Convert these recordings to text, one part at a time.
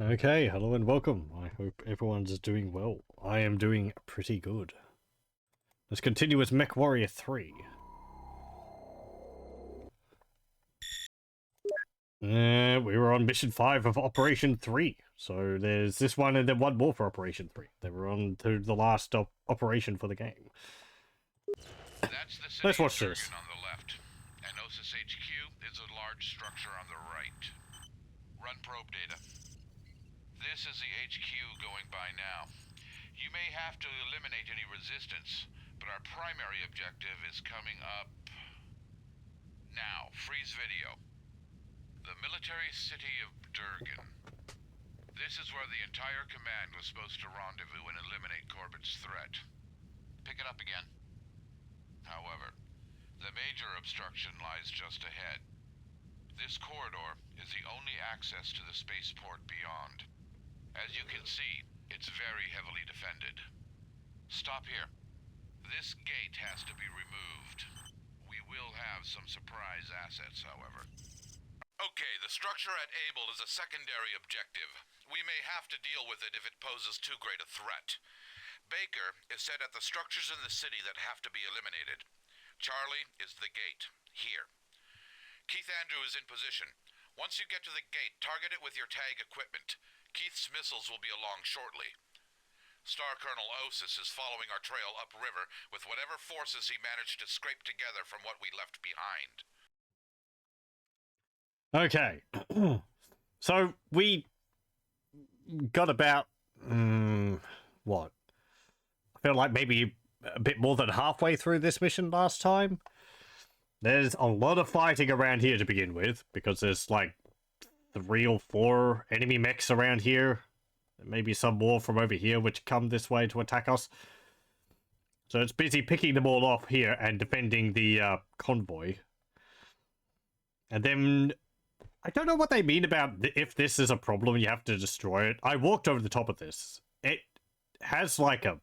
Okay, hello and welcome. I hope everyone's doing well. I am doing pretty good. Let's continue with MechWarrior 3. We were on mission 5 of Operation 3. So there's this one and then one more for Operation 3. They were on to the last operation for the game. That's the city Let's watch of this. Durgan on the left. Enosis HQ is a large structure on the right. Run probe data. This is the HQ going by now. You may have to eliminate any resistance, but our primary objective is coming up now. Freeze video. The military city of Durgan. This is where the entire command was supposed to rendezvous and eliminate Corbett's threat. Pick it up again. However, the major obstruction lies just ahead. This corridor is the only access to the spaceport beyond. As you can see, it's very heavily defended. Stop here. This gate has to be removed. We will have some surprise assets, however. Okay, the structure at Able is a secondary objective. We may have to deal with it if it poses too great a threat. Baker is set at the structures in the city that have to be eliminated. Charlie is the gate, here. Keith Andrew is in position. Once you get to the gate, target it with your tag equipment. Keith's missiles will be along shortly. Star Colonel Osis is following our trail upriver with whatever forces he managed to scrape together from what we left behind. Okay. So we got about what? I feel like maybe a bit more than halfway through this mission last time. There's a lot of fighting around here to begin with, because there's like 3 or 4 enemy mechs around here. Maybe some more from over here which come this way to attack us. So it's busy picking them all off here and defending the convoy. And then I don't know what they mean about if this is a problem, you have to destroy it. I walked over the top of this. It has like a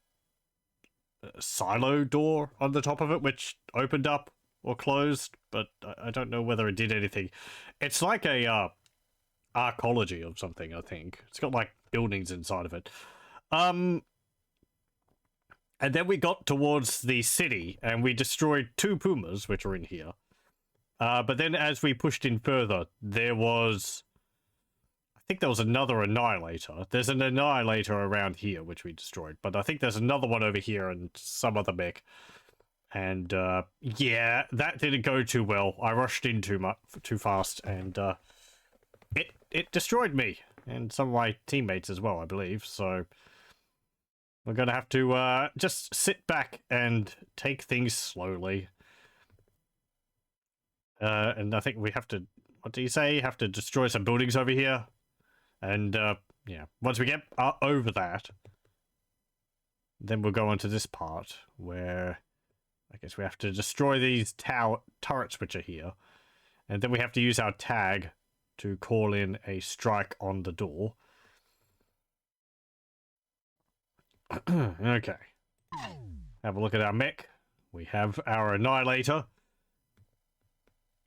silo door on the top of it, which opened up or closed, but I don't know whether it did anything. It's like a arcology of something, I think. It's got like buildings inside of it. And then we got towards the city and we destroyed 2 pumas, which are in here. But then as we pushed in further, there was... I think there was another Annihilator. There's an Annihilator around here, which we destroyed. But I think there's another one over here and some other mech. And, yeah, that didn't go too well. I rushed in too fast, and, it destroyed me. And some of my teammates as well, I believe. So, we're gonna have to, just sit back and take things slowly. And I think we have to, what do you say? Have to destroy some buildings over here. And, yeah, once we get over that, then we'll go on to this part where I guess we have to destroy these turrets which are here. And then we have to use our tag to call in a strike on the door. Okay. Have a look at our mech. We have our Annihilator.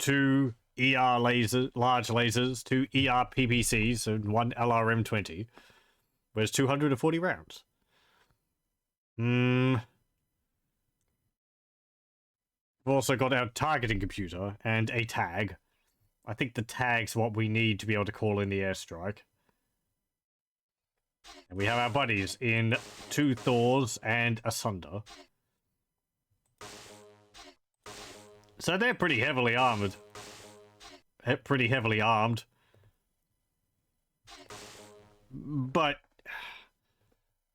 2 ER large lasers, 2 ER PPCs, and 1 LRM-20. Where's 240 rounds? We've also got our targeting computer and a tag. I think the tag's what we need to be able to call in the airstrike. And we have our buddies in 2 Thors and a Sunder. So they're pretty heavily armored. Pretty heavily armed. But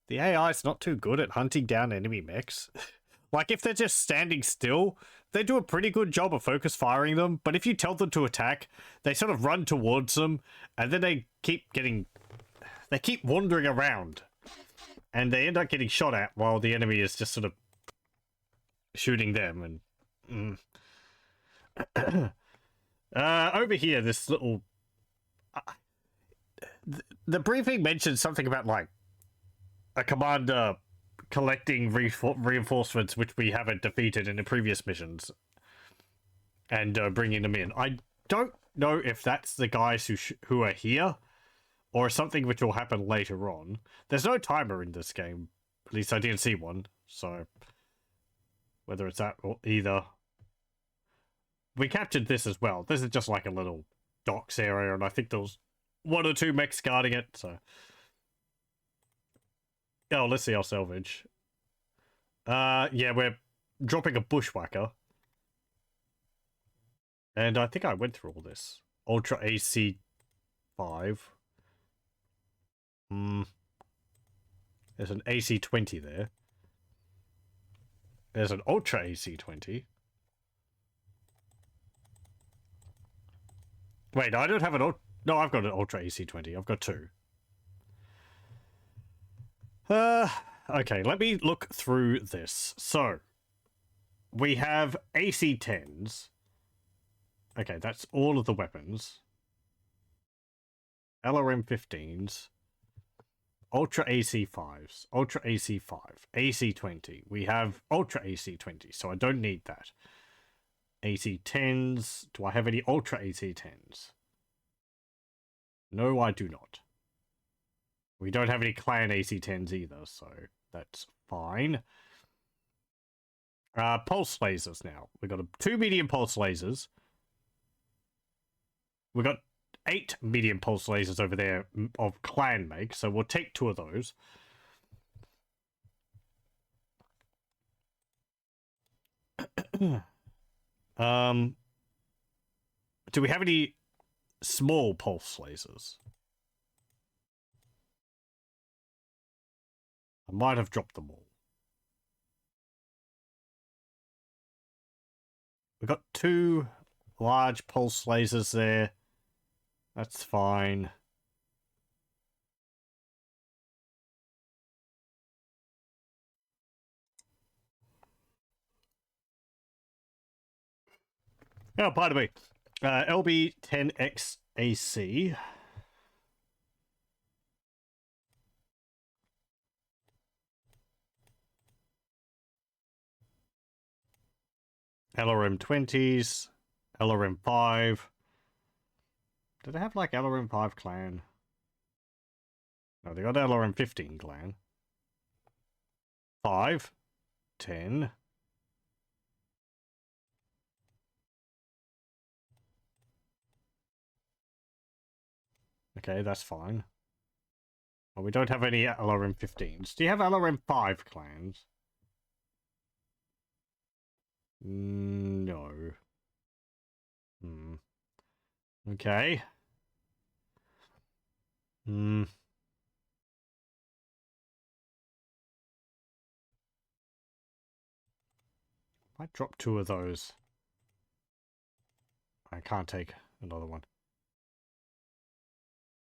the AI's not too good at hunting down enemy mechs. Like, if they're just standing still, they do a pretty good job of focus firing them, but if you tell them to attack, they sort of run towards them, and then they keep wandering around. And they end up getting shot at while the enemy is just sort of shooting them, and... over here, this little... the briefing mentioned something about, like, a commander collecting reinforcements which we haven't defeated in the previous missions and bringing them in. I don't know if that's the guys who are here or something which will happen later on. There's no timer in this game. At least I didn't see one. So whether it's that or either. We captured this as well. This is just like a little docks area, and I think there was 1 or 2 mechs guarding it. So, oh, let's see our salvage. Yeah, we're dropping a bushwhacker, and I think I went through all this. Ultra AC 5. There's an AC 20 there. There's an Ultra AC 20. Wait, I don't have an no, I've got an Ultra AC 20. I've got 2. Okay, let me look through this. So, we have AC 10s. Okay, that's all of the weapons. LRM 15s. Ultra AC 5s. Ultra AC 5. AC 20. We have Ultra AC 20, so I don't need that. AC 10s. Do I have any Ultra AC 10s? No, I do not. We don't have any Clan AC 10s either, so that's fine. Pulse lasers now. We've got 2 medium pulse lasers. We've got 8 medium pulse lasers over there of Clan make, so we'll take 2 of those. Do we have any small pulse lasers? I might have dropped them all. We've got 2 large pulse lasers there. That's fine. Oh, pardon me. LB10XAC. LRM20s. LRM5. Did they have like LRM5 clan? No, they got LRM15 clan. 5. 10. Okay, that's fine. Well, we don't have any LRM15s. Do you have LRM5 clans? No. Okay. Might drop 2 of those. I can't take another one.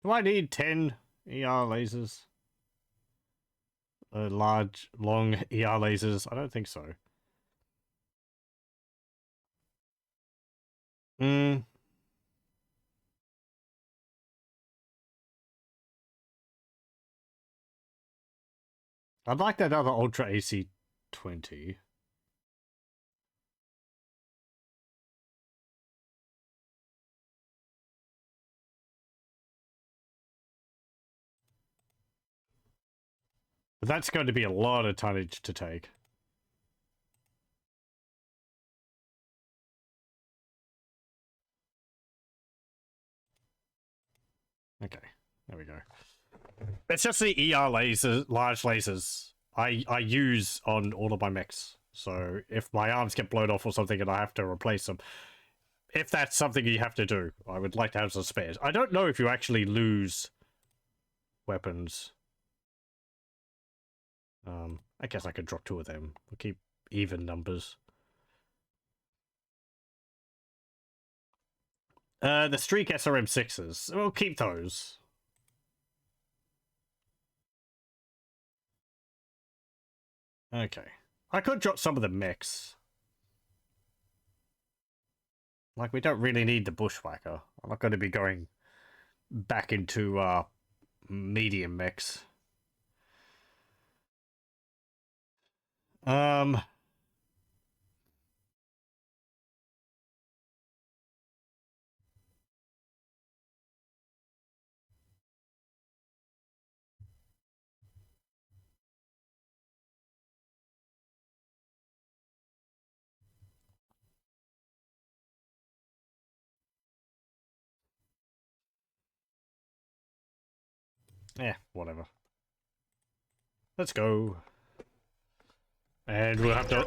Do I need 10 ER lasers? Large, long ER lasers? I don't think so. I'd like that other Ultra AC 20. But that's going to be a lot of tonnage to take. Okay, there we go. It's just the ER lasers, large lasers, I use on all of my mechs. So if my arms get blown off or something and I have to replace them, if that's something you have to do, I would like to have some spares. I don't know if you actually lose weapons. I guess I could drop 2 of them. We'll keep even numbers. The Streak SRM6s. We'll keep those. Okay. I could drop some of the mechs. Like, we don't really need the Bushwhacker. I'm not going to be going back into medium mechs. Whatever. Let's go. And we'll have to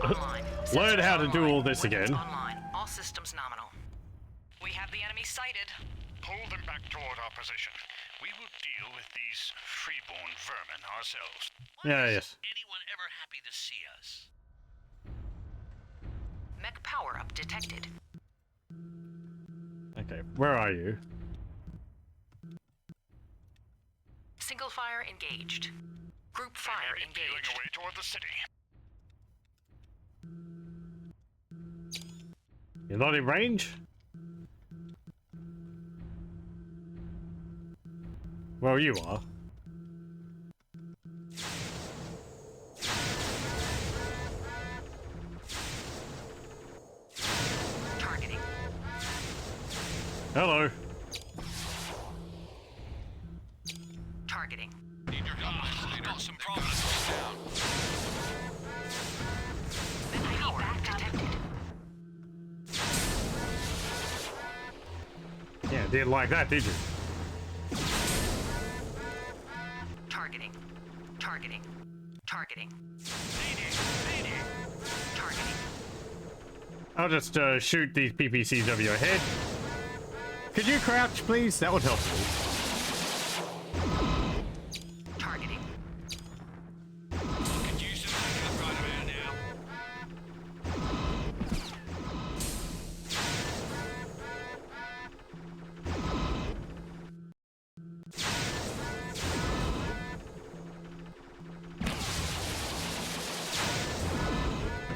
learn how to do all this again. Online. All systems nominal. We have the enemy sighted. Pull them back toward our position. We will deal with these freeborn vermin ourselves. Yeah, yes. Anyone ever happy to see us? Mech power-up detected. Okay, where are you? Single fire engaged. Group fire Peeling engaged. away toward the city. You're not in range? Well, you are. Targeting. Hello. Targeting. Need your help, leader. Got some problems down. Mech power-up detected. Yeah, didn't like that, did you? Targeting. Targeting. Targeting. Targeting. I'll just shoot these PPCs over your head. Could you crouch, please? That would help me. Targeting. Could use some backup right about now.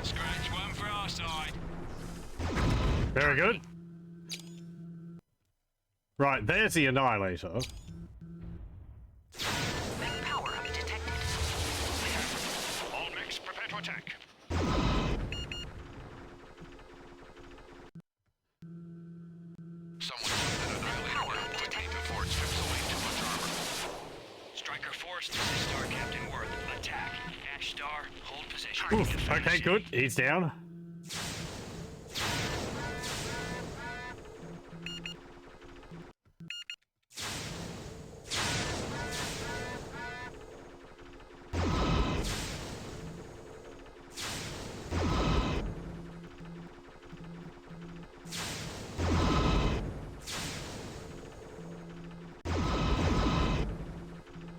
Scratch one for our side. Very good. Right, there's the Annihilator. Mech power-up detected. All mechs prepare to attack. Someone shut that annihilator down quickly before it strips away too much armor. Striker Force, this is Star Captain Worth. Attack. Ash Star, hold position. Oof, okay, good. He's down.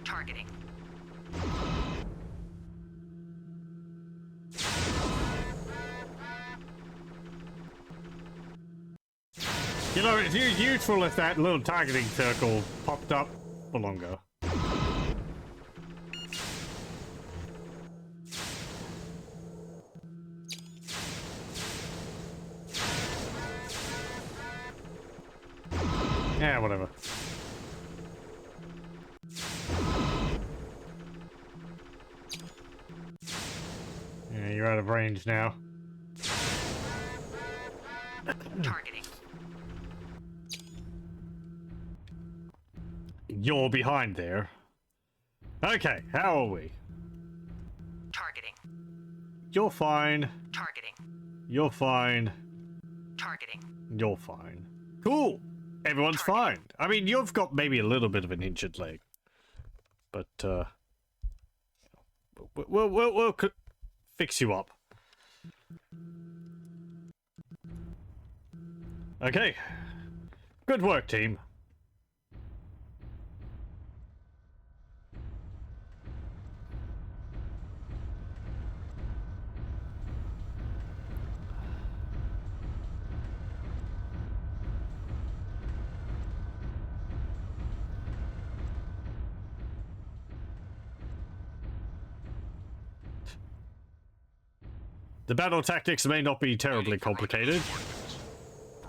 Targeting. You know, it's useful if that little targeting circle popped up for longer. Yeah, whatever. Yeah, you're out of range now. Targeting. You're behind there. Okay, how are we? Targeting. You're fine. Targeting. You're fine. Targeting. You're fine. Cool. Everyone's fine. I mean, you've got maybe a little bit of an injured leg, but we'll fix you up. Okay. Good work, team. The battle tactics may not be terribly complicated,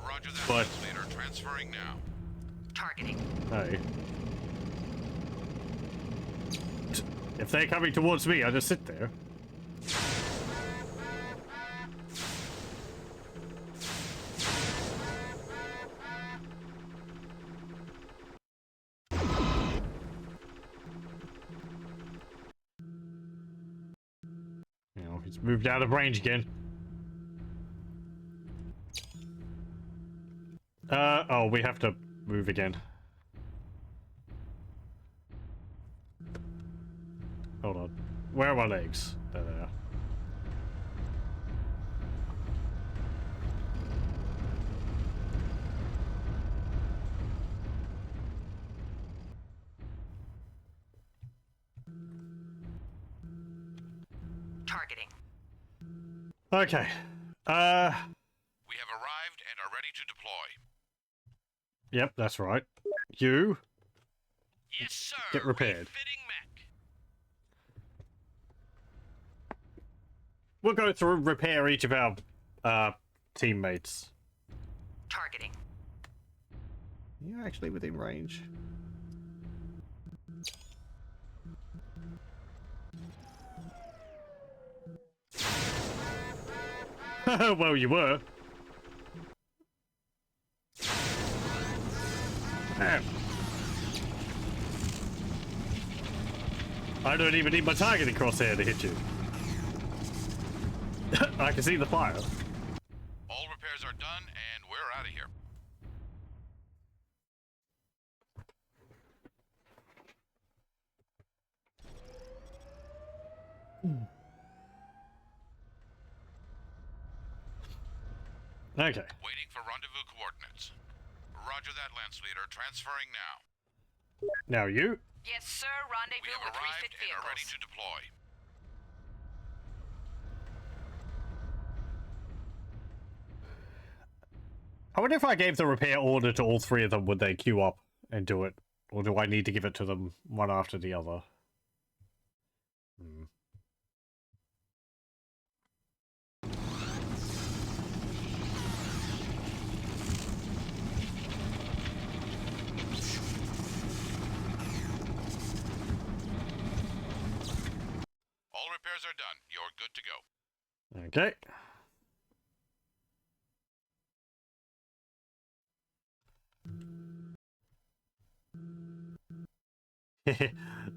Roger that, but leader. Transferring now. Targeting. hey. If they're coming towards me, I just sit there. You know, he's moved out of range again. Oh, we have to move again. Hold on. Where are my legs? There they are. Targeting. Okay. We have arrived and are ready to deploy. Yep, that's right. You Yes, sir. get repaired. Refitting mech. We'll go through and repair each of our teammates. Targeting. You're actually within range. Well, you were. Damn. I don't even need my targeting crosshair to hit you. I can see the fire. All repairs are done and we're out of here. Okay. Waiting for rendezvous coordinates. Roger that, Lance Leader. Transferring now. Now you. Yes, sir. We Rendezvous have with arrived refit and are ready vehicles. to deploy. I wonder if I gave the repair order to all three of them, would they queue up and do it? Or do I need to give it to them one after the other? Hmm. All repairs are done. You're good to go. Okay.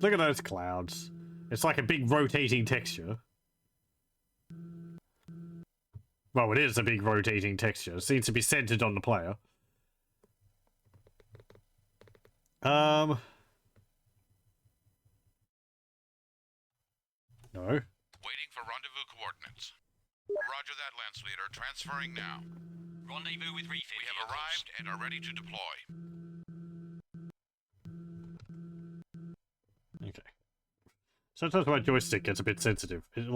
Look at those clouds. It's like a big rotating texture. Well, it is a big rotating texture. It seems to be centered on the player. No. Waiting for rendezvous coordinates. Roger that, Lance Leader. Transferring now. Rendezvous with refit We have vehicles. arrived and are ready to deploy. Okay. Sometimes my joystick gets a bit sensitive. It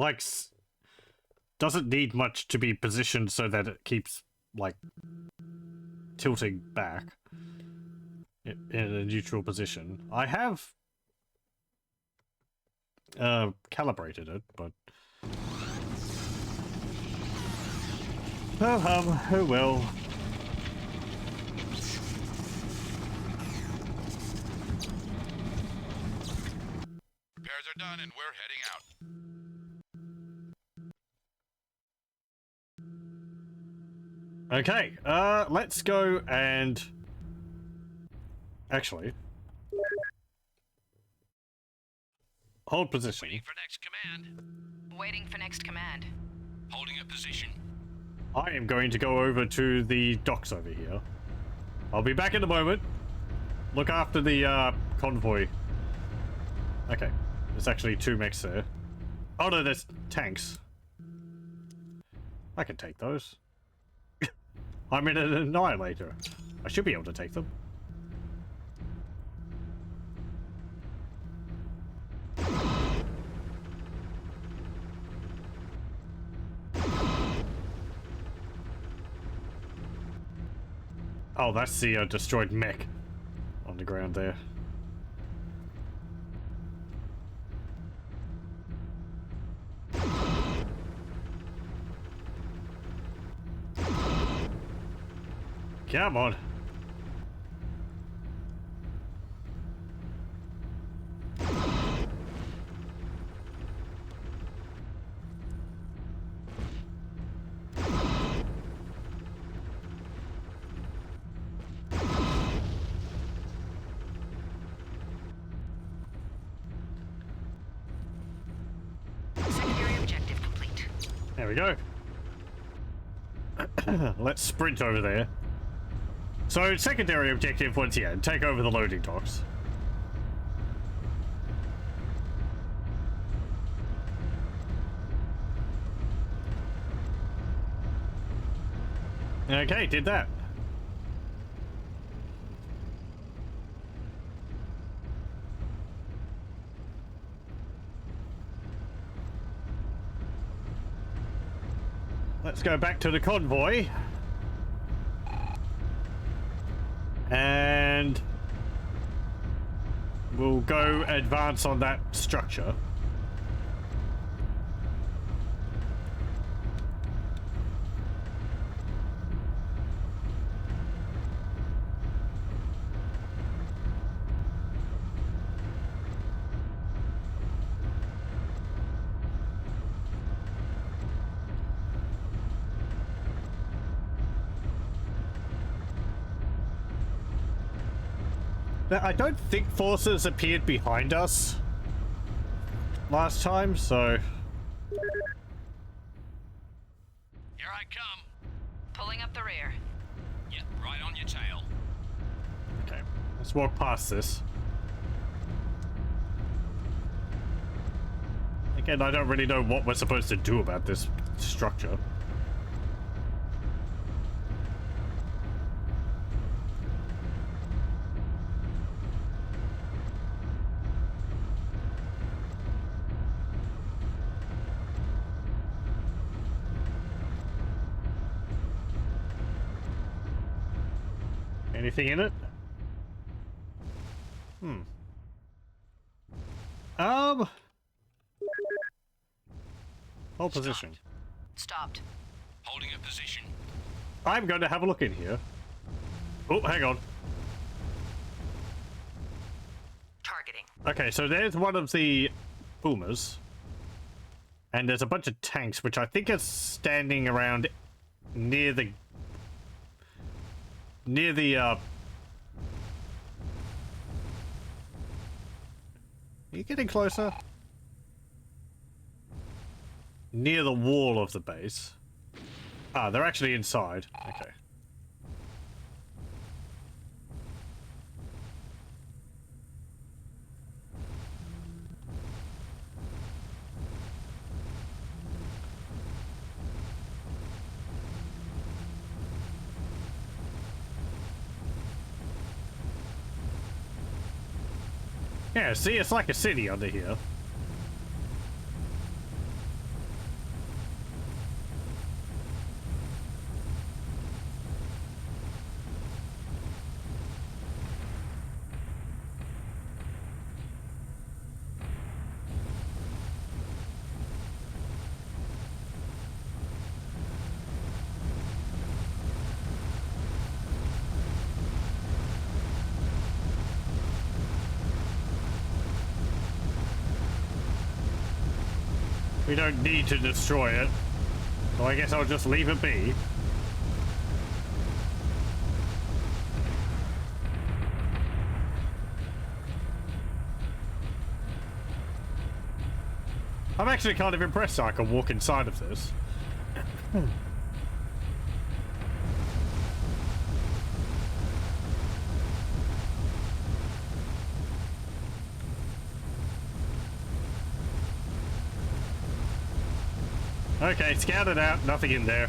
doesn't need much to be positioned so that it keeps like tilting back in a neutral position. I have calibrated it, but oh well. Repairs are done and we're heading out. Okay, let's go and actually hold position. Waiting for next command. Waiting for next command. Holding up position. I am going to go over to the docks over here. I'll be back in a moment. Look after the convoy. Okay, there's actually 2 mechs there. Oh no, there's tanks. I can take those. I'm in an annihilator. I should be able to take them. Oh, that's the destroyed mech on the ground there. Come on. Secondary objective complete. There we go. Let's sprint over there. So, secondary objective once again, take over the loading docks. Okay, did that. Let's go back to the convoy. And we'll go advance on that structure. Now, I don't think forces appeared behind us last time, so... Here I come. Pulling up the rear. Yep, right on your tail. Okay, let's walk past this. Again, I don't really know what we're supposed to do about this structure. Anything in it? Hold position. Stopped. Holding a position. I'm going to have a look in here. Oh, hang on. Targeting. Okay, so there's one of the boomers. And there's a bunch of tanks, which I think are standing around near the... Are you getting closer? Near the wall of the base. Ah, they're actually inside. Okay. Yeah, see, it's like a city under here. We don't need to destroy it, so I guess I'll just leave it be. I'm actually kind of impressed that I can walk inside of this. Okay, scout it out. Nothing in there.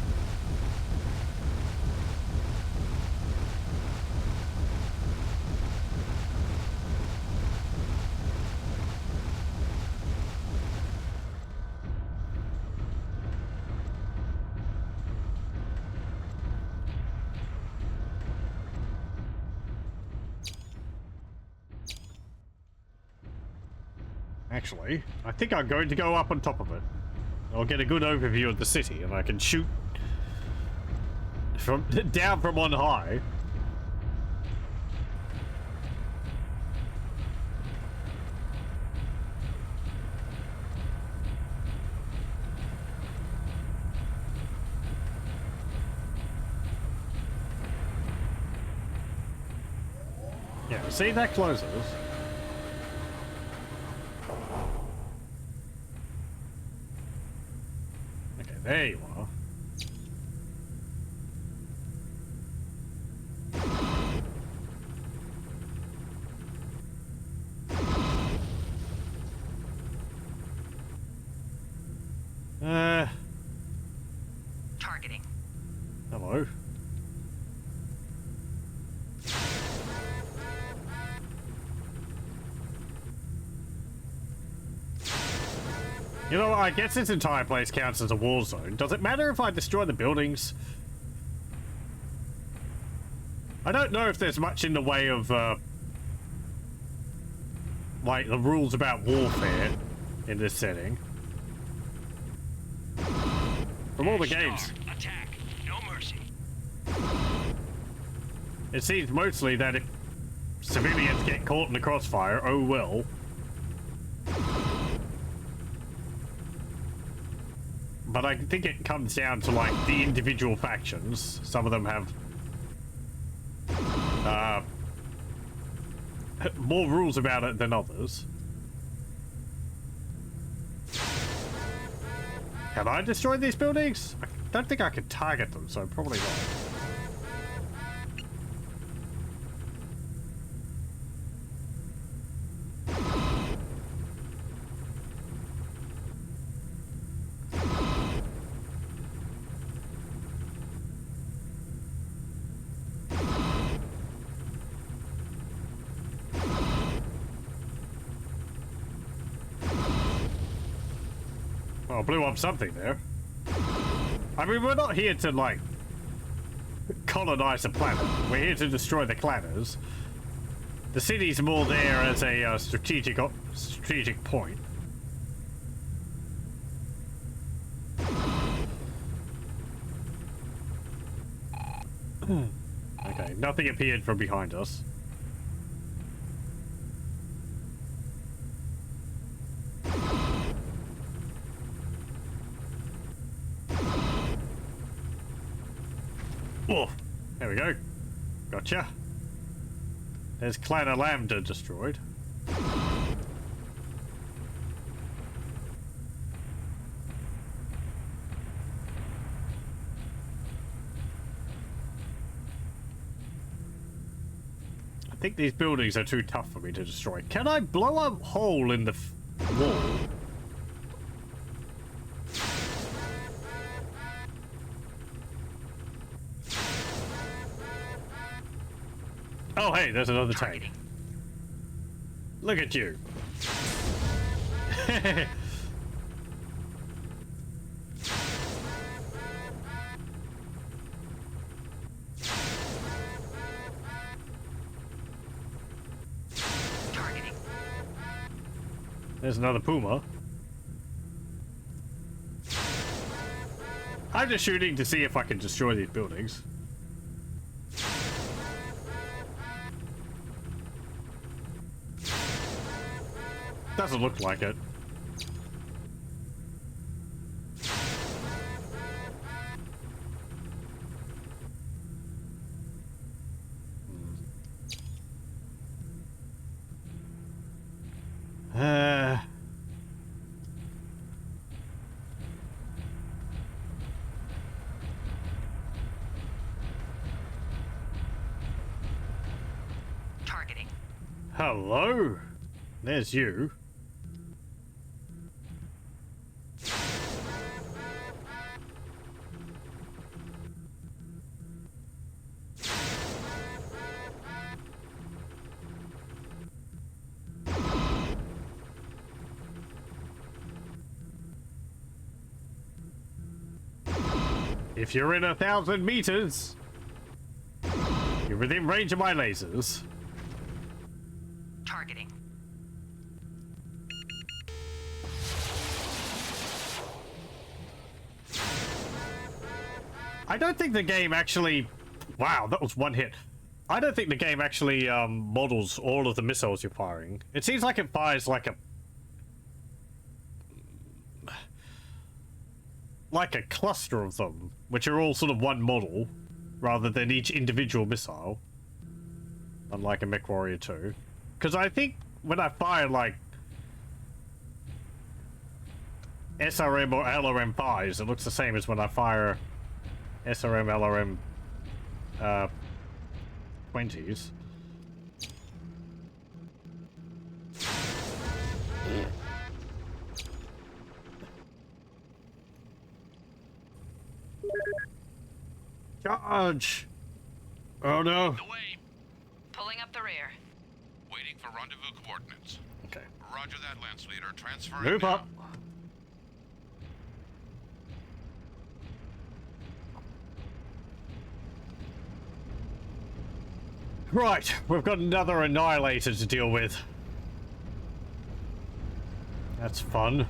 Actually, I think I'm going to go up on top of it. I'll get a good overview of the city, and I can shoot from down from on high. Yeah, see, that closes. There you are. Targeting. Hello. You know, I guess this entire place counts as a war zone. Does it matter if I destroy the buildings? I don't know if there's much in the way of, like, the rules about warfare in this setting. From all the games, Attack. No mercy. it seems mostly that if civilians get caught in the crossfire, oh well. But I think it comes down to, like, the individual factions. Some of them have more rules about it than others. Can I destroy these buildings? I don't think I can target them, so probably not. Well, blew up something there. I mean, we're not here to, like, colonize the planet. We're here to destroy the clanners. The city's more there as a strategic point. Okay, nothing appeared from behind us. Oh, there we go. Gotcha. There's Clan Lambda destroyed. I think these buildings are too tough for me to destroy. Can I blow a hole in the wall? Oh, hey, there's another tank. Look at you. Targeting. There's another Puma. I'm just shooting to see if I can destroy these buildings. Doesn't look like it. Targeting. Hello? There's you. If you're in 1,000 meters, you're within range of my lasers. Targeting. I don't think the game actually... Wow, that was one hit. I don't think the game actually models all of the missiles you're firing. It seems like it fires like a cluster of them, which are all sort of one model, rather than each individual missile. Unlike a MechWarrior 2. Because I think when I fire, like, SRM or LRM 5s, it looks the same as when I fire SRM, LRM 20s. Charge! Oh no. The way. Pulling up the rear. Waiting for rendezvous coordinates. Okay. Roger that, Lance Leader. Transfer Move now. up. Right, we've got another annihilator to deal with. That's fun.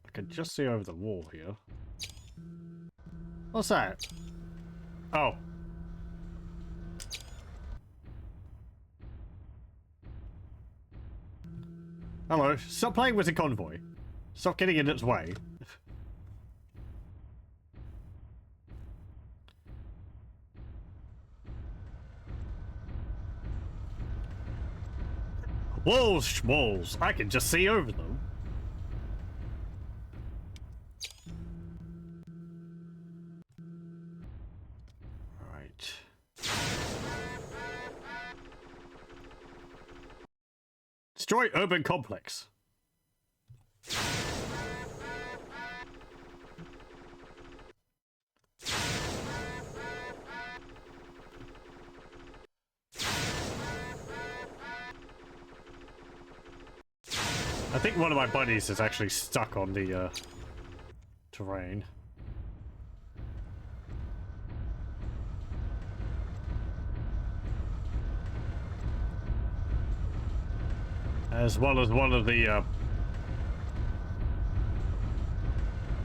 I can just see over the wall here. What's that? Oh. Hello. Stop playing with the convoy. Stop getting in its way. Walls, walls. I can just see over them. Right. Destroy urban complex. I think one of my buddies is actually stuck on the terrain. As well as one of the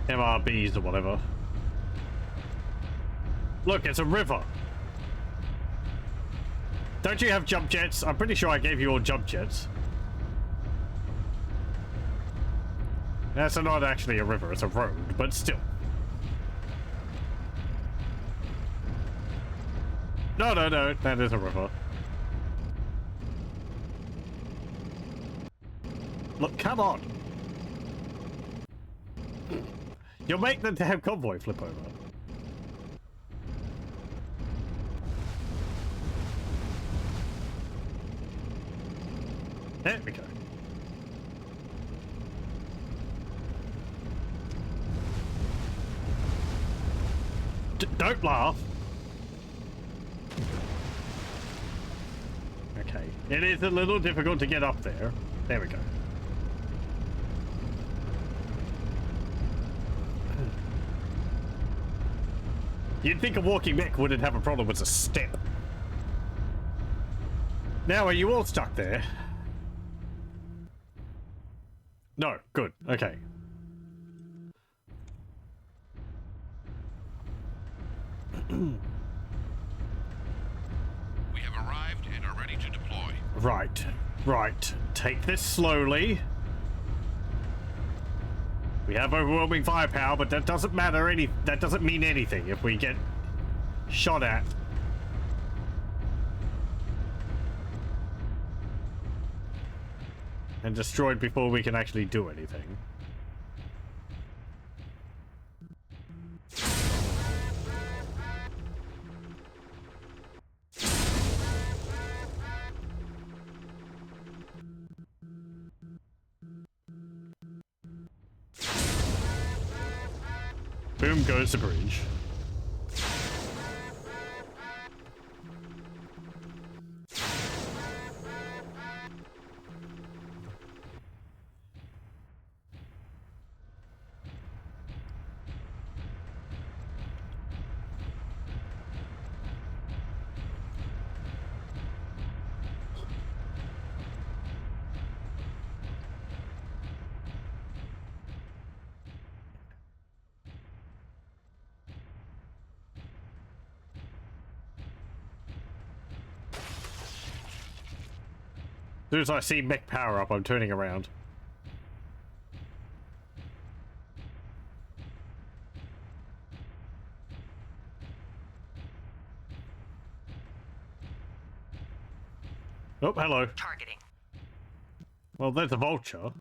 MRBs or whatever. Look, it's a river. Don't you have jump jets? I'm pretty sure I gave you all jump jets. That's not actually a river, it's a road, but still. No, no, no, that is a river. Look, come on. You'll make the damn convoy flip over. There we go. Don't laugh. Okay. It is a little difficult to get up there. There we go. You'd think a walking mech wouldn't have a problem with a step. Now, are you all stuck there? No. Good. Okay. We have arrived and are ready to deploy. Right. Right. Take this slowly. We have overwhelming firepower, but that doesn't matter that doesn't mean anything if we get shot at. And destroyed before we can actually do anything. Boom goes the bridge. As soon as I see mech power up, I'm turning around. Oh, hello. Targeting. Well, there's a vulture.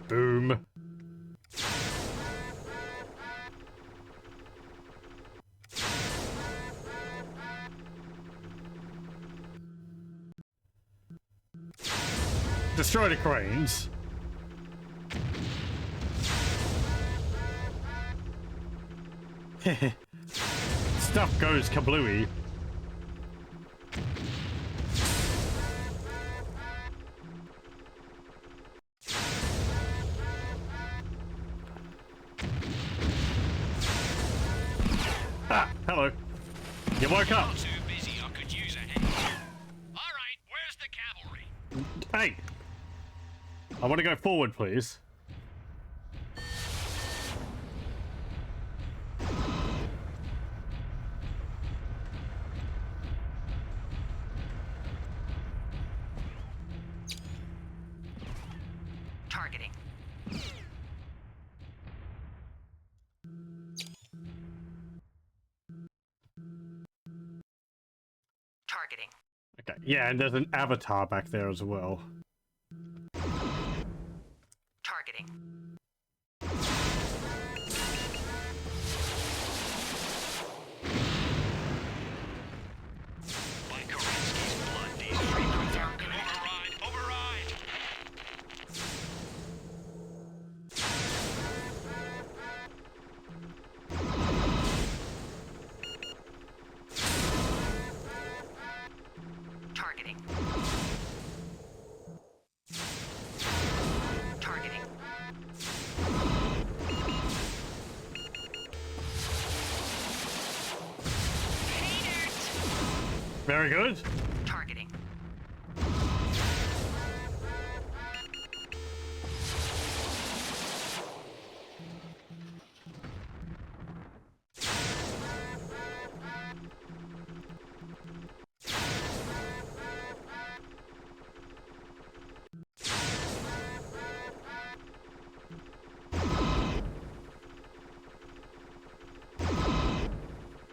Boom. Destroy the cranes. Stuff goes kablooey. Ah, hello. You woke up. Not too busy, I could use a hand. Alright, where's the cavalry? Hey! I want to go forward, please. Targeting. Targeting. Okay, yeah, and there's an avatar back there as well. Targeting. By Kerensky's blood, these freeboons are good. Override! Targeting. Targeting. Very good. Targeting.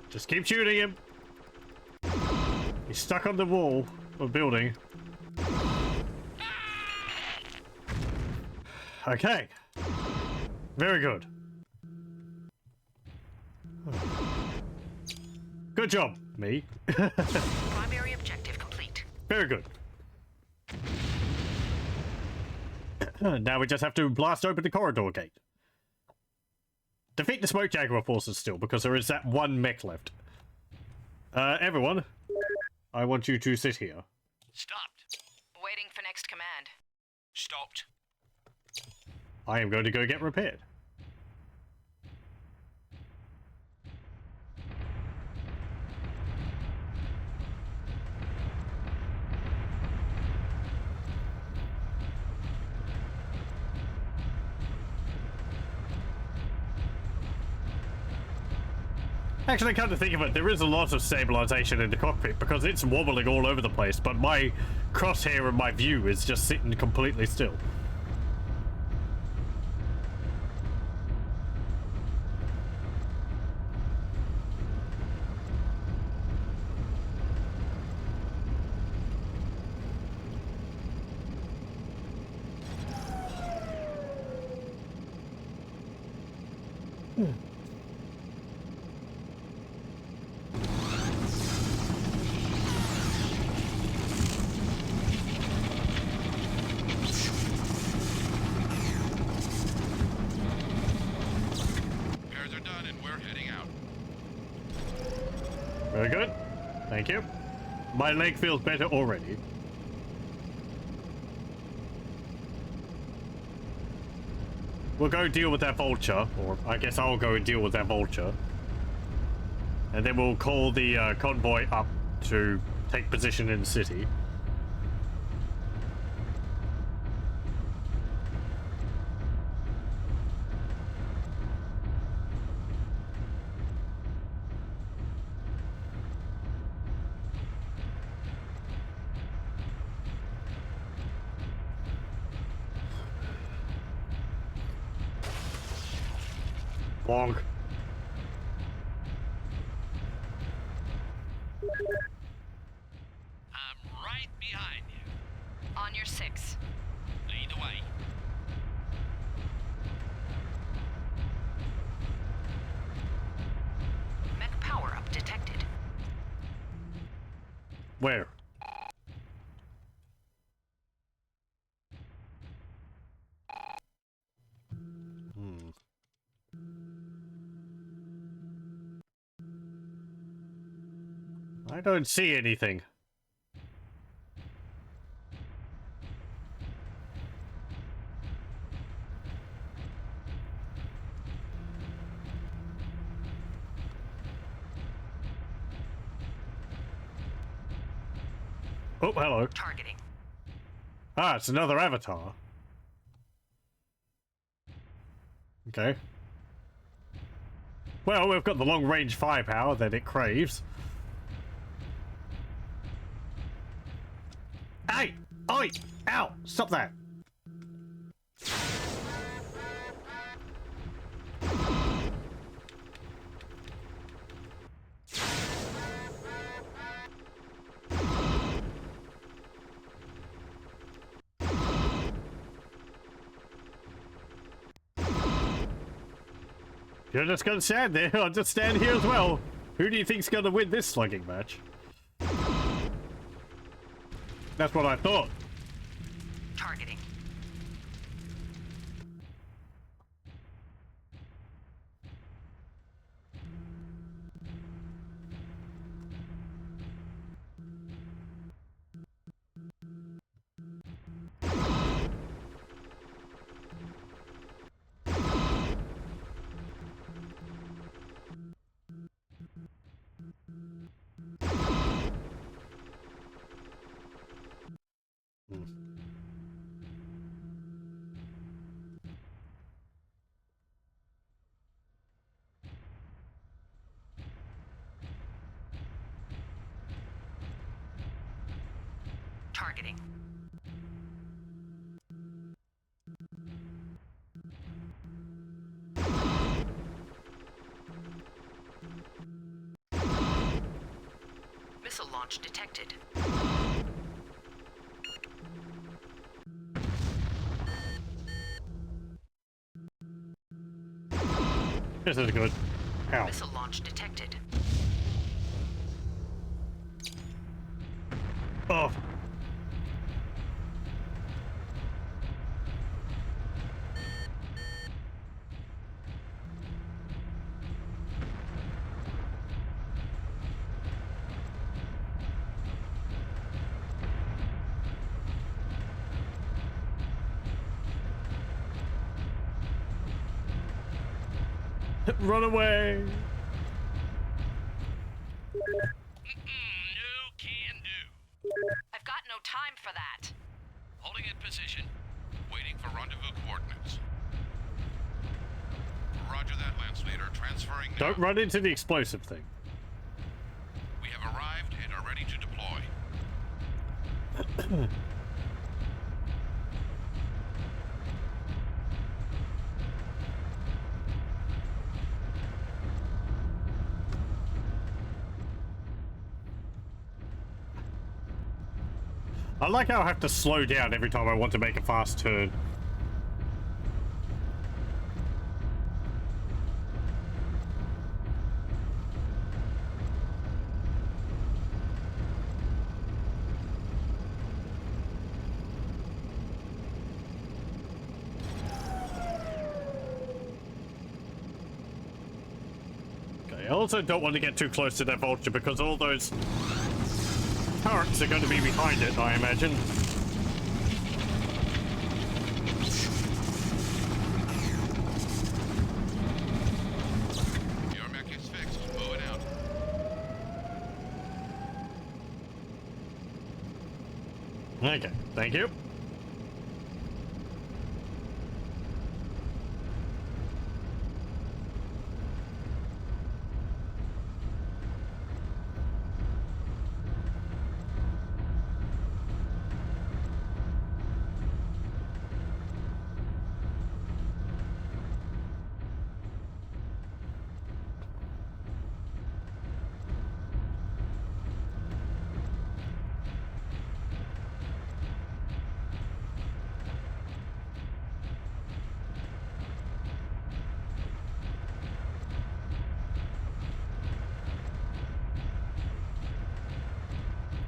Just keep shooting him. He's stuck on the wall of building. Okay. Very good. Good job, me. Primary objective complete. Very good. Now we just have to blast open the corridor gate. Defeat the Smoke Jaguar forces still, because there is that one mech left. Everyone, I want you to sit here. Stopped. Waiting for next command. Stopped. I am going to go get repaired. Actually, come to think of it, there is a lot of stabilization in the cockpit because it's wobbling all over the place, but my crosshair and my view is just sitting completely still. Repairs are done and we're heading out. Very good. Thank you. My leg feels better already. We'll go deal with that vulture, or I guess I'll go and deal with that vulture. And then we'll call the convoy up to take position in the city. Bonk. I'm right behind you. On your 6. Lead the way. Mech power-up detected. Where? I don't see anything. Oh, hello. Targeting. Ah, it's another avatar. Okay. Well, we've got the long-range firepower that it craves. Hey! Oi! Ow! Stop that! You're just gonna stand there. I'll just stand here as well. Who do you think's gonna win this slugging match? That's what I thought. Targeting. Targeting. Missile launch detected. This is good. Ow. Missile launch detected. Oh. Run away! No can do. I've got no time for that. Holding in position. Waiting for rendezvous coordinates. Roger that, Lance Leader. Transferring now. Don't run into the explosive thing. We have arrived and are ready to deploy. I like how I have to slow down every time I want to make a fast turn. Okay, I also don't want to get too close to that vulture because all those turrets are going to be behind it, I imagine. Your mech is fixed. Moving out. Okay, thank you.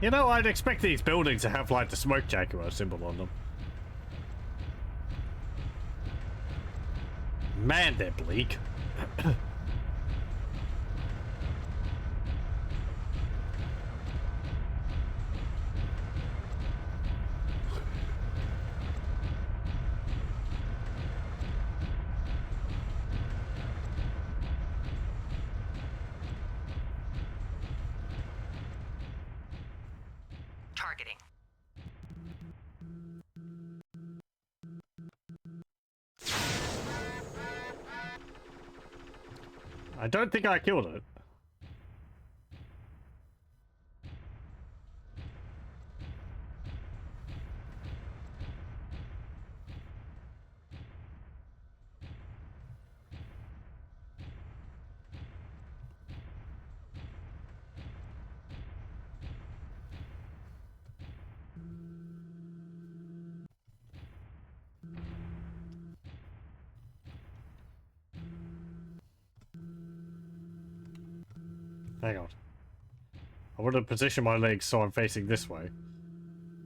You know, I'd expect these buildings to have, like, the Smoke Jaguar symbol on them. Man, they're bleak. I don't think I killed it. Hang on. I want to position my legs so I'm facing this way.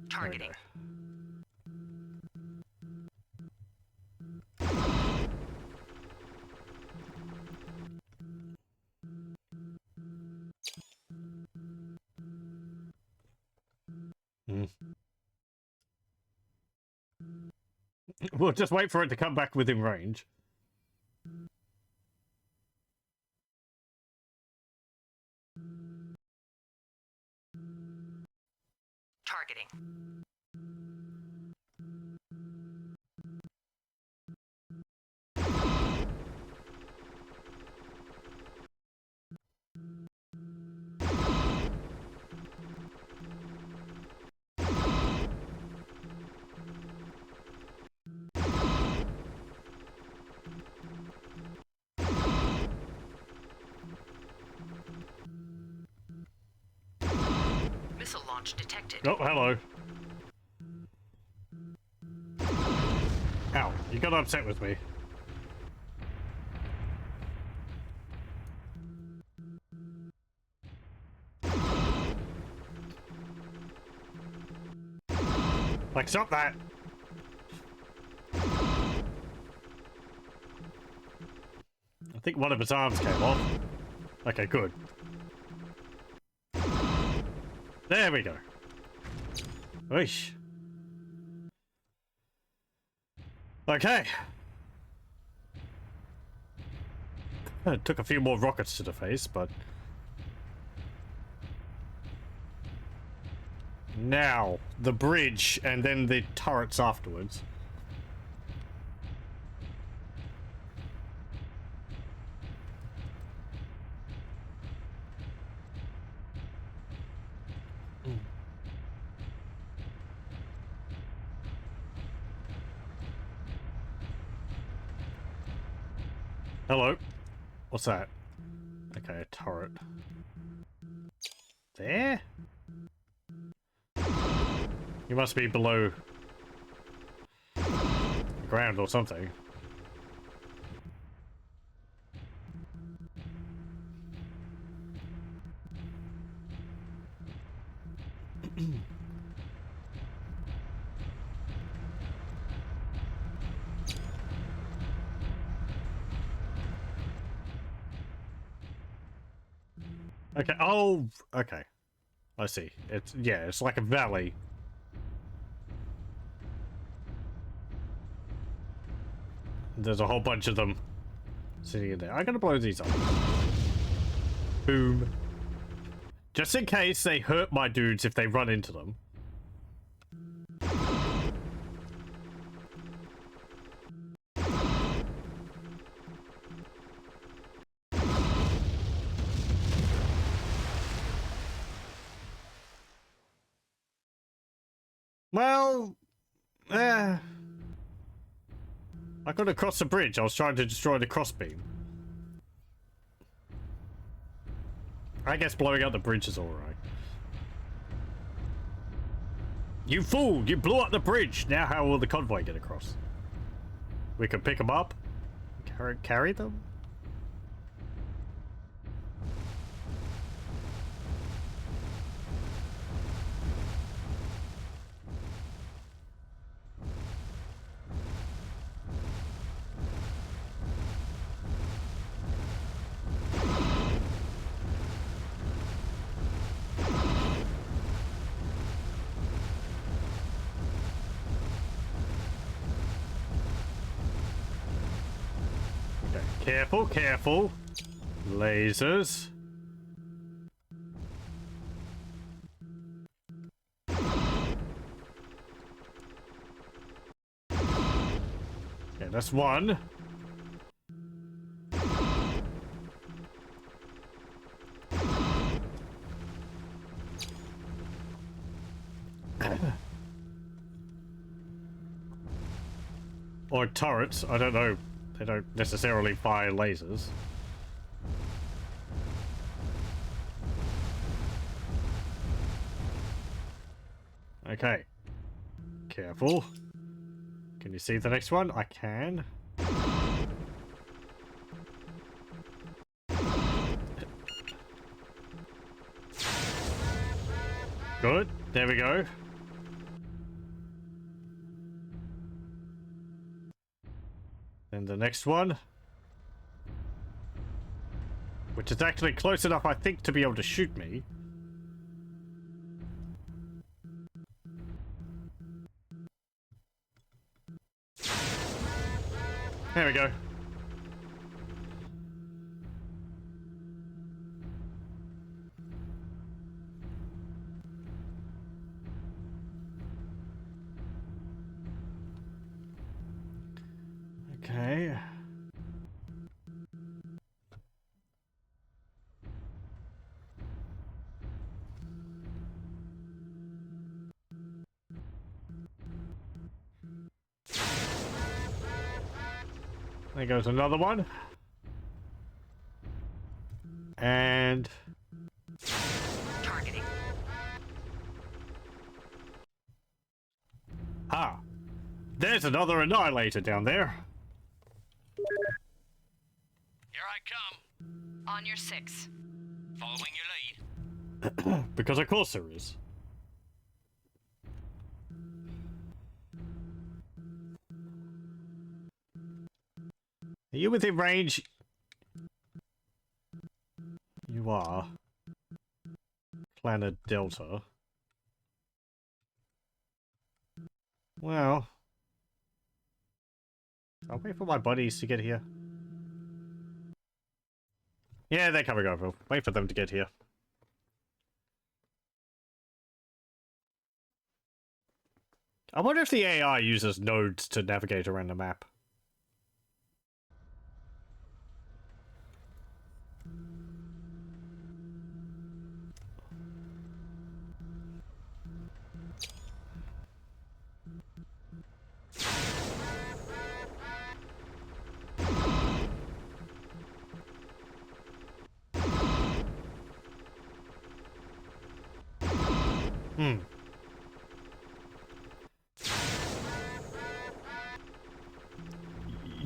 Targeting. We'll just wait for it to come back within range. Targeting. Missile launch detected. Oh, hello. Ow, you got upset with me. Like, stop that! I think one of his arms came off. Okay, good. There we go. Oish. Okay. It took a few more rockets to the face, but... Now, the bridge, and then the turrets afterwards. Hello. What's that? Okay, a turret. There? You must be below the ground or something. Okay, oh, okay. I see. It's, yeah, it's like a valley. There's a whole bunch of them sitting in there. I'm gonna blow these up. Boom. Just in case they hurt my dudes if they run into them. Well, I could have crossed the bridge. I was trying to destroy the crossbeam. I guess blowing up the bridge is alright. You fool! You blew up the bridge! Now how will the convoy get across? We can pick them up? Carry them? Careful, careful. Lasers. Okay, that's one. Or turrets, I don't know. They don't necessarily fire lasers. Okay. Careful. Can you see the next one? I can. Good. There we go. And the next one. Which is actually close enough, I think, to be able to shoot me. There we go. Okay. There goes another one. And... Targeting. Ah! There's another annihilator down there. Here I come. On your 6. Following your lead. Because of course there is. Are you within range? You are. Planet Delta. Well. I'll wait for my buddies to get here. Yeah, they're coming over. Wait for them to get here. I wonder if the AI uses nodes to navigate around the map.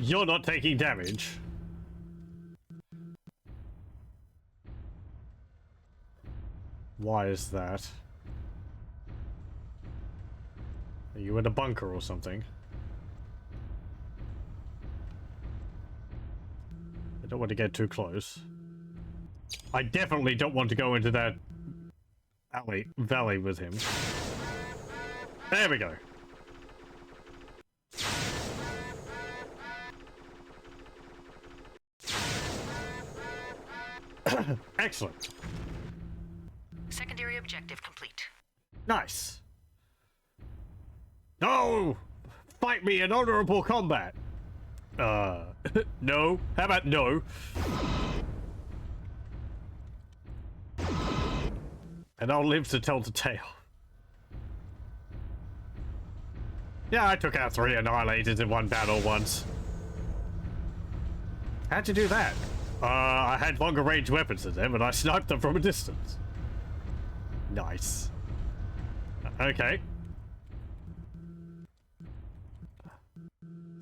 You're not taking damage. Why is that? Are you in a bunker or something? I don't want to get too close. I definitely don't want to go into that valley with him. There we go. Excellent. Secondary objective complete. Nice. No! Fight me in honorable combat. No. How about no? And I'll live to tell the tale. Yeah, I took out 3 annihilators in one battle once. How'd you do that? I had longer range weapons than them and I sniped them from a distance. Nice. Okay.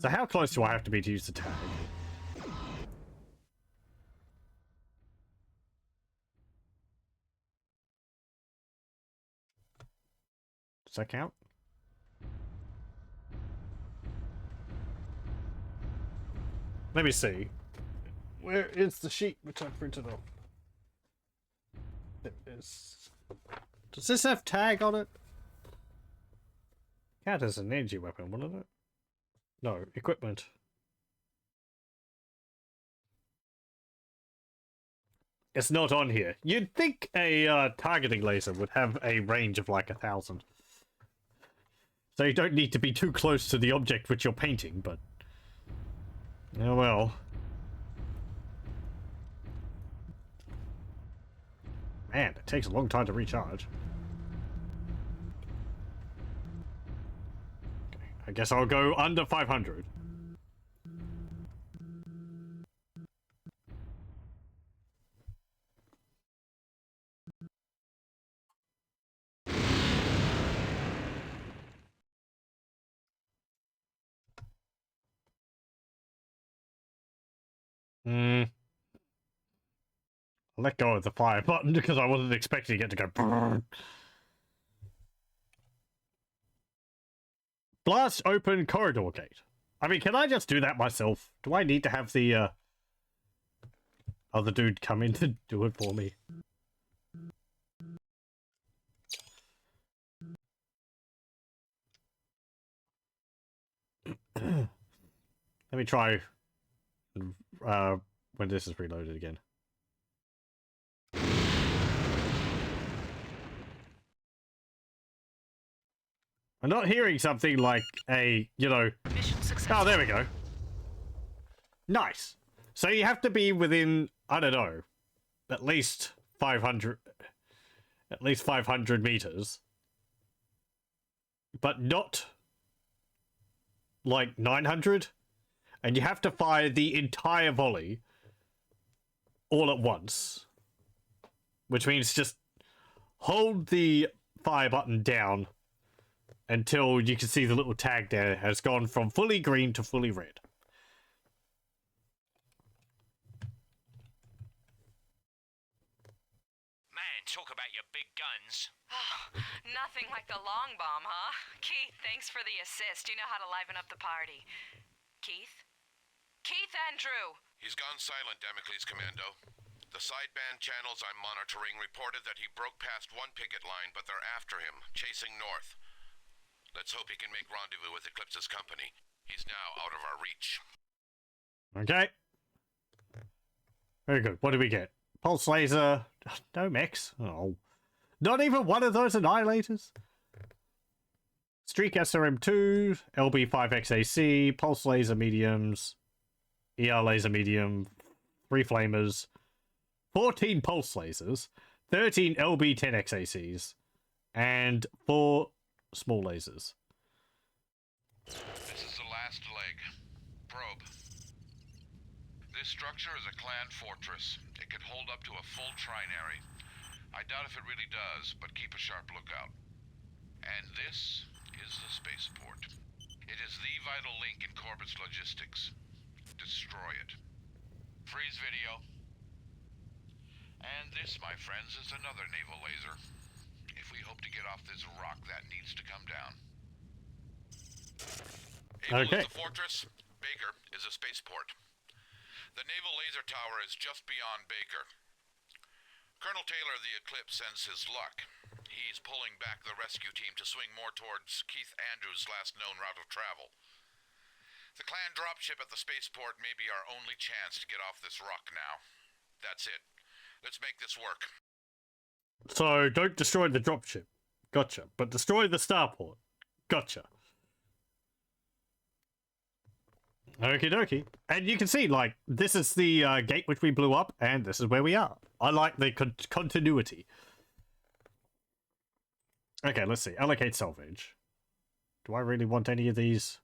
So how close do I have to be to use the tag? Does that count? Let me see. Where is the sheet which I printed off? It is. Does this have tag on it? Count as an energy weapon, wouldn't it? No, equipment. It's not on here. You'd think a targeting laser would have a range of like 1,000. So you don't need to be too close to the object which you're painting, but... Oh well. Man, it takes a long time to recharge. Okay, I guess I'll go under 500. Hmm. I let go of the fire button because I wasn't expecting it to go. Blast open corridor gate. I mean, can I just do that myself? Do I need to have the other dude come in to do it for me? Let me try when this is reloaded again. I'm not hearing something like a, you know... Mission successful. Oh, there we go. Nice. So you have to be within, I don't know, at least 500... At least 500 meters. But not... like 900. And you have to fire the entire volley all at once. Which means just hold the fire button down until you can see the little tag there has gone from fully green to fully red. Man, talk about your big guns. Oh, nothing like the long bomb, huh? Keith, thanks for the assist. You know how to liven up the party. Keith? Keith Andrew! He's gone silent, Damocles Commando. The sideband channels I'm monitoring reported that he broke past one picket line, but they're after him, chasing north. Let's hope he can make rendezvous with Eclipse's company. He's now out of our reach. Okay. Very good. What do we get? Pulse laser. No mechs. Oh. Not even one of those annihilators. Streak SRM2, LB5XAC, pulse laser mediums, ER laser medium, 3 flamers, 14 pulse lasers, 13 LB10XACs, and 4 small lasers. This is the last leg. Probe. This structure is a clan fortress. It could hold up to a full trinary. I doubt if it really does, but keep a sharp lookout. And this is the spaceport. It is the vital link in Corbett's logistics. Destroy it. Freeze video. And this, my friends, is another naval laser. If we hope to get off this rock, that needs to come down. Able Okay. is the fortress. Baker is a spaceport. The naval laser tower is just beyond Baker. Colonel Taylor of the Eclipse sends his luck. He's pulling back the rescue team to swing more towards Keith Andrews' last known route of travel. The clan dropship at the spaceport may be our only chance to get off this rock now. That's it. Let's make this work. So don't destroy the dropship. Gotcha. But destroy the starport. Gotcha. Okie dokie. And you can see, like, this is the gate which we blew up, and this is where we are. I like the continuity. Okay, let's see. Allocate salvage. Do I really want any of these?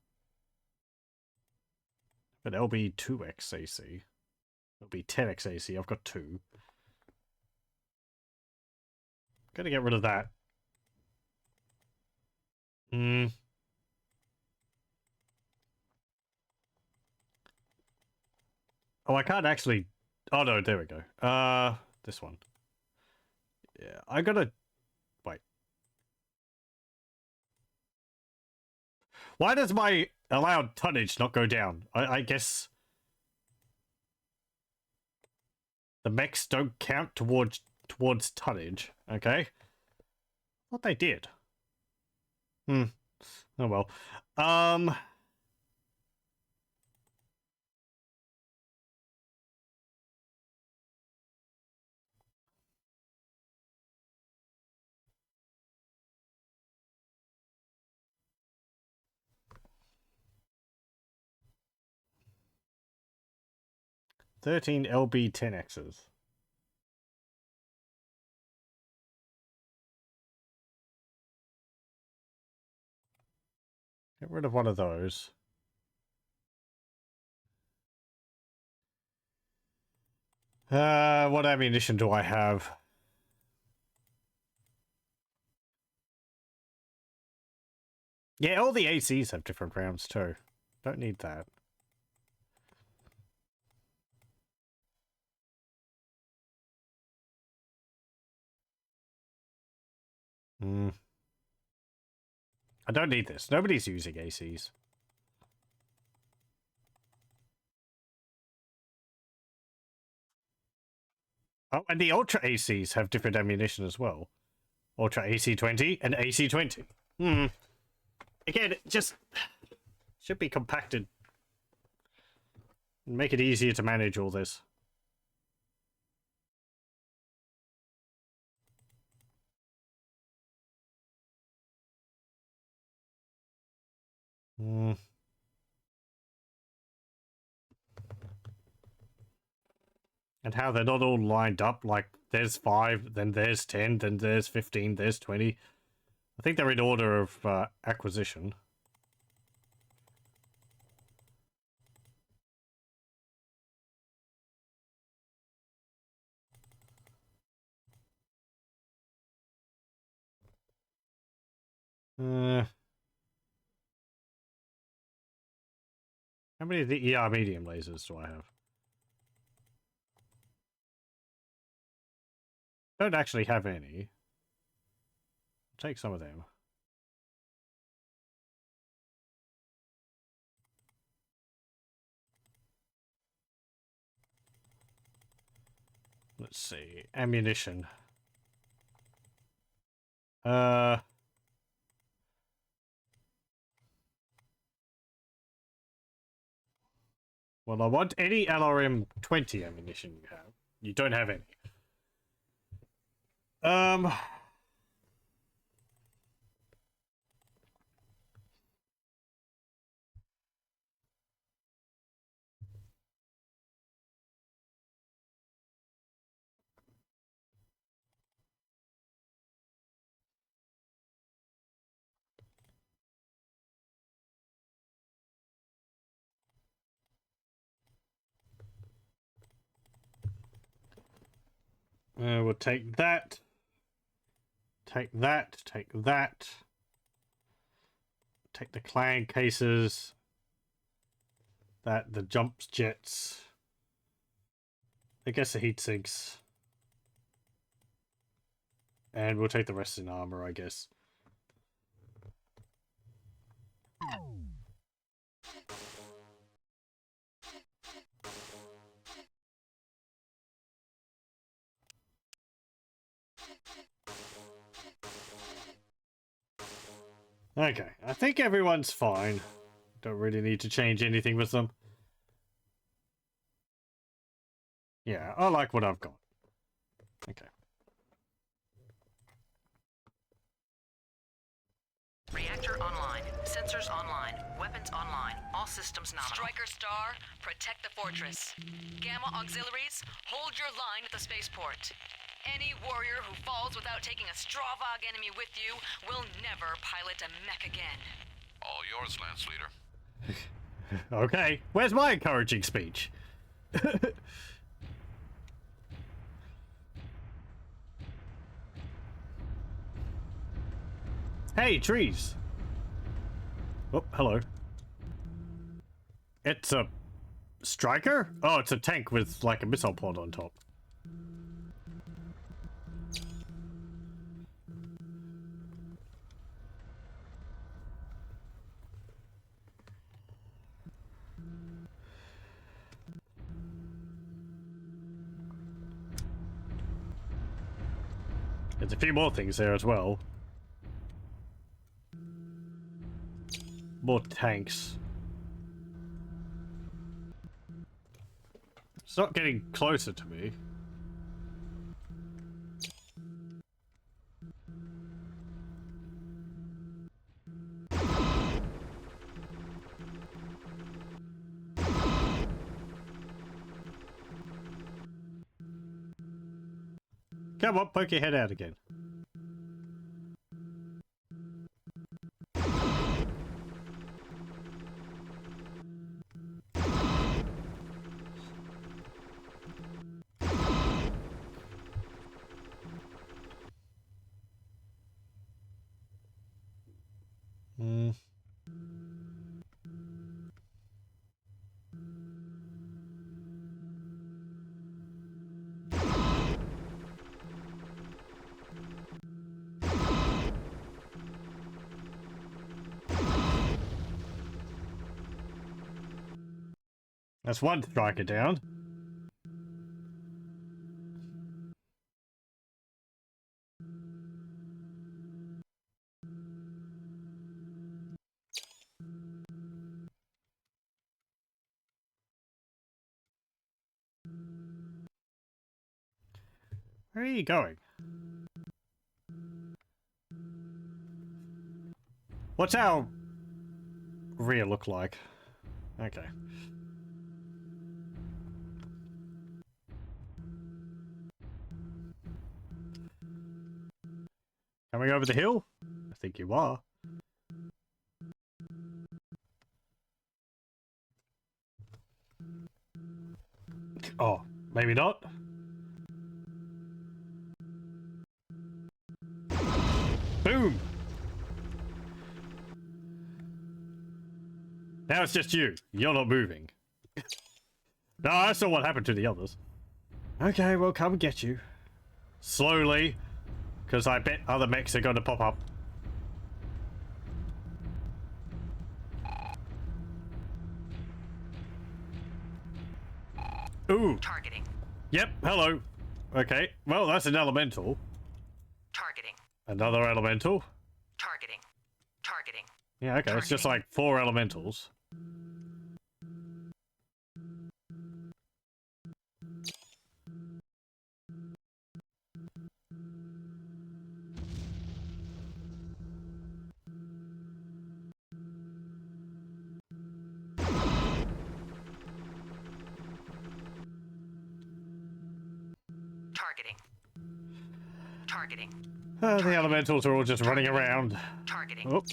But LB2XAC. LB10XAC. I've got 2. Gonna get rid of that. Oh, I can't actually... Oh, no, there we go. This one. Yeah, I gotta... Wait. Why does my allowed tonnage not go down? I guess... The mechs don't count towards tonnage, okay? What they did. Oh well. 13 LB10Xs. Get rid of one of those. What ammunition do I have? Yeah, all the ACs have different rounds too. Don't need that. Hmm. I don't need this. Nobody's using ACs. Oh, and the Ultra ACs have different ammunition as well. Ultra AC-20 and AC-20. Again, it just should be compacted. Make it easier to manage all this. And how they're not all lined up, like there's 5, then there's 10, then there's 15, there's 20. I think they're in order of acquisition. How many of the ER medium lasers do I have? Don't actually have any. I'll take some of them. Let's see. Ammunition. Well, I want any LRM 20 ammunition you have. You don't have any. We'll take that. Take that. Take that. Take the clan cases. That, the jump jets. I guess the heat sinks. And we'll take the rest in armor, I guess. Okay, I think everyone's fine. Don't really need to change anything with them. Yeah, I like what I've got. Okay. Reactor online. Sensors online. Weapons online. All systems nominal. Striker Star, protect the fortress. Gamma auxiliaries, hold your line at the spaceport. Any warrior who falls without taking a Stravog enemy with you will never pilot a mech again. All yours, Lance Leader. Okay, where's my encouraging speech? Hey, trees! Oh, hello. It's a striker? Oh, it's a tank with like a missile pod on top. There's a few more things there as well. More tanks. It's not getting closer to me. Come on, poke your head out again. That's one striker down. Where are you going? What's our rear look like? Okay. Coming over the hill? I think you are. Oh, maybe not. Boom! Now it's just you. You're not moving. No, I saw what happened to the others. Okay, we'll come get you. Slowly, because I bet other mechs are going to pop up. Ooh. Targeting. Yep, hello. Okay, well, that's an elemental. Targeting. Another elemental. Targeting. Targeting. Yeah, okay, it's just like 4 elementals. Targeting. Targeting. The elementals are all just running around. Targeting. Oh.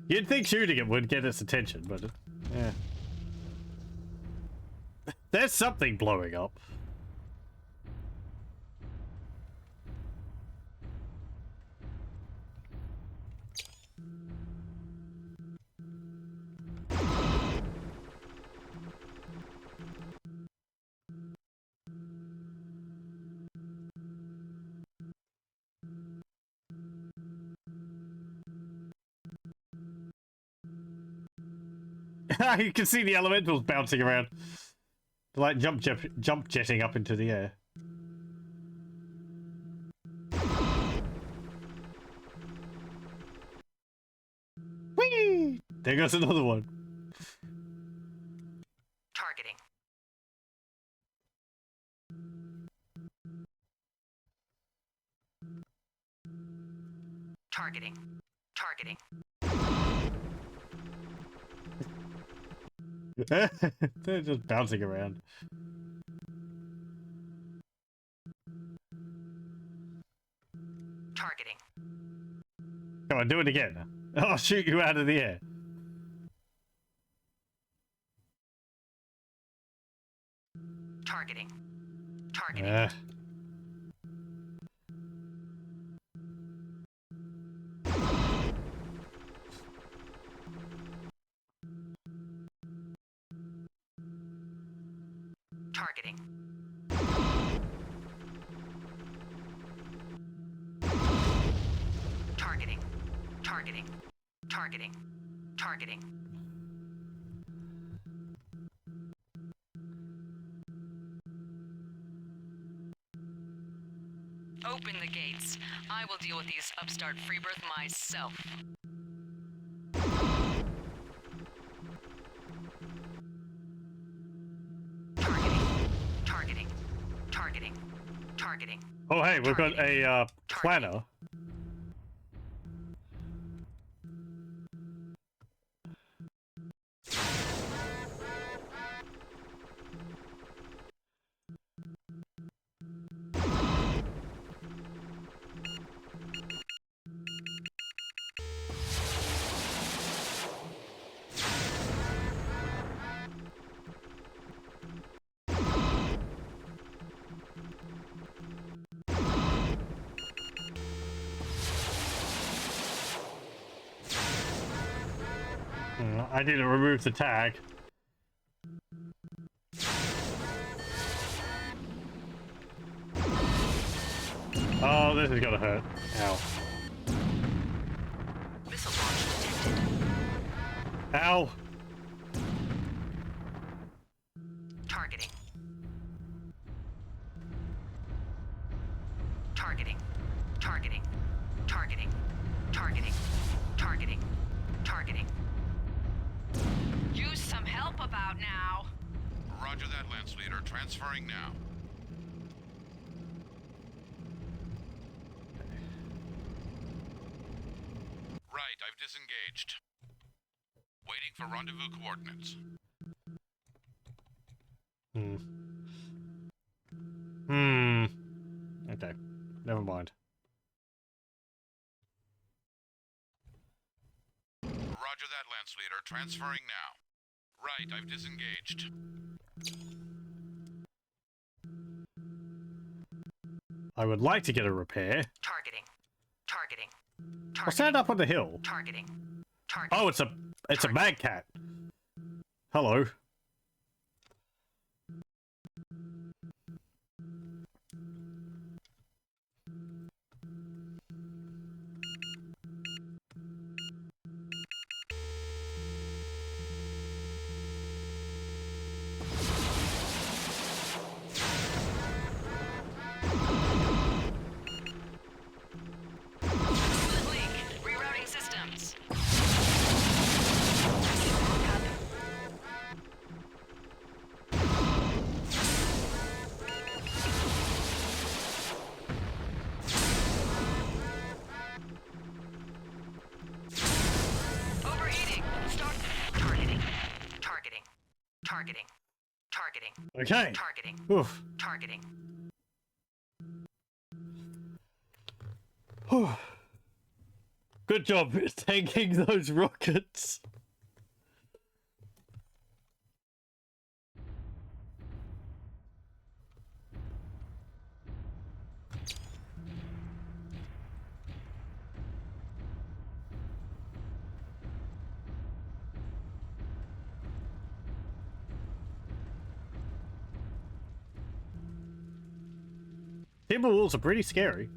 You'd think shooting it would get its attention, but yeah. There's something blowing up. You can see the elementals bouncing around. They're like jump jetting up into the air. Whee! There goes another one. Targeting. Targeting. Targeting. They're just bouncing around. Targeting. Come on, do it again. I'll shoot you out of the air. Targeting. Targeting. Targeting. Targeting. Targeting. Targeting. Targeting. Open the gates. I will deal with these upstart freebirth myself. Targeting. Targeting. Targeting. Oh, hey, we've got a planner. I need to remove the tag. this is gonna hurt. Ow. Missile launch detected. Ow. Targeting. Targeting. Targeting. Targeting. Targeting. Targeting. Targeting. Use some help about now. Roger that, Lance Leader. Transferring now. Right, I've disengaged. Waiting for rendezvous coordinates. Okay. Never mind. Roger that, Lance Leader. Transferring now. Right, I've disengaged. I would like to get a repair. Targeting. Targeting. I'll stand up on the hill. Targeting. Targeting. Oh, it's a mad cat. Hello. Rerouting systems. Overheating. Start. Targeting. Targeting. Targeting. Targeting. Okay. Targeting. Oof. Targeting. Good job tanking those rockets. Timber wolves are pretty scary.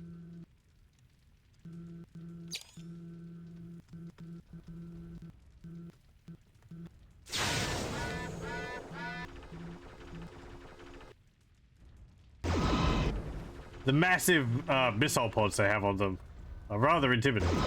The massive missile pods they have on them are rather intimidating.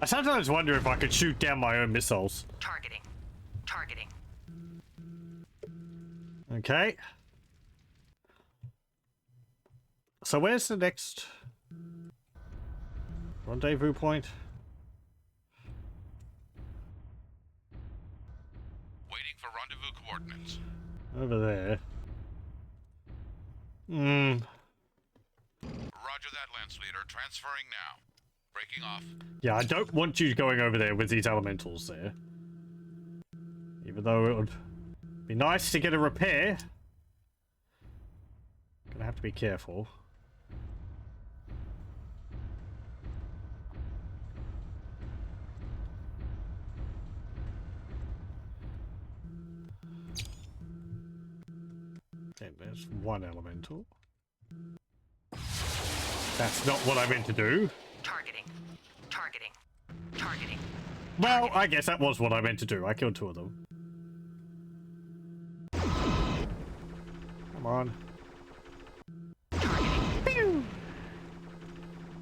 I sometimes wonder if I could shoot down my own missiles. Targeting. Targeting. Okay. So where's the next rendezvous point? Waiting for rendezvous coordinates. Over there. Roger that, Lance Leader. Transferring now. Breaking off. Yeah, I don't want you going over there with these elementals there. Even though it would be nice to get a repair. Gonna have to be careful. Okay, there's one elemental. That's not what I meant to do. Targeting. Targeting. Targeting. Well, I guess that was what I meant to do. I killed two of them. Come on. Targeting. Pew!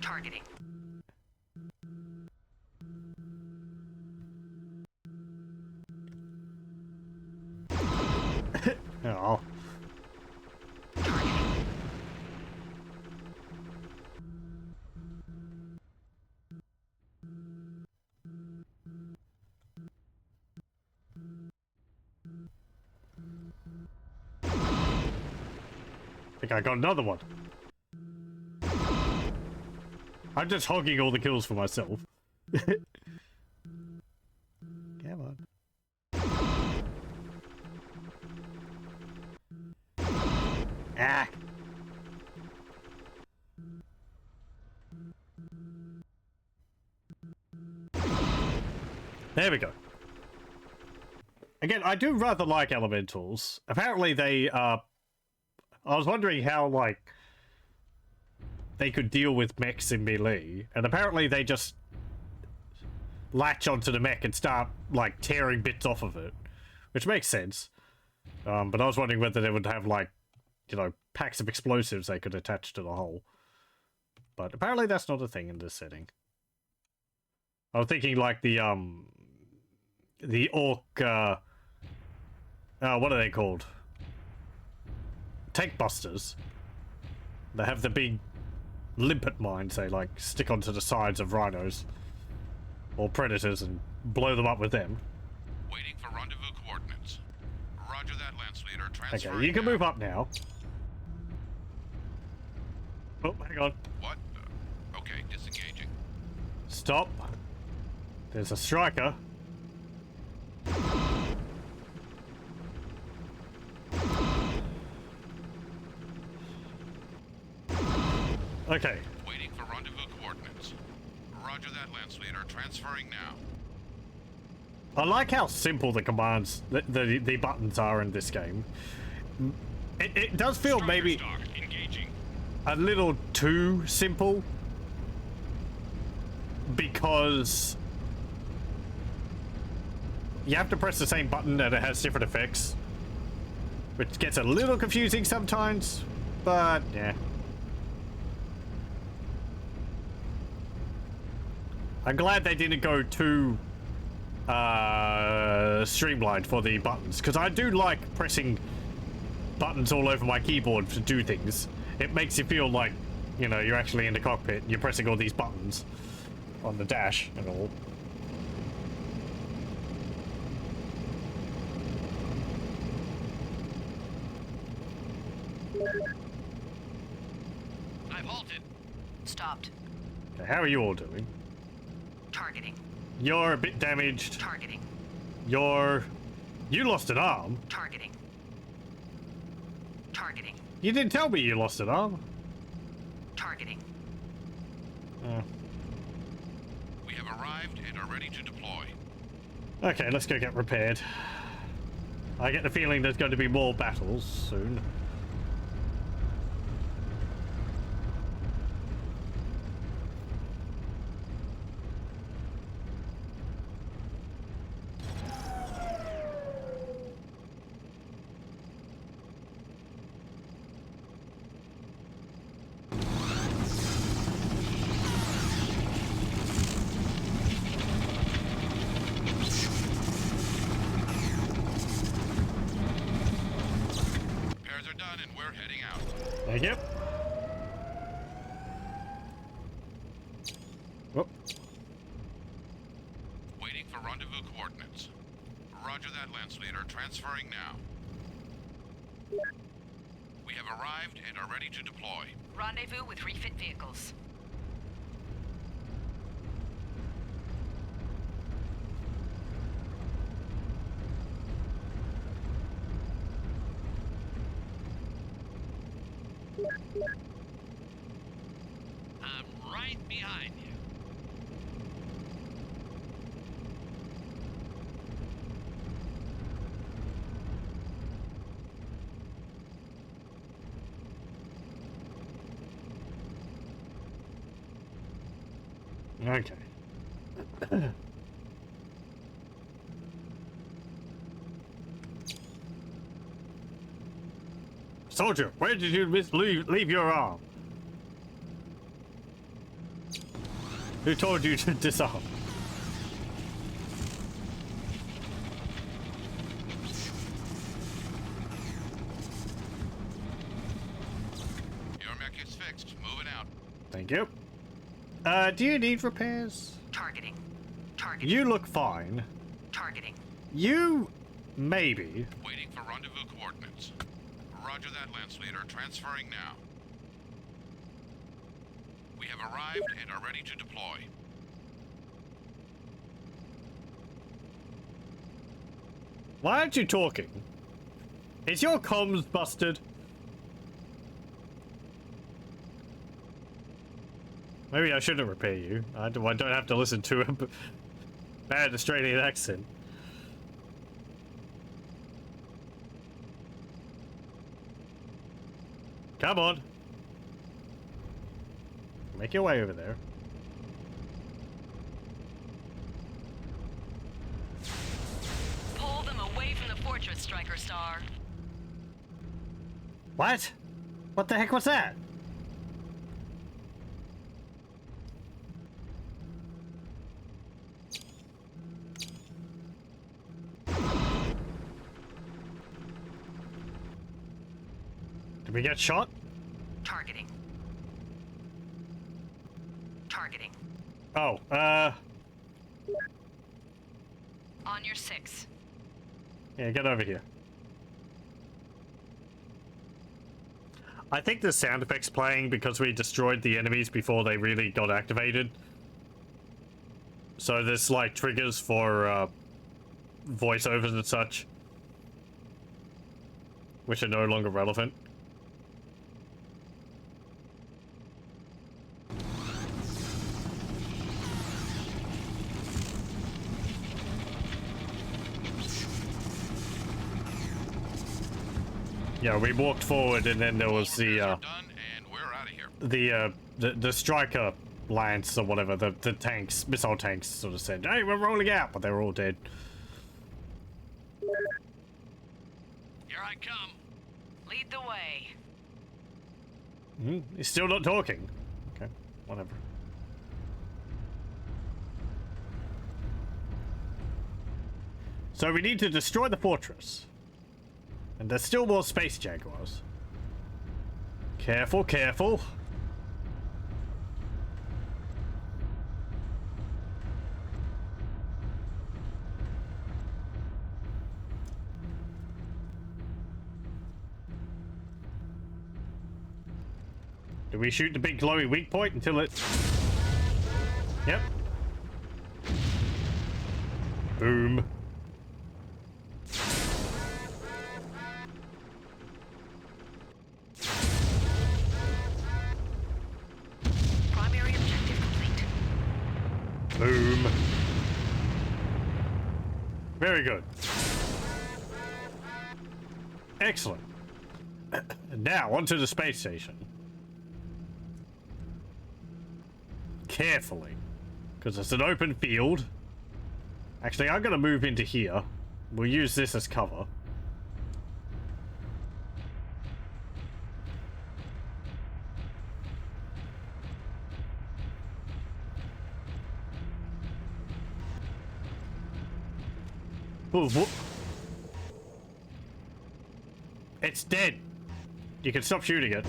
Targeting. Oh. I think I got another one. I'm just hogging all the kills for myself. Come on. Ah! There we go. Again, I do rather like elementals. Apparently they, I was wondering how, like, they could deal with mechs in melee, and apparently they just latch onto the mech and start, like, tearing bits off of it, which makes sense. But I was wondering whether they would have, like, you know, packs of explosives they could attach to the hull. But apparently that's not a thing in this setting. I was thinking, like, the orc, what are they called? Tank busters. They have the big limpet mines they, like, stick onto the sides of rhinos. Or predators and blow them up with them. Waiting for rendezvous coordinates. Roger that, Lance Leader. Transferring Okay, you can now. move up now. Oh, hang on. What? Okay, disengaging. Stop. There's a striker. Okay. Waiting for rendezvous coordinates. Roger that, Lance Leader. Transferring now. I like how simple the commands, the buttons are in this game. It does feel Striker maybe stock engaging. a little too simple. Because you have to press the same button and it has different effects. Which gets a little confusing sometimes, but yeah. I'm glad they didn't go too streamlined for the buttons, because I do like pressing buttons all over my keyboard to do things. It makes you feel like, you know, you're actually in the cockpit and you're pressing all these buttons on the dash and all. I've halted. Stopped. Okay, how are you all doing? Targeting. You're a bit damaged. Targeting. You lost an arm. Targeting. Targeting. You didn't tell me you lost an arm. Targeting. We have arrived and are ready to deploy. Okay, let's go get repaired. I get the feeling there's going to be more battles soon. Repairs are done and we're heading out. Thank you. Oh, Waiting for rendezvous coordinates. Roger that, Lance Leader. Transferring now. We have arrived and are ready to deploy. Rendezvous with refit vehicles. I'm right behind you. okay. Soldier, where did you leave your arm? Who told you to disarm? Your mech is fixed. Moving out. Thank you. Do you need repairs? Targeting. Targeting. You look fine. Targeting. You... maybe. Waiting for rendezvous coordinates. Roger that, Lance Leader. Transferring now. We have arrived and are ready to deploy. Why aren't you talking? Is your comms busted? Maybe I shouldn't repair you. I don't have to listen to a bad Australian accent. Come on. Make your way over there. Pull them away from the fortress, Striker Star. What? What the heck was that? Did we get shot? Targeting. Targeting. Oh, On your 6. yeah, get over here. I think the sound effect's playing because we destroyed the enemies before they really got activated. So there's like triggers for voiceovers and such, which are no longer relevant. Yeah, we walked forward and then there was the Done, and we're out of here. the striker lance or whatever, the tanks, missile tanks sort of said, "Hey, we're rolling out," but they were all dead. Here I come. Lead the way. He's still not talking. Okay, whatever. So we need to destroy the fortress. And there's still more space jaguars. Careful, careful. Do we shoot the big glowy weak point until it... Yep. Boom. Primary objective complete. Boom. Very good. Excellent. Now, onto the space station. Carefully. Because it's an open field. Actually, I'm going to move into here. We'll use this as cover. Ooh, whoop. It's dead. You can stop shooting it.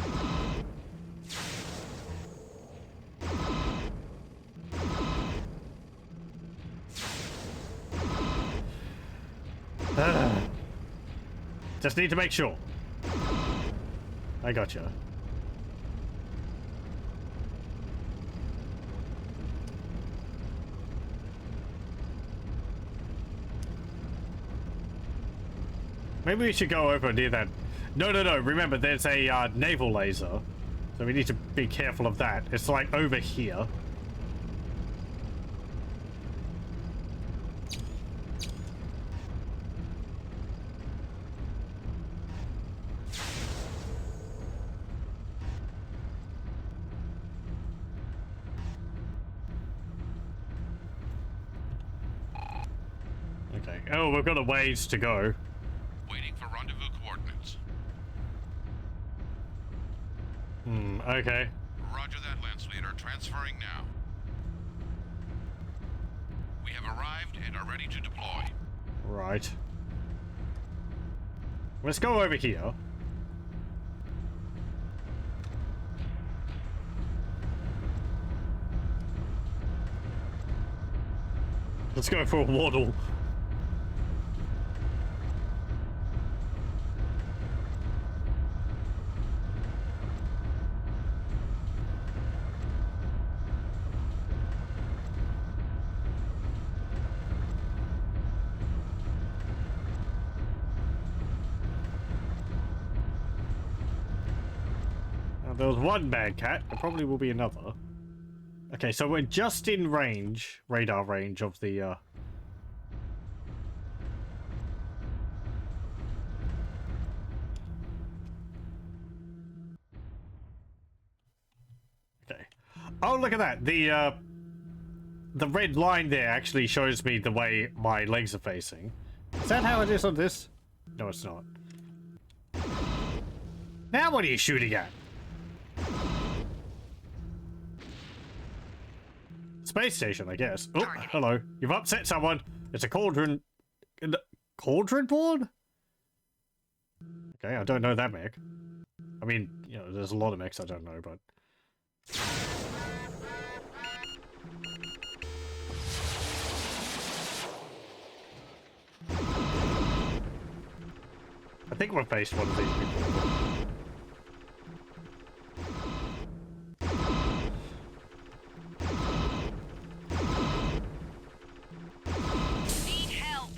Just need to make sure. I gotcha. Maybe we should go over near that. No, no, no. Remember, there's a naval laser. So we need to be careful of that. It's like over here. Okay. Oh, we've got a ways to go. Waiting for rendezvous coordinates. Okay. Roger that, Lance Leader. Transferring now. We have arrived and are ready to deploy. Right. Let's go over here. Let's go for a waddle. There was one bad cat. There probably will be another. Okay, so we're just in range, radar range of the, Okay. Oh, look at that. The red line there actually shows me the way my legs are facing. Is that how it is on this? No, it's not. Now what are you shooting at? Space station, I guess. Oh, hello. You've upset someone. It's a cauldron. Cauldron board? Okay, I don't know that mech. I mean, you know, there's a lot of mechs I don't know, but... I think we've faced one of these before. Need help.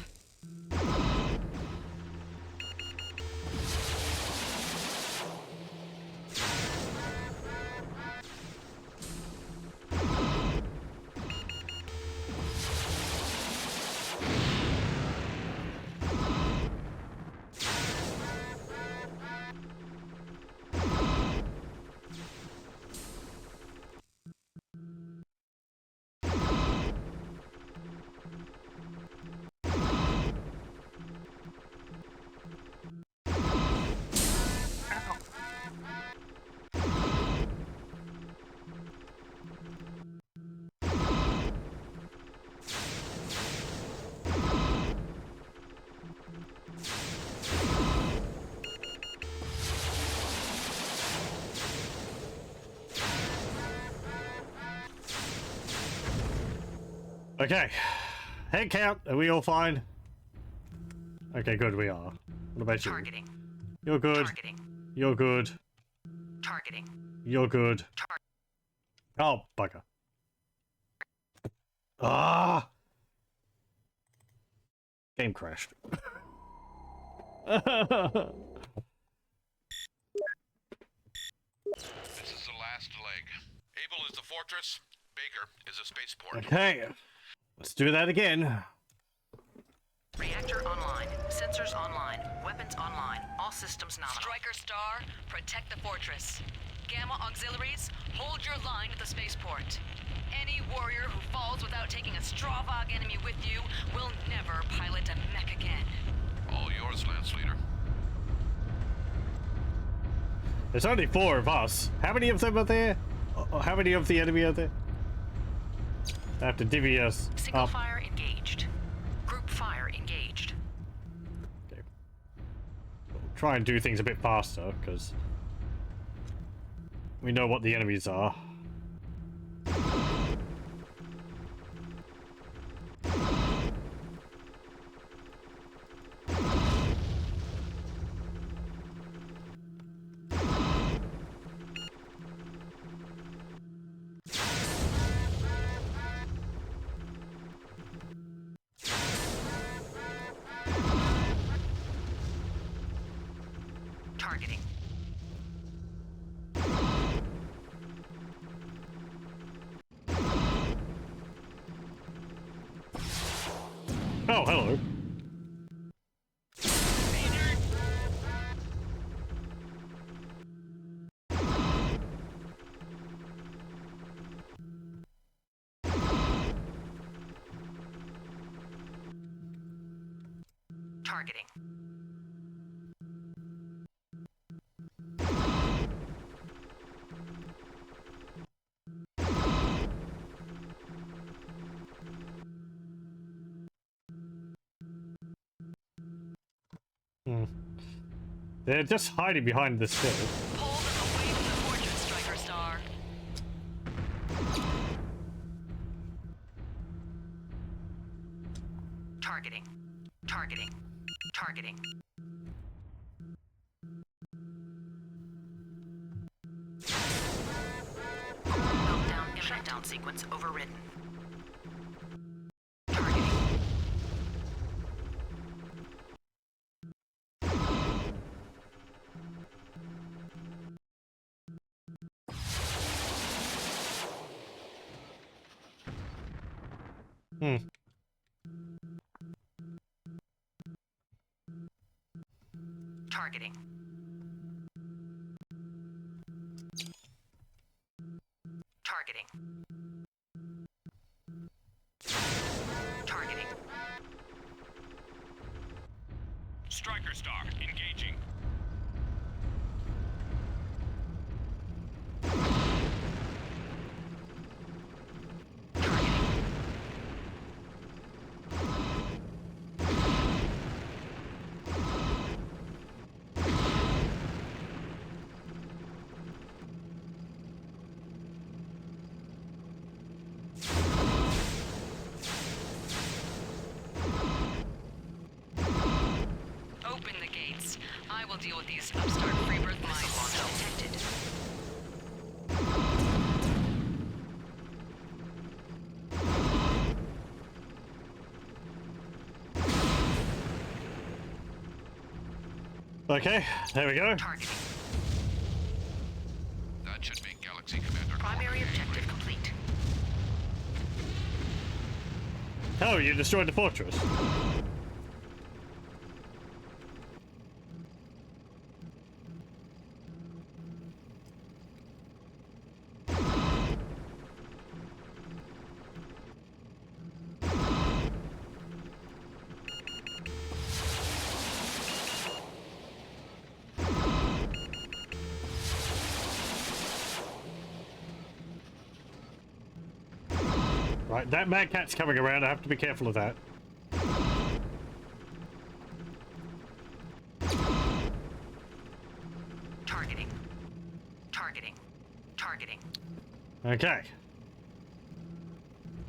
Okay. Head count. Are we all fine? Okay, good, we are. What about you? Targeting. You're good. Targeting. You're good. Targeting. You're good. Oh, bugger. Ah! Game crashed. This is the last leg. Able is the fortress. Baker is a spaceport. Okay. Let's do that again. Reactor online. Sensors online. Weapons online. All systems nominal. Striker Star, protect the fortress. Gamma auxiliaries, hold your line at the spaceport. Any warrior who falls without taking a Stravog enemy with you will never pilot a mech again. All yours, Lance Leader. There's only 4 of us. How many of them are there? How many of the enemy are there? I have to divvy us Single up. fire engaged. Group fire engaged. Okay. We'll try and do things a bit faster, because we know what the enemies are. Targeting. Oh, hello. Targeting. They're just hiding behind this hill. Pull them away from the fortress, Striker Star. Targeting. Targeting. Targeting. Meltdown and shutdown sequence overridden. Targeting. Hmm. Targeting. Targeting. Targeting. Striker Star, engaging. Open the gates. I will deal with these upstart freebirth mines. Detected. Okay, there we go. Targeting. That should make Galaxy Commander Primary objective complete. Oh, you destroyed the fortress. Right, that mad cat's coming around. I have to be careful of that. Targeting. Targeting. Targeting. Okay.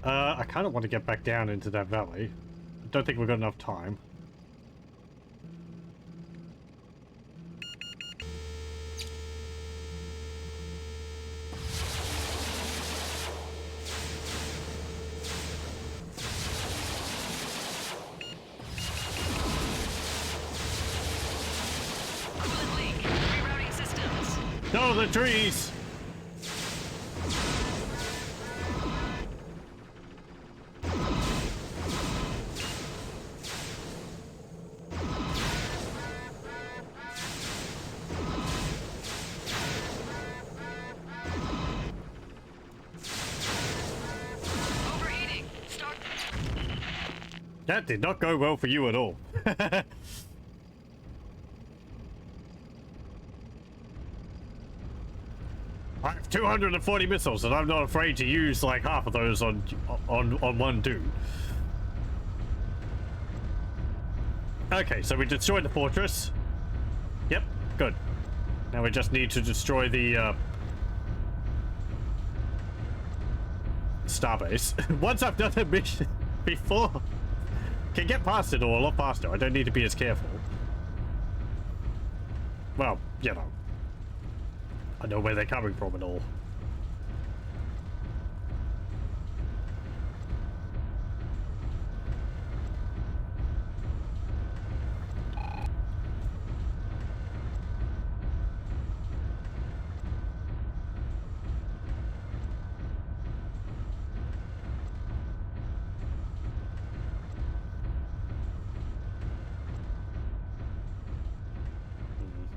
I kind of want to get back down into that valley. I don't think we've got enough time. Coolant leak. Rerouting systems. No, the trees! Overheating. Start. That did not go well for you at all. I have 240 missiles, and I'm not afraid to use like half of those on one dude. Okay, so we destroyed the fortress. Yep, good. Now we just need to destroy the starbase. Once I've done the mission before, can get past it all a lot faster. I don't need to be as careful. Well, you know. I know where they're coming from and all.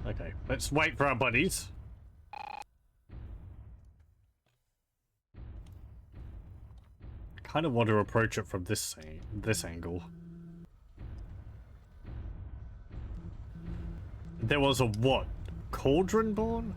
Okay, let's wait for our buddies. Kind of want to approach it from this angle. There was a what? Cauldron born?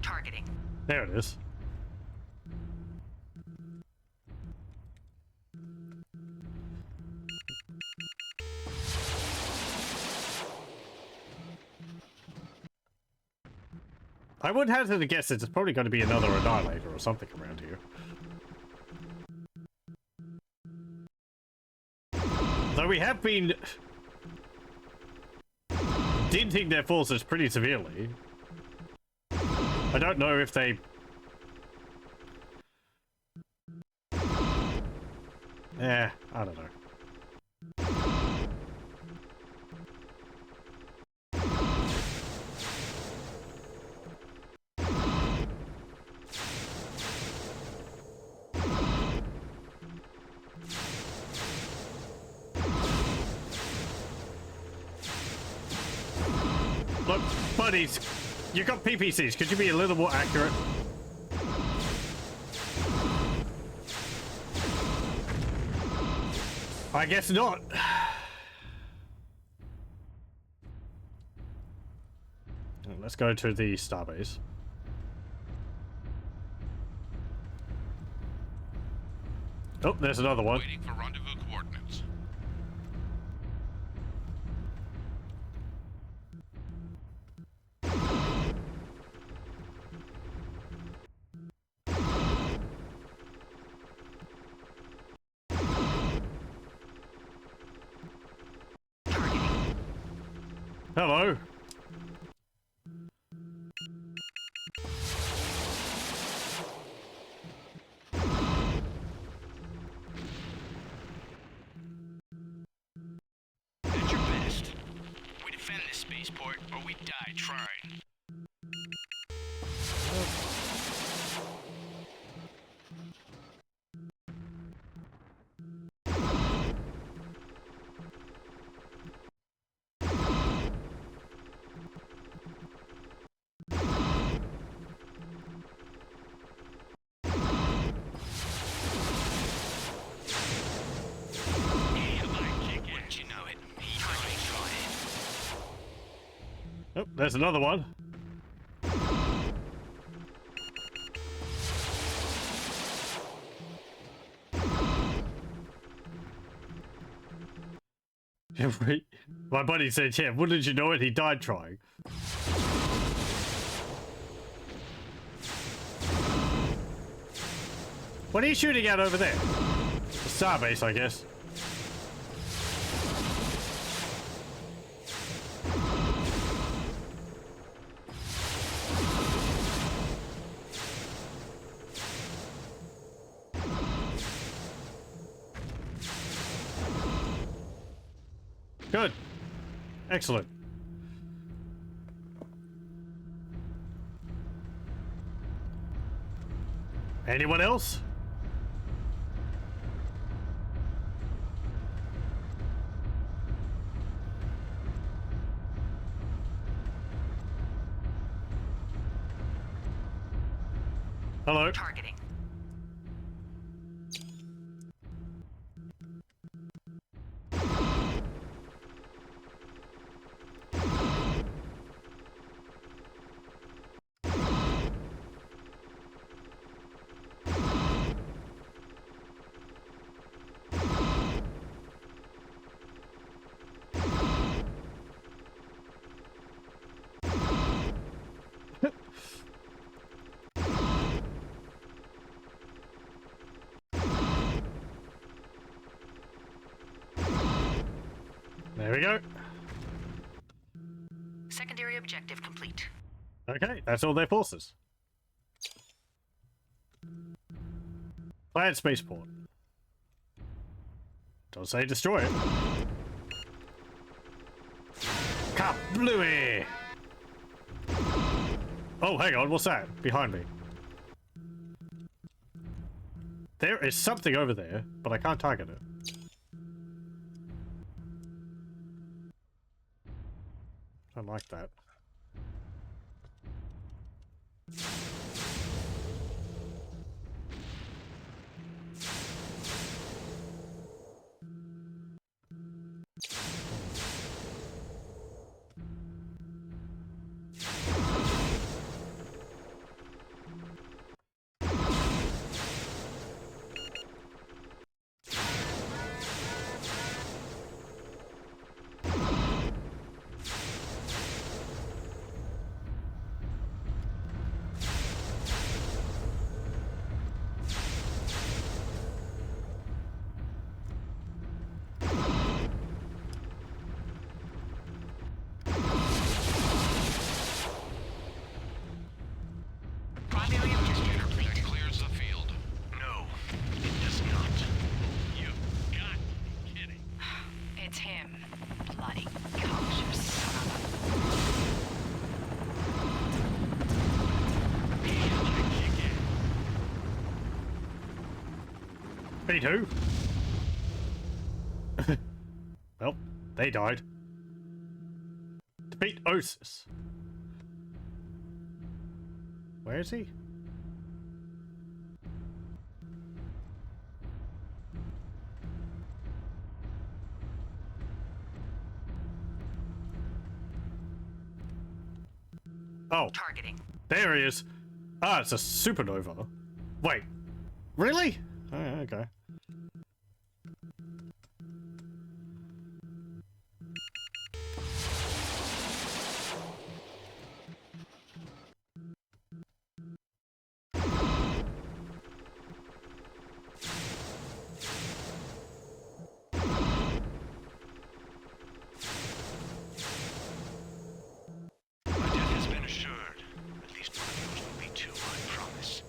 Targeting. There it is. I would hazard a guess it's probably going to be another Annihilator or something around here. Though we have been denting their forces pretty severely. I don't know if they... Yeah, I don't know. Look, buddies, you got PPCs. Could you be a little more accurate? I guess not. Let's go to the starbase. Oh, there's another one. Waiting for rendezvous coordinates. Hello. At your best. We defend this spaceport, or we die trying. Oh, there's another one. My buddy said, yeah, wouldn't you know it? He died trying. What are you shooting at over there? The starbase, I guess. Good. Excellent. Anyone else? Hello. Targeting. There we go. Secondary objective complete. Okay, that's all their forces. Clan spaceport. Don't say destroy it. Kablooey! Oh, hang on, what's that? Behind me. There is something over there, but I can't target it. I don't like that. It's him. Bloody kosher son of Me too. Well, they died. Defeat Osis. Where is he? Oh, targeting. there he is. Ah, it's a supernova. Wait, really? Oh, okay. My death has been assured. At least one of yours will be too, I promise.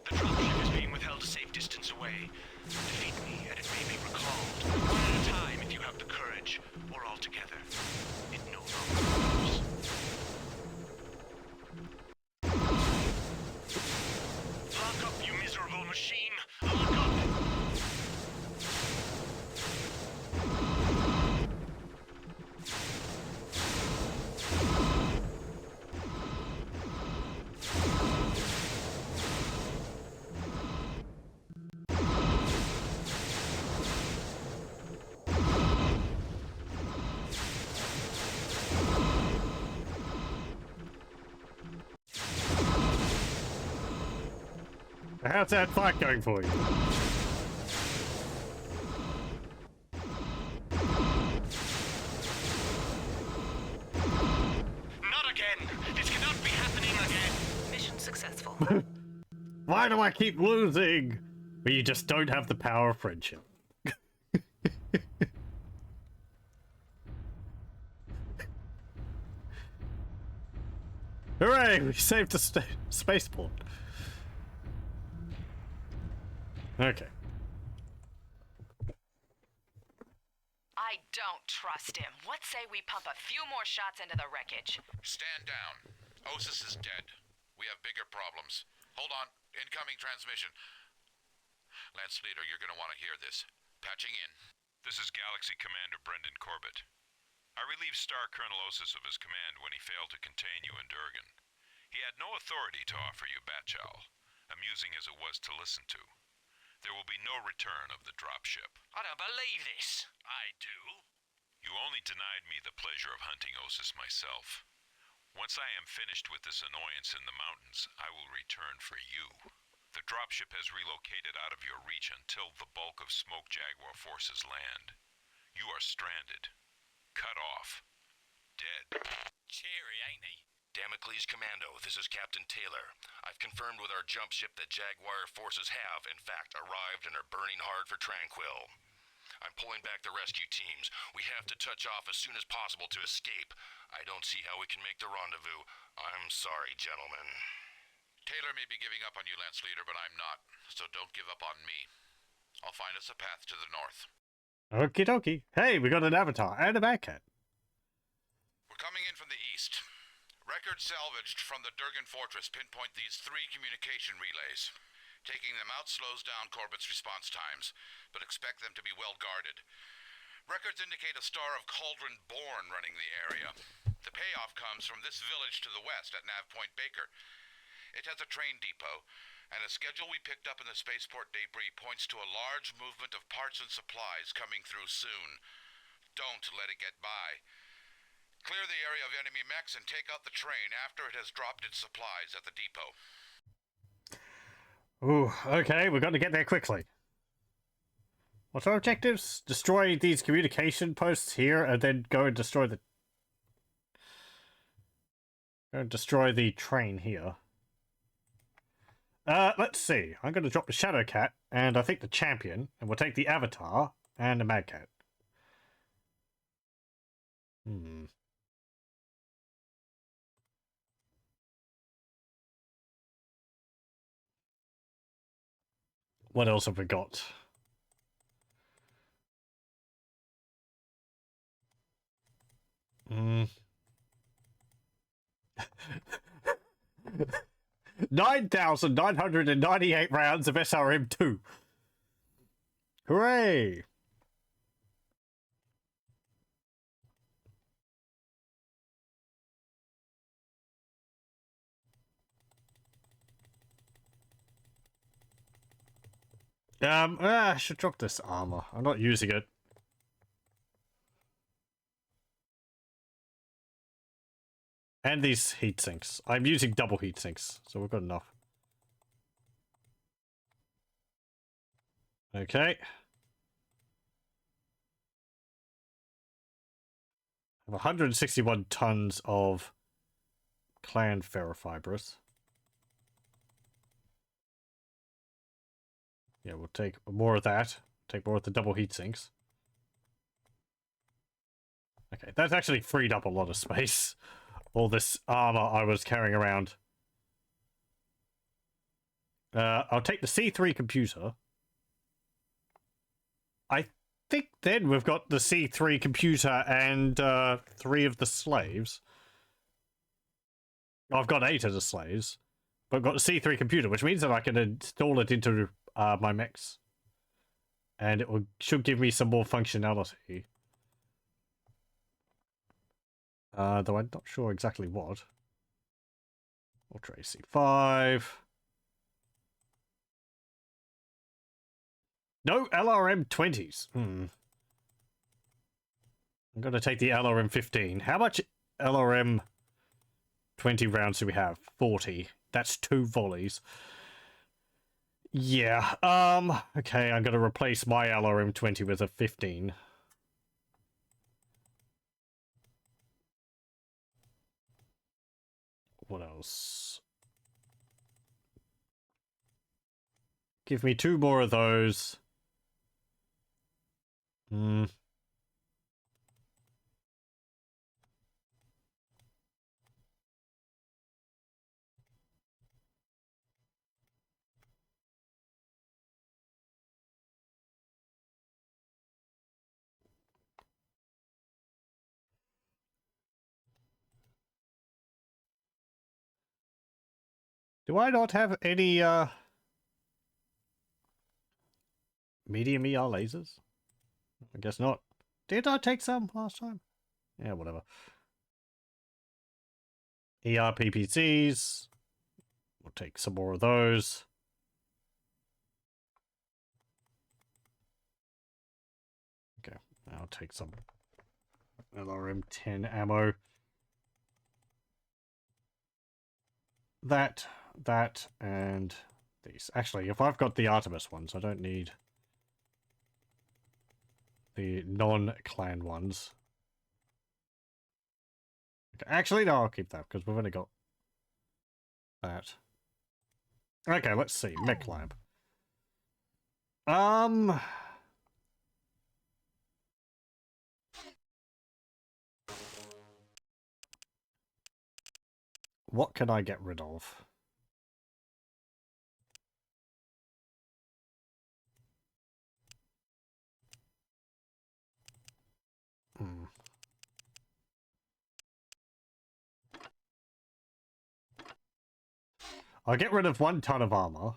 The dropship is being withheld a safe distance away. Defeat me, and it may be recalled. One at a time, if you have the courage, or all together. It no longer matters. Lock up, you miserable machine! Lock up! How's that fight going for you? Not again! This cannot be happening again! Mission successful. Why do I keep losing? But you just don't have the power of friendship. Hooray! We saved the spaceport. Okay. I don't trust him. What say we pump a few more shots into the wreckage? Stand down. Osis is dead. We have bigger problems. Hold on. Incoming transmission. Lance Leader, you're gonna want to hear this. Patching in. This is Galaxy Commander Brendan Corbett. I relieved Star Colonel Osis of his command when he failed to contain you in Durgan. He had no authority to offer you Batchowl, amusing as it was to listen to. There will be no return of the dropship. I don't believe this. I do. You only denied me the pleasure of hunting Osis myself. Once I am finished with this annoyance in the mountains, I will return for you. The dropship has relocated out of your reach until the bulk of Smoke Jaguar forces land. You are stranded. Cut off. Dead. Cheery, ain't he? Damocles Commando, this is Captain Taylor. I've confirmed with our jump ship that Jaguar forces have, in fact, arrived and are burning hard for Tranquil. I'm pulling back the rescue teams. We have to touch off as soon as possible to escape. I don't see how we can make the rendezvous. I'm sorry, gentlemen. Taylor may be giving up on you, Lance Leader, but I'm not. So don't give up on me. I'll find us a path to the north. Okie dokie. Hey, we got an avatar and a Batcat. We're coming in from the east. Records salvaged from the Durgan Fortress pinpoint these 3 communication relays. Taking them out slows down Corbett's response times, but expect them to be well guarded. Records indicate a Star of Cauldron Born running the area. The payoff comes from this village to the west at Nav Point Baker. It has a train depot, and a schedule we picked up in the spaceport debris points to a large movement of parts and supplies coming through soon. Don't let it get by. Clear the area of enemy mechs and take out the train after it has dropped its supplies at the depot. Ooh, okay, we've got to get there quickly. What's our objectives? Destroy these communication posts here and then go and destroy the... Go and destroy the train here. Let's see. I'm going to drop the Shadow Cat and I think the Champion, and we'll take the Avatar and the Mad Cat. What else have we got? Mm. 9,998 rounds of SRM2. Hooray! I should drop this armor. I'm not using it. And these heat sinks. I'm using double heat sinks, so we've got enough. Okay. I have 161 tons of clan ferrofibrous. Yeah, we'll take more of that. Take more of the double heat sinks. Okay, that's actually freed up a lot of space. All this armor I was carrying around. I'll take the C3 computer. I think then we've got the C3 computer and 3 of the slaves. I've got 8 of the slaves, but I've got the C3 computer, which means that I can install it into my mechs. And it should give me some more functionality. Though I'm not sure exactly what. Ultra AC5. No LRM-20s. I'm going to take the LRM-15. How much LRM-20 rounds do we have? 40. That's 2 volleys. Yeah. Okay, I'm going to replace my LRM-20 with a 15. What else? Give me 2 more of those. Do I not have any, medium ER lasers? I guess not. Did I take some last time? Yeah, whatever. ER PPCs. We'll take some more of those. Okay, I'll take some LRM-10 ammo. That, and these. Actually, if I've got the Artemis ones, I don't need the non-clan ones. Okay, actually, no, I'll keep that, because we've only got that. Okay, let's see. Mech lab. What can I get rid of? I'll get rid of 1 ton of armor.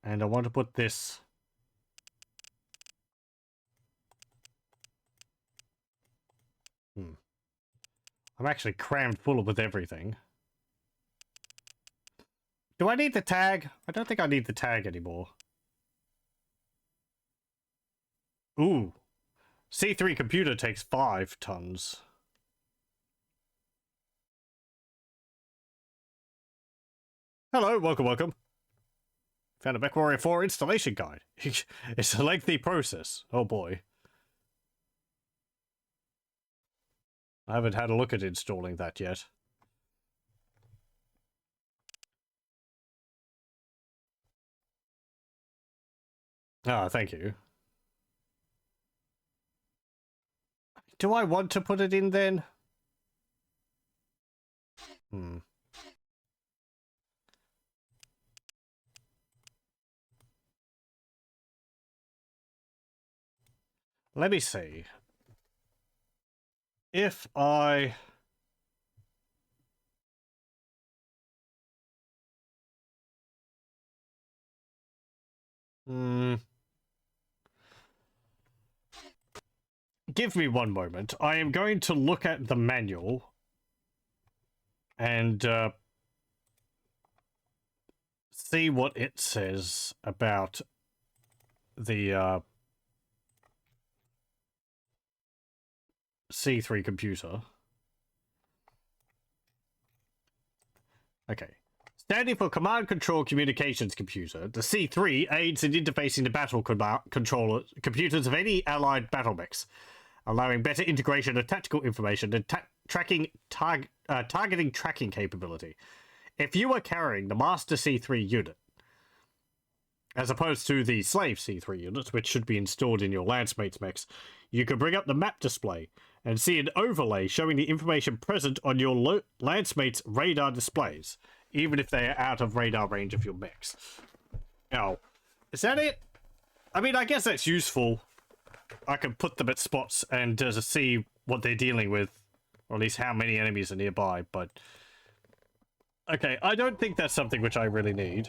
And I want to put this... I'm actually crammed full with everything. Do I need the tag? I don't think I need the tag anymore. Ooh. C3 computer takes 5 tons. Hello, welcome. Found a MechWarrior 4 installation guide. It's a lengthy process. Oh boy. I haven't had a look at installing that yet. Ah, thank you. Do I want to put it in then? Let me see. if I... Give me one moment. I am going to look at the manual and see what it says about the C3 computer. Okay. Standing for Command Control Communications Computer, the C3 aids in interfacing the battle computers of any allied battle mechs, allowing better integration of tactical information and targeting tracking capability. If you are carrying the Master C3 unit, as opposed to the Slave C3 units, which should be installed in your Lancemates mechs, you can bring up the map display and see an overlay showing the information present on your Lancemates radar displays, even if they are out of radar range of your mechs. Now, is that it? I mean, I guess that's useful. I can put them at spots and see what they're dealing with, or at least how many enemies are nearby, but... Okay, I don't think that's something which I really need.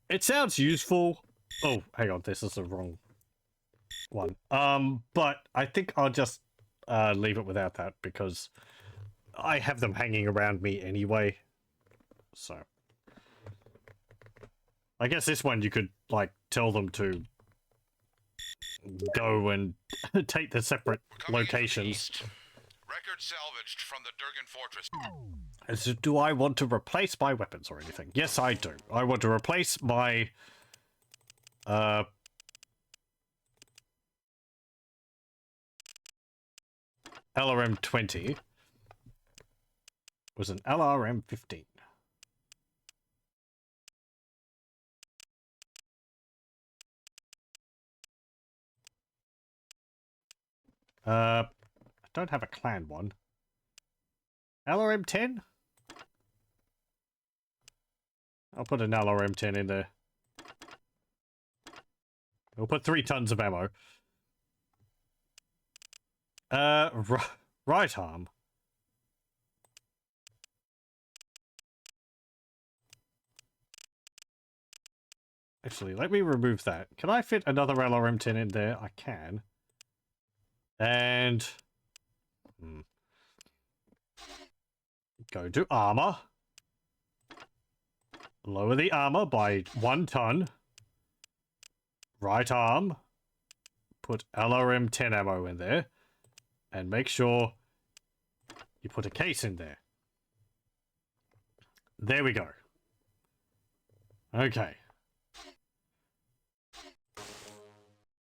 It sounds useful. Oh, hang on, this is the wrong one. But I think I'll just leave it without that, because I have them hanging around me anyway. So... I guess this one you could, like, tell them to go and take the separate locations. Record salvaged from the Durgan Fortress. So do I want to replace my weapons or anything? Yes, I do. I want to replace my LRM-20 was an LRM-15. I don't have a clan one. LRM-10? I'll put an LRM-10 in there. We'll put 3 tons of ammo. Right arm. Actually, let me remove that. Can I fit another LRM-10 in there? I can. And... Go to armor. Lower the armor by 1 ton. Right arm. Put LRM-10 ammo in there. And make sure you put a case in there. There we go. Okay.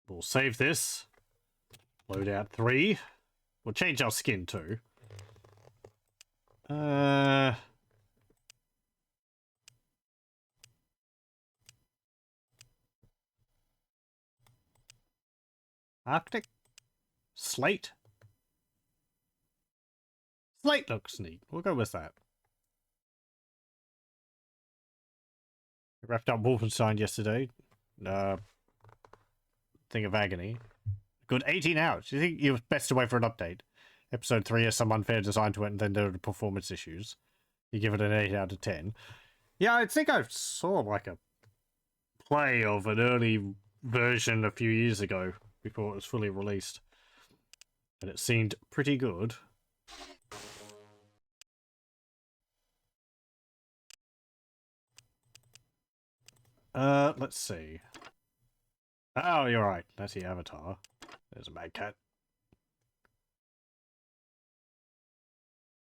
We'll save this. Load out 3. We'll change our skin too. Arctic? Slate? Slate looks neat. We'll go with that. I wrapped up Wolfenstein yesterday. Thing of Agony. Good 18 hours. Do you think it was best to wait for an update? Episode 3 has some unfair design to it, and then there are the performance issues. You give it an 8 out of 10. Yeah, I think I saw like a play of an early version a few years ago before it was fully released. And it seemed pretty good. Let's see. Oh, you're right. That's the avatar. There's a mad cat.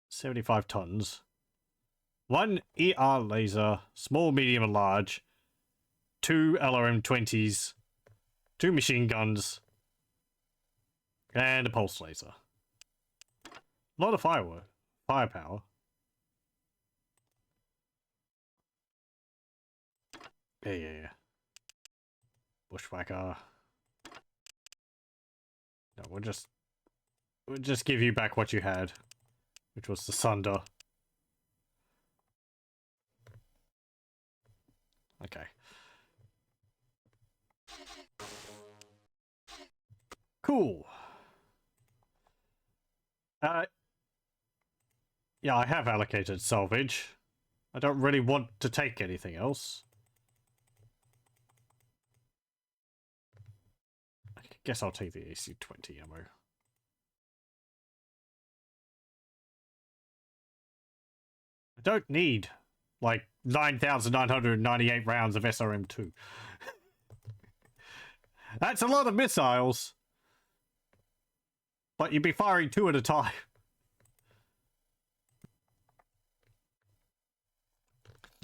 75 tons. 1 ER laser, small, medium, and large. 2 LRM-20s. 2 machine guns. And a pulse laser. A lot of firepower. Yeah. Bushwhacker. No, we'll just give you back what you had, which was the Sunder. Okay. Cool. Yeah, I have allocated salvage. I don't really want to take anything else. I guess I'll take the AC-20 ammo. I don't need, like, 9,998 rounds of SRM-2. That's a lot of missiles. But you'd be firing 2 at a time.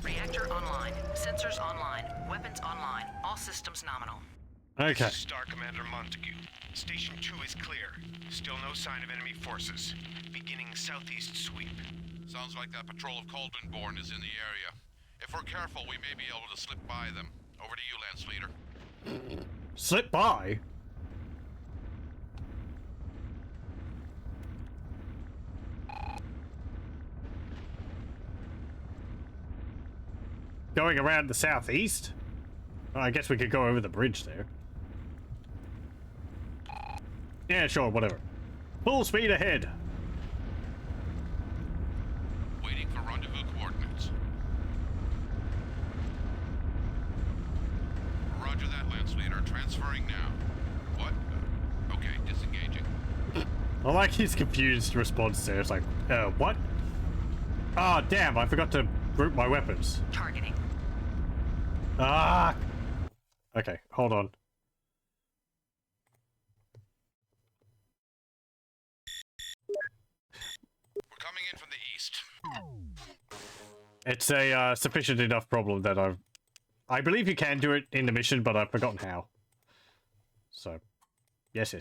Reactor online. Sensors online. Weapons online. All systems nominal. Okay. This is Star Commander Montague. Station 2 is clear. Still no sign of enemy forces. Beginning southeast sweep. Sounds like that patrol of Codename is in the area. If we're careful, we may be able to slip by them. Over to you, Lance Leader. Slip by? Going around the southeast? Oh, I guess we could go over the bridge there. Yeah, sure, whatever. Full speed ahead. Waiting for rendezvous coordinates. Roger that, Lance Leader. Transferring now. What? Okay, disengaging. I like his confused response there. It's like, what? Ah, oh, damn, I forgot to group my weapons. Targeting. Ah! Okay, hold on. We're coming in from the east. It's a sufficient enough problem that I believe you can do it in the mission, but I've forgotten how. So, yes.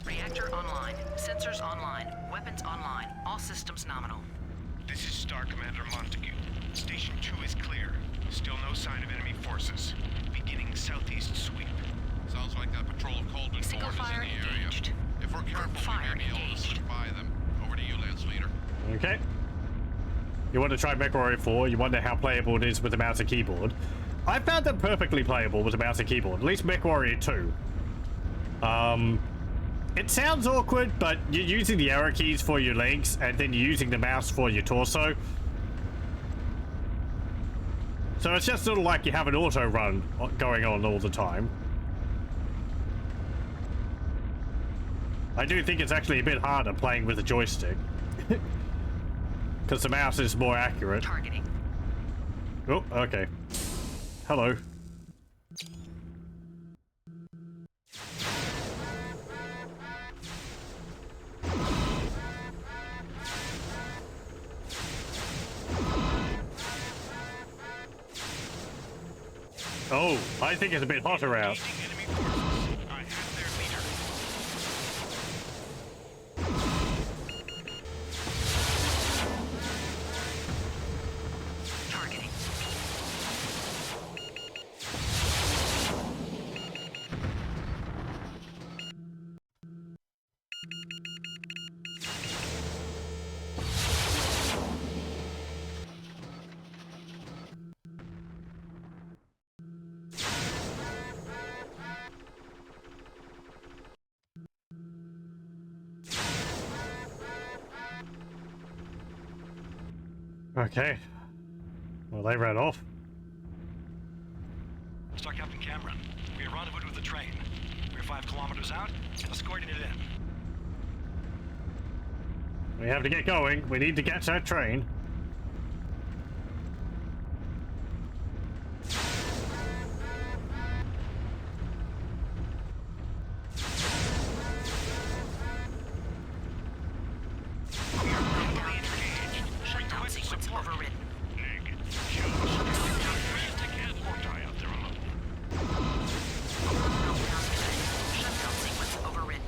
Reactor online. Sensors online. Weapons online. All systems nominal. This is Star Commander Montague. Station 2 is clear. Still no sign of enemy forces. Beginning southeast sweep. Sounds like that patrol of Codename is in Single the fire area. engaged. If we're careful, Fire we may be able to engaged. slip by them. Over to you, Lance Leader. Okay. You want to try MechWarrior 4, you wonder how playable it is with a mouse and keyboard. I found them perfectly playable with a mouse and keyboard, at least MechWarrior 2. It sounds awkward, but you're using the arrow keys for your legs, and then you're using the mouse for your torso. So it's just sort of like you have an auto run going on all the time. I do think it's actually a bit harder playing with a joystick. Because the mouse is more accurate. Targeting. Oh, okay. Hello. Oh, I think it's a bit hotter out. Engaging enemy forces. I have their leader. Targeting. Okay. Well, they ran off. Star Captain Cameron, we are rendezvoused with the train. We are 5 kilometers out and escorting it in. We have to get going. We need to catch that train. Shutdown sequence overridden. Shutdown sequence overridden.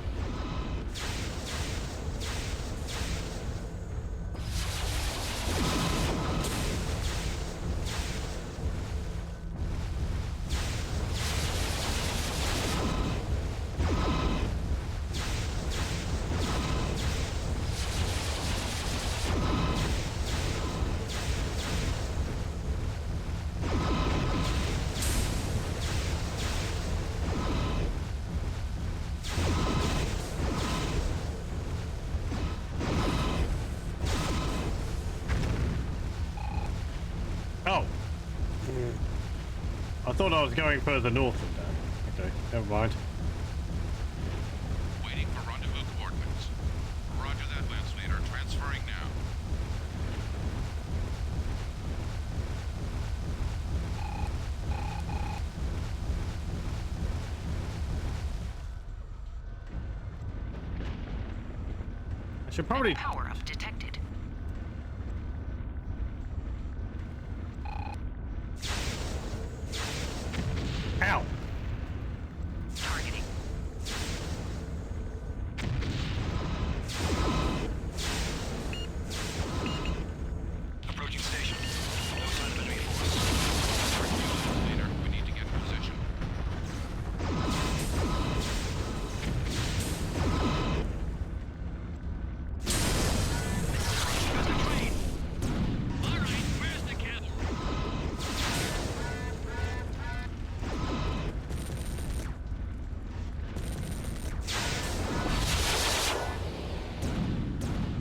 thought I was going further north than that. Okay, never mind. Waiting for rendezvous coordinates. Roger that, Lance Leader. Transferring now. I should probably... Power up detected. Ow! Targeting. Approaching station. No sign of enemy force. Leader, we need to get in position.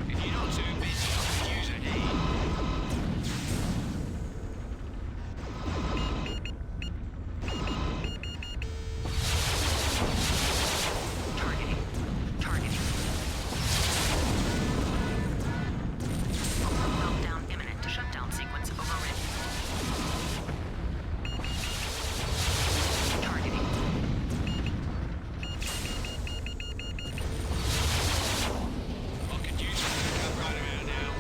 If you're not too busy, I could use a aid. Targeting. Targeting. Meltdown imminent. Shutdown sequence overridden. Targeting. I could use a backup right around now.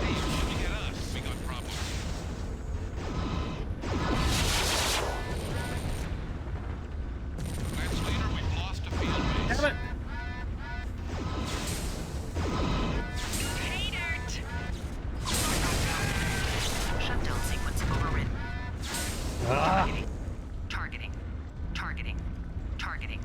Hey, shooting at us. We got problems. Lance Leader, we've lost a field base. Damn it! Shutdown sequence overridden. Ah! Targeting. Targeting. Targeting.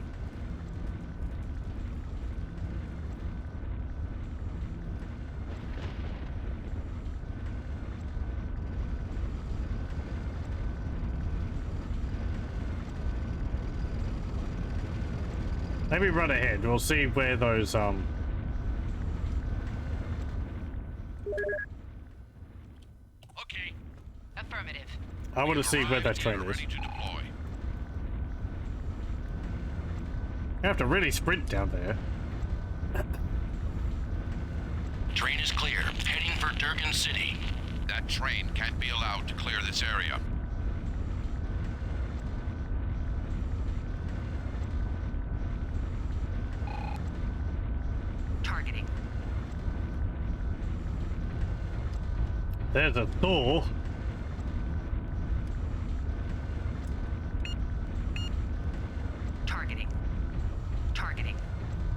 Let me run ahead. We'll see where those, Okay. Affirmative. I want to see where that Arrived train here, is. ready to deploy. You have to really sprint down there. Train is clear. Heading for Durgan City. That train can't be allowed to clear this area. Targeting. There's a door. Targeting. Targeting.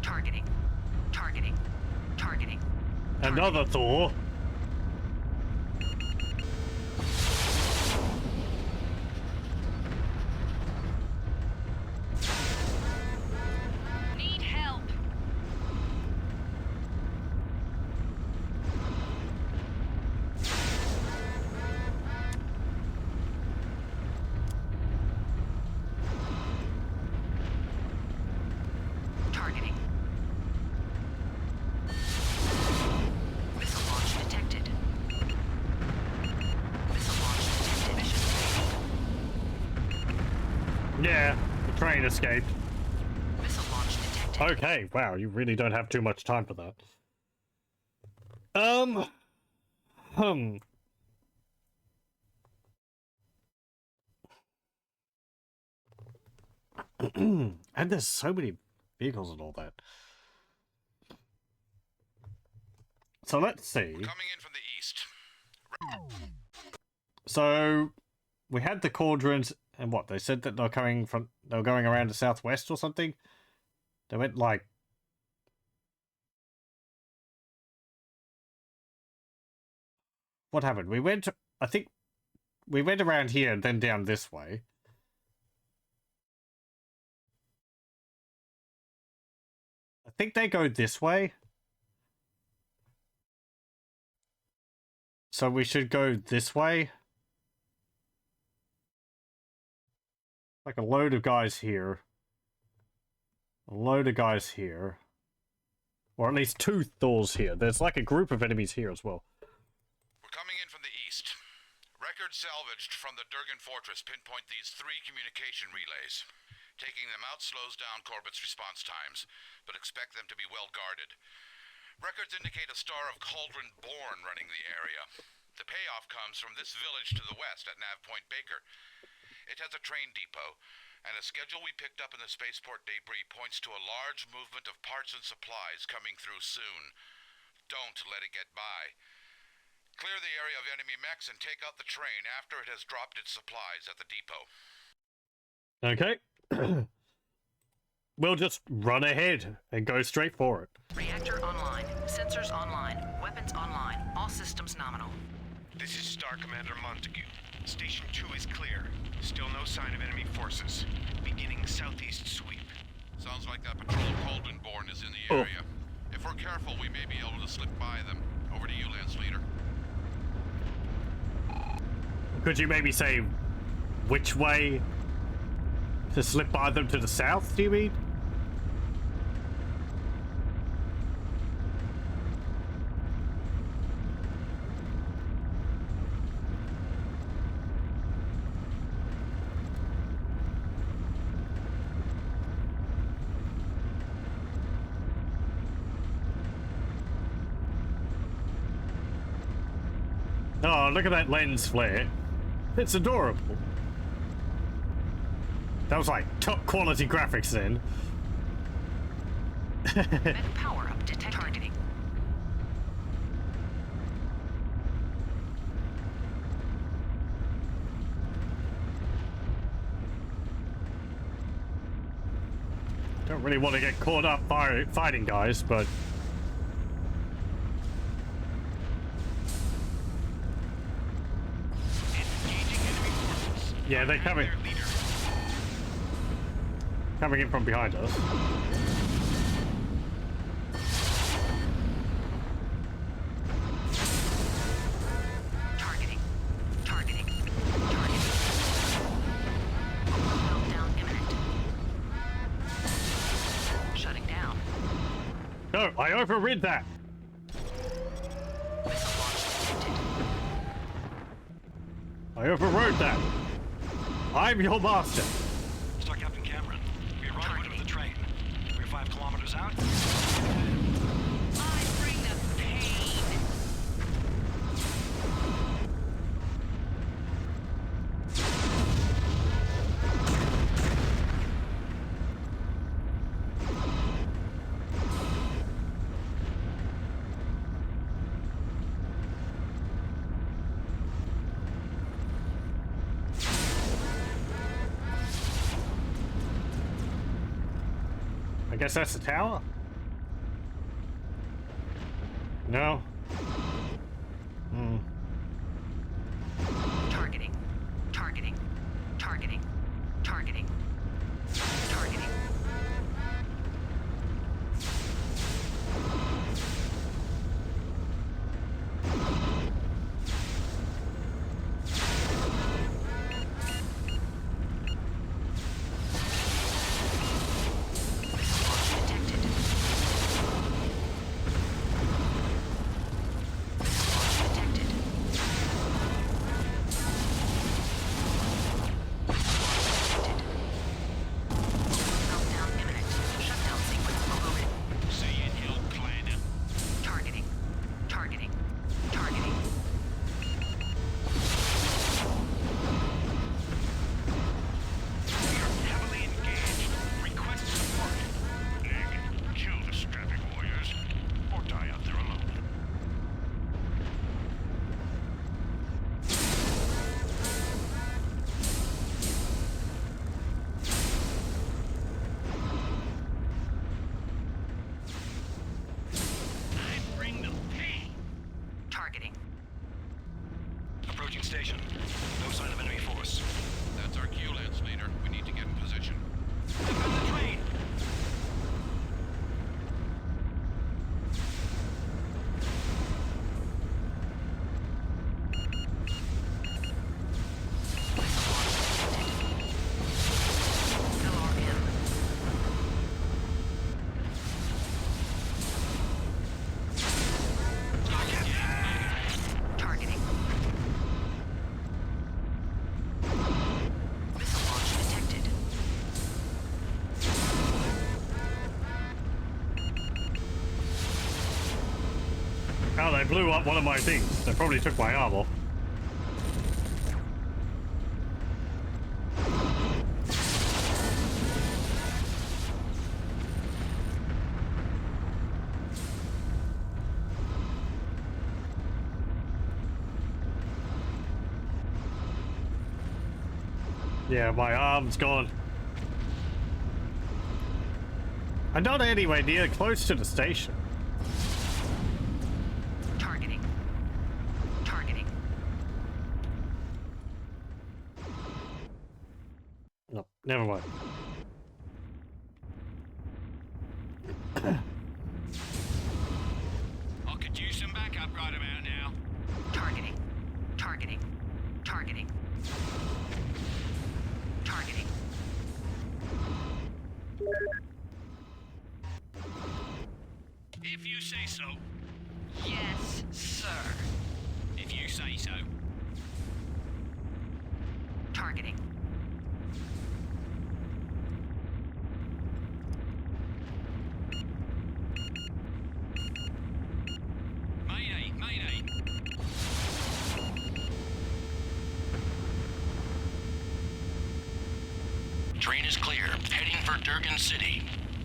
Targeting. Targeting. Targeting. Another door. Need help. Targeting. Missile launch detected. Missile launch detected. Mission failed. Yeah, the train escaped. Missile launch detected. Okay, wow, you really don't have too much time for that. Hmm. And there's so many vehicles and all that. So let's see. Coming in from the east. So we had the cauldrons, and what they said that they were going around the southwest or something. They went like what happened? I think we went around here and then down this way. I think they go this way. So we should go this way. Like a load of guys here. A load of guys here. Or at least 2 Thors here. There's like a group of enemies here as well. We're coming in from the east. Records salvaged from the Durgan Fortress pinpoint these 3 communication relays. Taking them out slows down Corbett's response times, but expect them to be well guarded. Records indicate a Star of Cauldron Born running the area. The payoff comes from this village to the west at Nav Point Baker. It has a train depot, and a schedule we picked up in the spaceport debris points to a large movement of parts and supplies coming through soon. Don't let it get by. Clear the area of enemy mechs and take out the train after it has dropped its supplies at the depot. Okay. We'll just run ahead and go straight for it. Reactor online. Sensors online. Weapons online. All systems nominal. This is Star Commander Montague. Station 2 is clear. Still no sign of enemy forces. Beginning southeast sweep. Sounds like that patrol Cauldron Born is in the area. If we're careful, we may be able to slip by them. Over to you, Lance Leader. Could you maybe say which way to slip by them? To the south, do you mean? Oh, look at that lens flare. It's adorable. That was like top quality graphics then. Mech power up. Detect targeting. Don't really want to get caught up fighting guys, but yeah, they're coming in from behind us. Targeting. Meltdown imminent. Shutting down. No, I overrid that. Missile launch detected. I overrode that. I'm your master. Star Captain Cameron, we are rendezvoused with the train. We're 5 kilometers out. I bring the pain. I guess that's the tower? No. Targeting. Approaching station. No sign of enemy force. That's our cue, Lance Leader. We need to get in position. Defend the train! they blew up one of my things. They probably took my arm off. Yeah, my arm's gone. I'm not anywhere near close to the station. Targeting. Targeting. No, never mind. I could use some backup right about now. Targeting. Targeting. Targeting. Targeting. If you say so. Yes, sir. If you say so. Targeting. Mayday, mayday. Train is clear. Heading for Durgan City.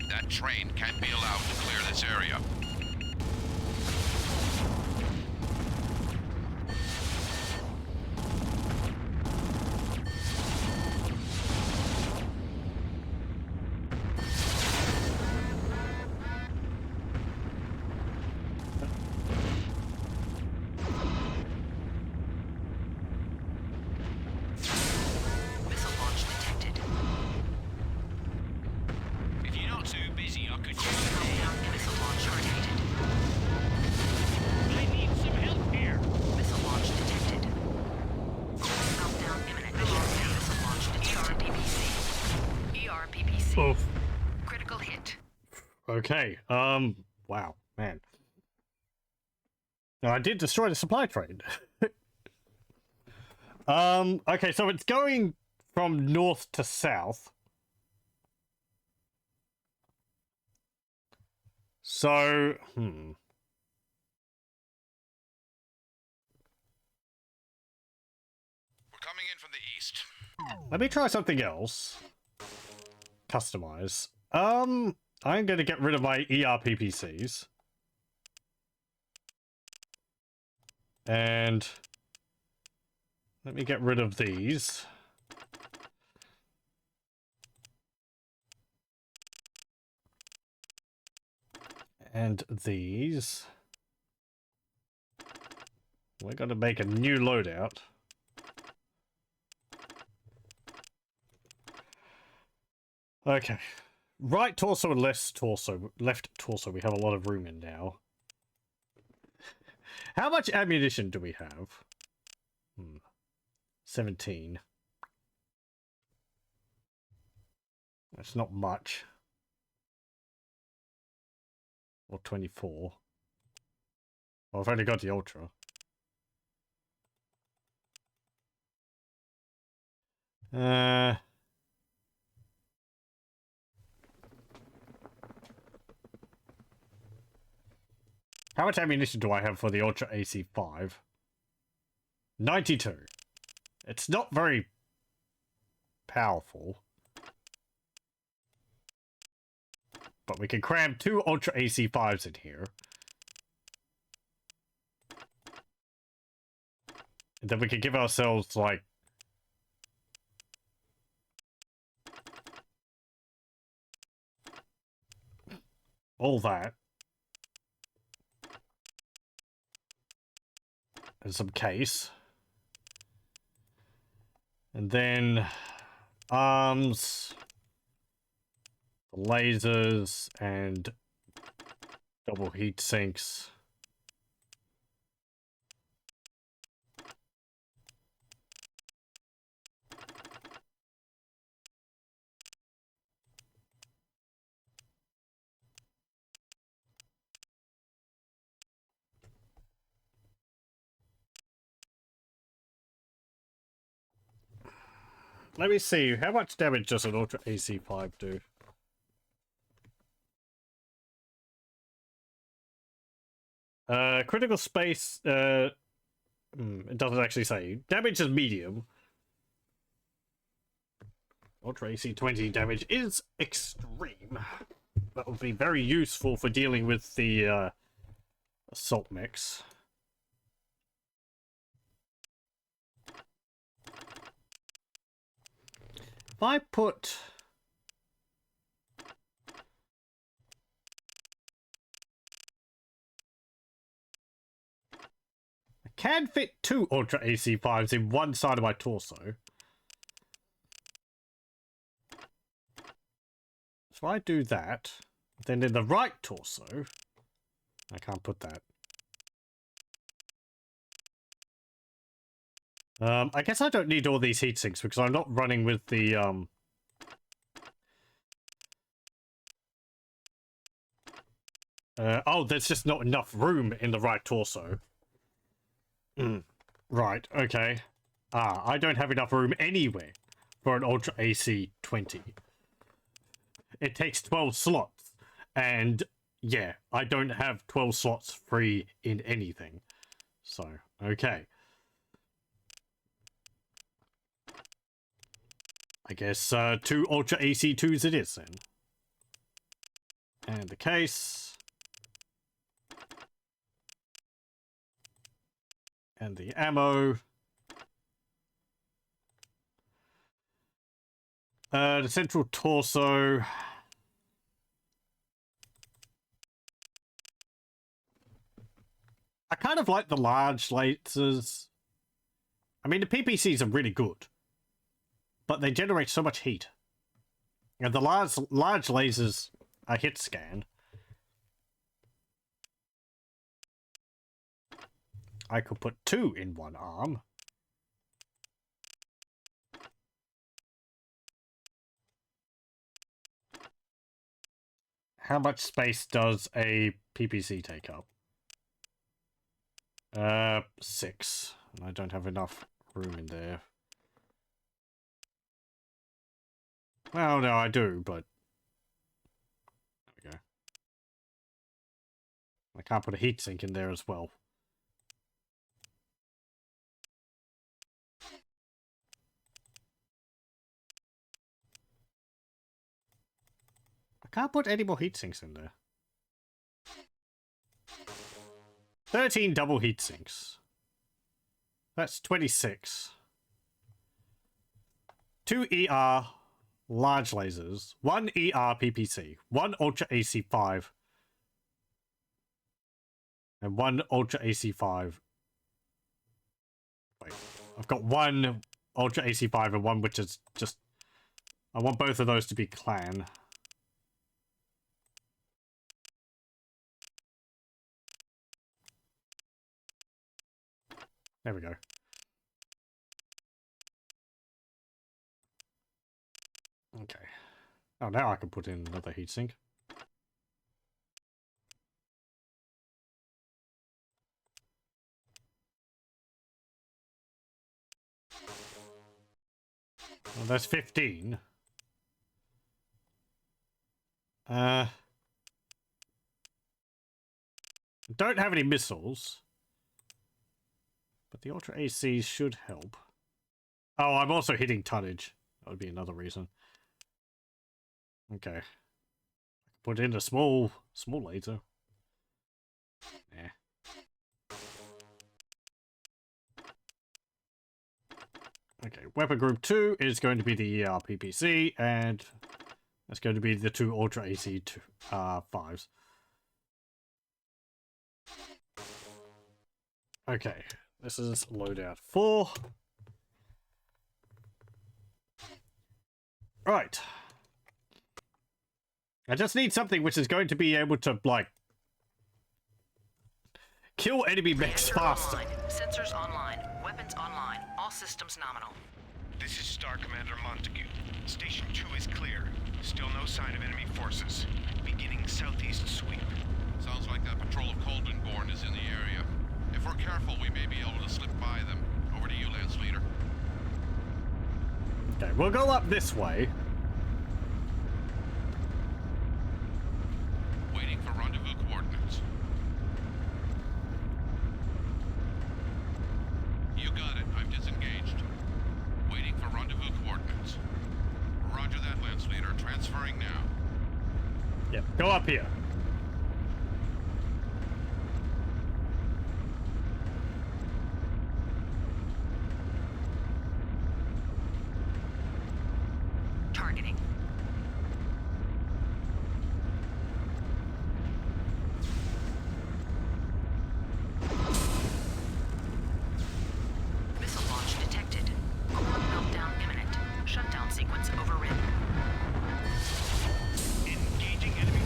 That train can't be allowed to clear this area. Missile launch detected. If you're not too busy, I could use Countdown missile launch detected. I need some help here. Missile launch detected. Countdown imminent. Missile launch detected. ERPPC. ERPPC. Oof. Critical hit. Okay. Wow, man. Now, I did destroy the supply train. Okay, so it's going from north to south. So, We're coming in from the east. let me try something else. Customize. I'm going to get rid of my ERPPCs. And let me get rid of these. And these. We're going to make a new loadout. Okay. Right torso and left torso. Left torso we have a lot of room in now. How much ammunition do we have? 17. That's not much. Or 24. Well, I've only got the Ultra. How much ammunition do I have for the Ultra AC5? 92. It's not very powerful. But we can cram 2 Ultra AC5s in here. And then we can give ourselves, like... all that. And some case. And then... arms... lasers and double heat sinks. Let me see, how much damage does an Ultra AC5 do? Critical space. It doesn't actually say. Damage is medium. Ultra AC 20 damage is extreme. That would be very useful for dealing with the assault mix. If I put... I can fit 2 Ultra AC5s in one side of my torso. So if I do that, then in the right torso, I can't put that. I guess I don't need all these heat sinks because I'm not running with the oh, there's just not enough room in the right torso. Right, okay. I don't have enough room anywhere for an Ultra AC 20. It takes 12 slots, and yeah, I don't have 12 slots free in anything. So, okay. I guess 2 Ultra AC2s it is then. And the case. And the ammo. The central torso. I kind of like the large lasers. I mean, the PPCs are really good, but they generate so much heat. And the large lasers are hit scan. I could put 2 in one arm. How much space does a PPC take up? 6. And I don't have enough room in there. Well, no, I do, but... There we go. I can't put a heatsink in there as well. I can't put any more heatsinks in there. 13 double heatsinks. That's 26. 2 ER large lasers, 1 ER PPC, 1 Ultra AC5, and 1 Ultra AC5. Wait, I've got 1 Ultra AC5 and 1 which is just... I want both of those to be Clan. There we go. Okay. Oh, now I can put in another heatsink. Well, that's 15. Don't have any missiles. But the Ultra ACs should help. Oh, I'm also hitting tonnage. That would be another reason. Okay. Put in a small laser. Yeah. Okay, weapon group 2 is going to be the PPC, and that's going to be the 2 Ultra AC 5s. Okay. This is loadout 4. Right. I just need something which is going to be able to, like, kill enemy mechs faster. Online. Sensors online. Weapons online. All systems nominal. This is Star Commander Montague. Station 2 is clear. Still no sign of enemy forces. Beginning southeast sweep. Sounds like that patrol of Coldren-born is in the area. If we're careful, we may be able to slip by them. Over to you, Lance Leader. Okay, we'll go up this way. Waiting for rendezvous coordinates. Yep, go up here. Targeting. Missile launch detected. Core meltdown imminent. Shutdown sequence overridden. Engaging enemy.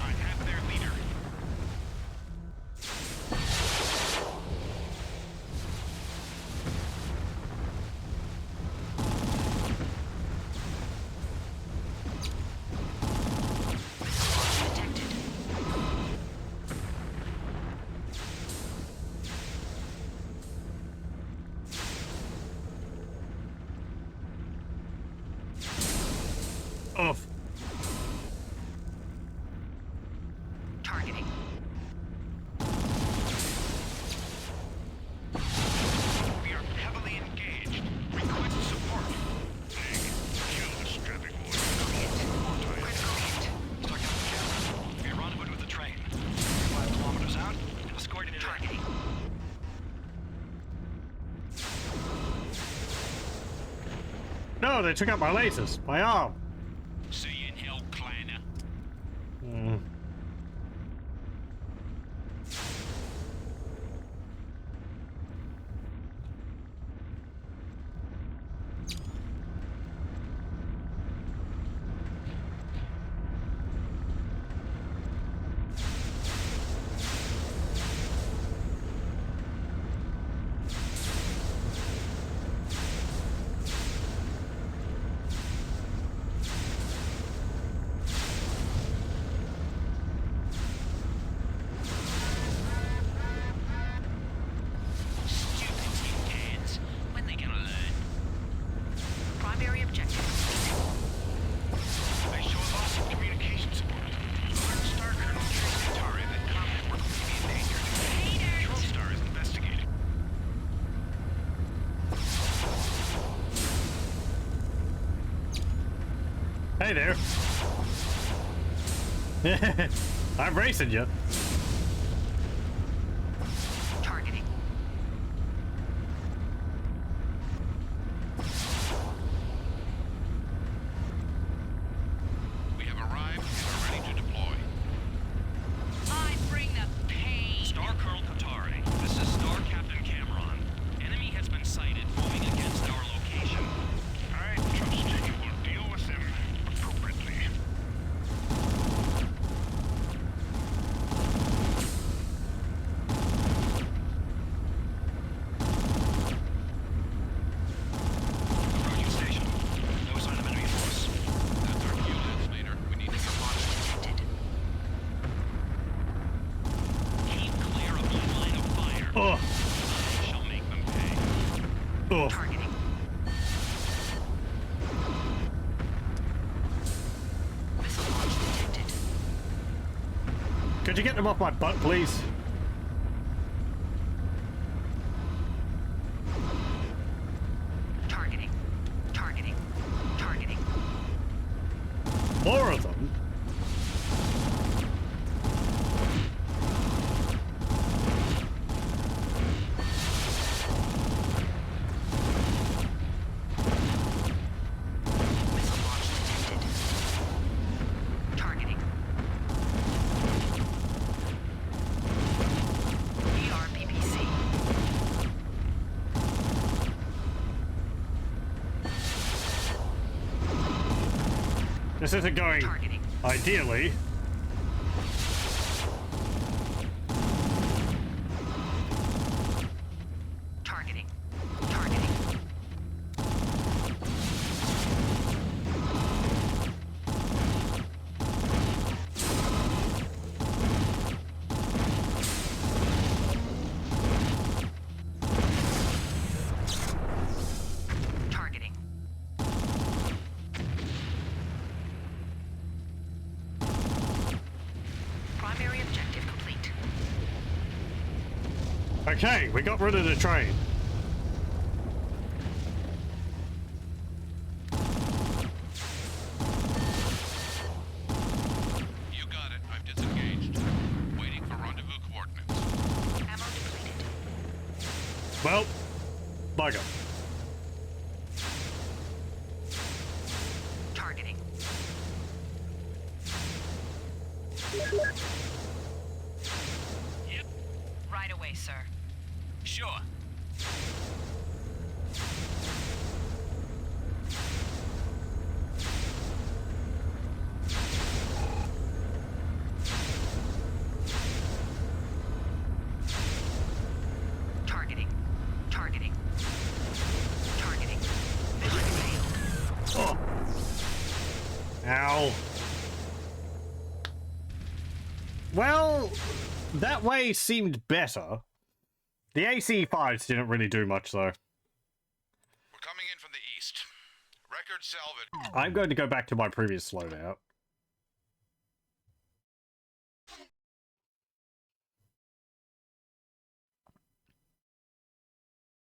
I have their leader. Missile launch detected. Off. Targeting. We are heavily engaged. Request support. Kill the strapping boy. Critical hit. Start out the camera. We rendezvoused with the train. 5 kilometers out. Escorting it in. Targeting. No, they took out my lasers. My arm. See you in hell, Clanner. Hmm. Stupid tin cans. When they gonna learn? Primary objective. I show loss of communication support. Alert Star Colonel Kerensky that comm network may be endangered. Control Star is investigating. Hey there. I'm racing you. Targeting. We have arrived and are ready to deploy. I bring the pain. Star Colonel Kotare, this is Star Captain Cameron. Enemy has been sighted moving against our location. I trust you will deal with them appropriately. Approaching station. No sign of enemy force. That's our cue, Leader. We need to Missile launch detected. Keep clear of my line of fire. Oh, I shall make them pay. oh. Targeting. Missile launch detected. Could you get them off my butt, please? Targeting. Targeting. Targeting. More of them? Missile launch detected. Targeting. ERPPC. This isn't going Targeting. ideally. Targeting. Targeting. Targeting. Primary objective complete. Okay, we got rid of the train. bugger. Targeting. Yep. Right away, sir. Sure. Targeting. Targeting. Targeting. Mission failed. Oh. Ow. Well, that way seemed better. The AC fights didn't really do much, though. We're coming in from the east. Record salvage. I'm going to go back to my previous loadout.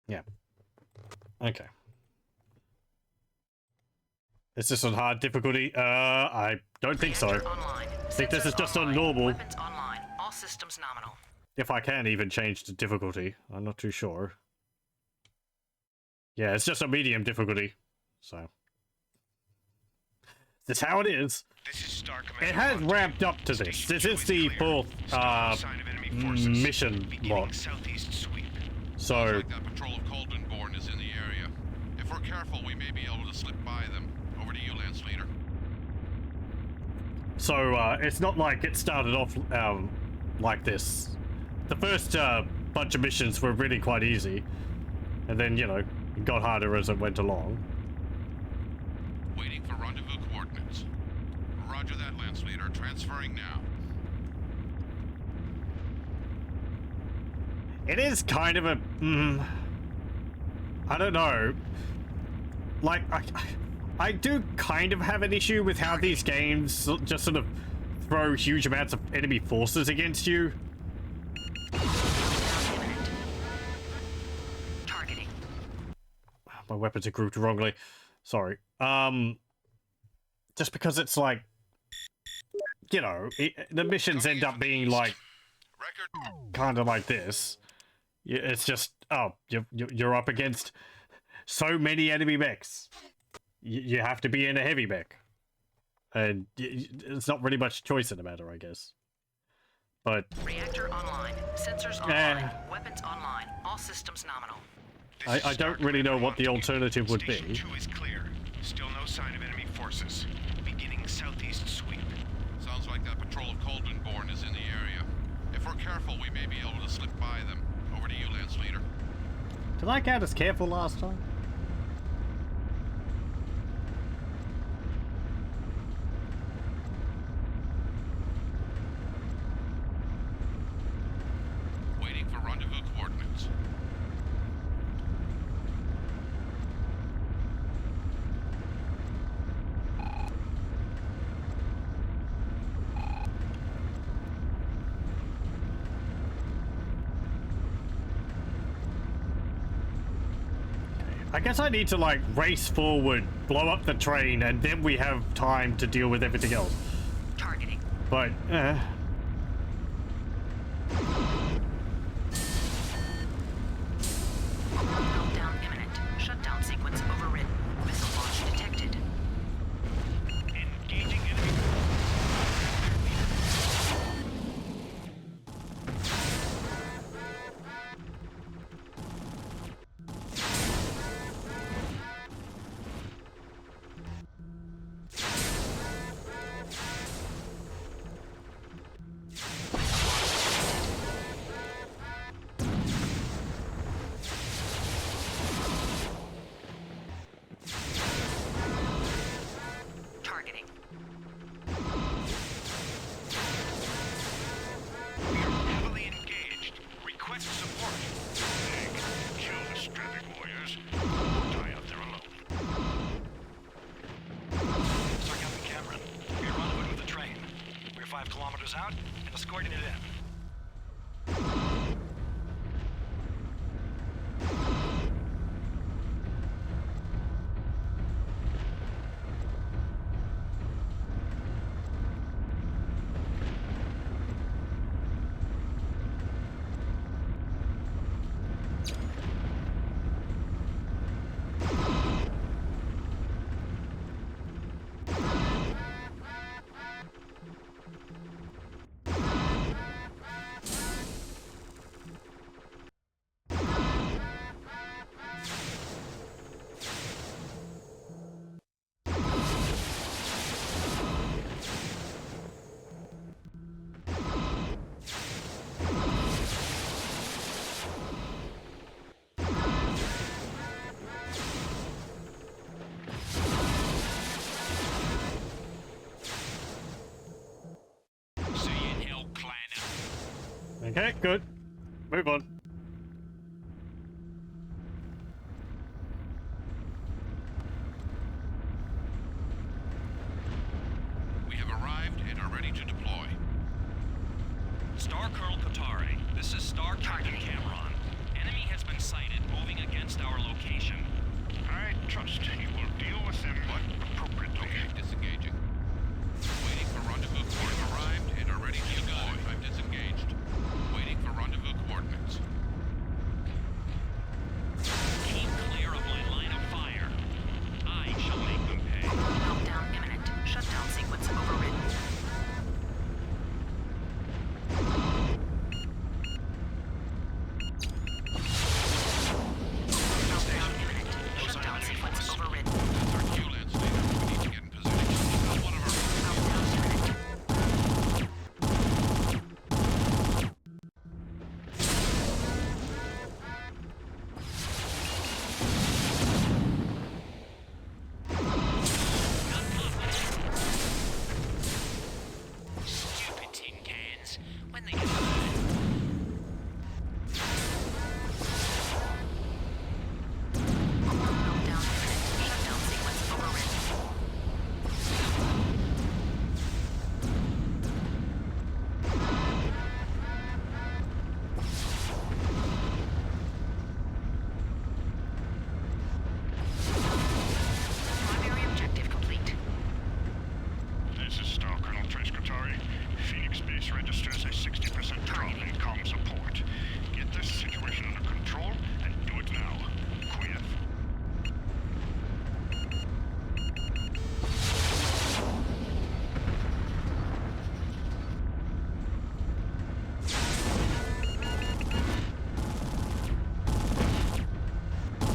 Yeah. Okay. Is this on hard difficulty? I don't think so. Reactor online. I think this is Sensors just on online. normal. Weapons online. All systems nominal. If I can even change the difficulty. I'm not too sure. Yeah, it's just a medium difficulty. So. That's how it is. This is Star Commander It has Montague. ramped up to this. Station This 2 is the clear. fourth Still no sign of enemy forces. mission Beginning mod. southeast sweep. So, Like that patrol of Codename is in the area. If we're careful, we may be able to slip by them. Over to you, Lance Leader. it's not like it started off like this. The first bunch of missions were really quite easy. And then, you know, it got harder as it went along. Waiting for rendezvous coordinates. Roger that, Lance Leader. Transferring now. It is kind of a... I don't know. Like, I do kind of have an issue with how these games just sort of throw huge amounts of enemy forces against you. Targeting. My weapons are grouped wrongly. Sorry. Just because it's like... You know, the missions end up being like... Record. kind of like this. It's just, oh, you're up against so many enemy mechs. You have to be in a heavy mech. And there's not really much choice in the matter, I guess. But... Reactor online. Sensors online. Weapons online. All systems nominal. This is I Star don't really know Commander what the Montague. alternative would Station be. 2 is clear. Still no sign of enemy forces. Beginning southeast sweep. Sounds like that patrol of Codename is in the area. If we're careful, we may be able to slip by them. Over to you, Lance Leader. Did I count as careful last time? Waiting for rendezvous coordinates. I guess I need to, like, race forward, blow up the train, and then we have time to deal with everything else. Targeting. But, Meltdown imminent. Shutdown sequence overridden. Missile launch detected. Engaging enemy. Targeting. We are heavily engaged. Request support. Kill the strapping warriors. Die out there alone. Sir Captain Cameron, we are rendezvousing with the train. We're 5 kilometers out and escorting it in. Okay, good. Move on. We have arrived and are ready to deploy. Star Colonel Kotare, this is Star Captain Cameron. Enemy has been sighted moving against our location. I trust you will deal with them appropriately. Okay, disengaging. Waiting for rendezvous coordinates. Arrived and are ready to deploy. I'm disengaged. Waiting for rendezvous coordinates. Keep clear of my line of fire. I shall make them pay. Meltdown imminent. Shutdown sequence overridden. Meltdown imminent. Shutdown sequence overridden. That's our QLAN status. We need to get in position. Not one of our... Meltdown imminent. Stupid tin cans. When they Meltdown imminent. Shutdown sequence overridden. Primary objective complete. This is Star Colonel Trace Kotare. Phoenix Base registers a 60% drop in comm support. Get this situation under control and do it now. Quick.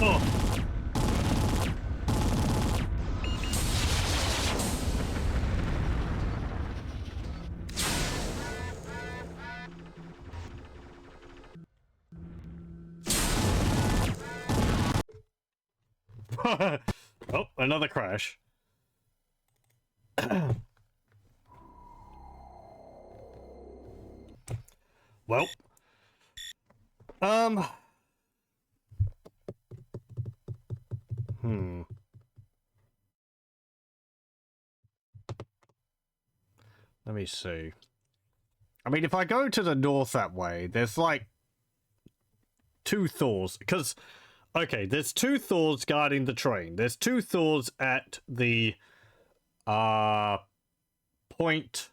Oh. Oh, another crash. Well. Let me see. I mean, if I go to the north that way, there's like two Thors. Because, okay, there's two Thors guarding the train. There's two Thors at the point.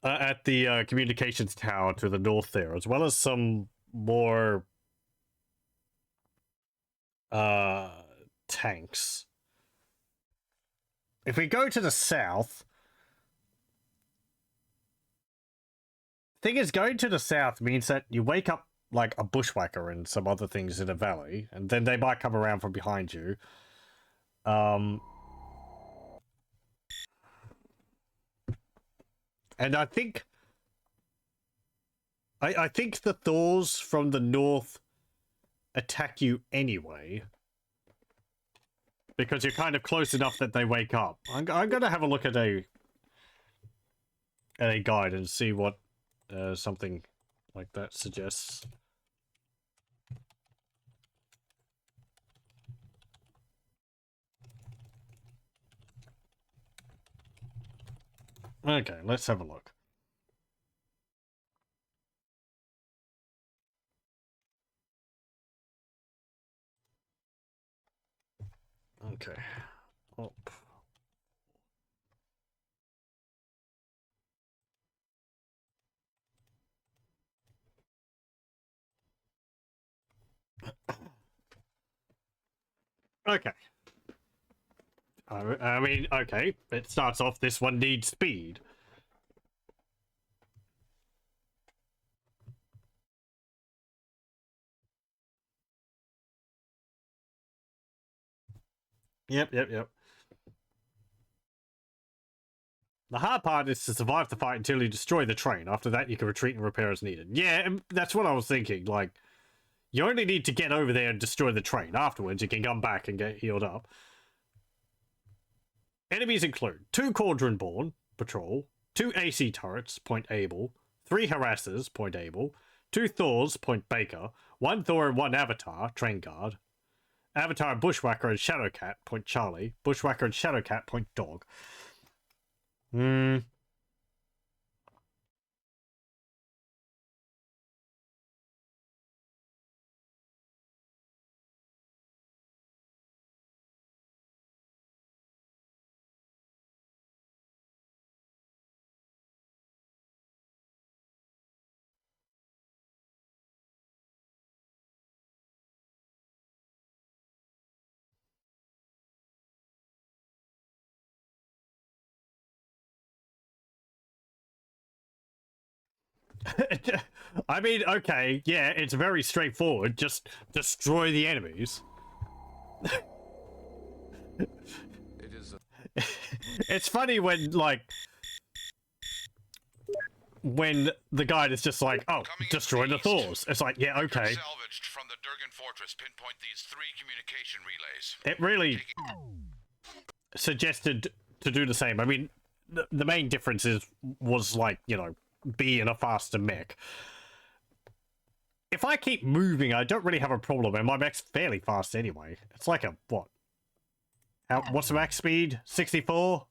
At the communications tower to the north there, as well as some more tanks. If we go to the south, thing is, going to the south means that you wake up like a bushwhacker and some other things in a valley, and then they might come around from behind you. And I think the Thors from the north attack you anyway, because you're kind of close enough that they wake up. I'm gonna have a look at a guide and see what something like that suggests. Okay, let's have a look. Okay. Up. Okay. I mean, okay. It starts off, this one needs speed. Yep. The hard part is to survive the fight until you destroy the train. After that, you can retreat and repair as needed. Yeah, that's what I was thinking. Like, you only need to get over there and destroy the train. Afterwards, you can come back and get healed up. Enemies include 2 Cauldron-born, patrol, 2 AC turrets, point Able, 3 harassers, point Able, 2 Thors, point Baker, 1 Thor and 1 Avatar, train guard, Avatar, Bushwhacker, and Shadowcat, point Charlie, Bushwhacker and Shadowcat, point Dog. I mean, okay, yeah, it's very straightforward. Just destroy the enemies. It's funny when, like, when the guide is just like, oh, destroy the Thors. It's like, yeah, okay. Salvaged from the Durgan Fortress, pinpoint these 3 communication relays. It really suggested to do the same. I mean, the main difference was like, you know, be in a faster mech. If I keep moving, I don't really have a problem, and my mech's fairly fast anyway. It's like a, what? What's the max speed? 64?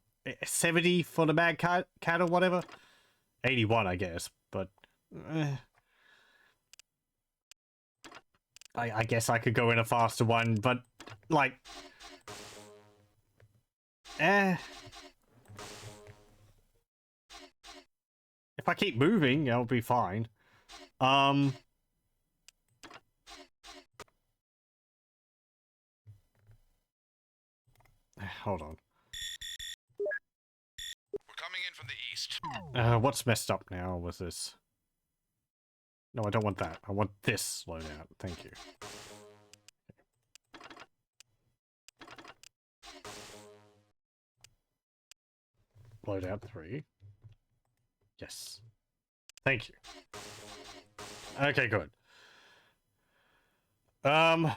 70 for the Mad Cat or whatever? 81, I guess, but... I guess I could go in a faster one, but, like... If I keep moving, I'll be fine. Hold on. We're coming in from the east. What's messed up now with this? No, I don't want that. I want this loadout. Thank you. Loadout 3. Yes. Thank you. Okay, good. Because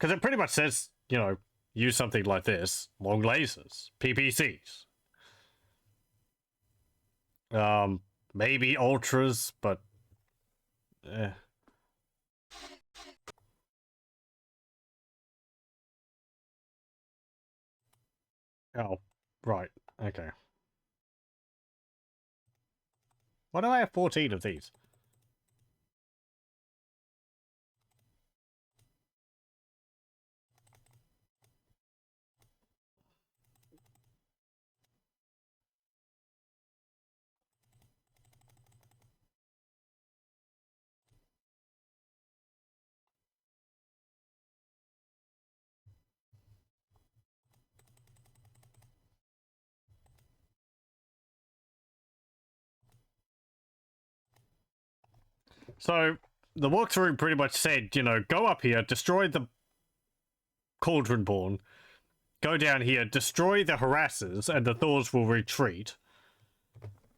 it pretty much says, you know, use something like this. Long lasers. PPCs. Maybe ultras, but... Oh, right. Okay. Why do I have 14 of these? So, the walkthrough pretty much said, you know, go up here, destroy the Cauldronborn, go down here, destroy the harassers, and the Thors will retreat.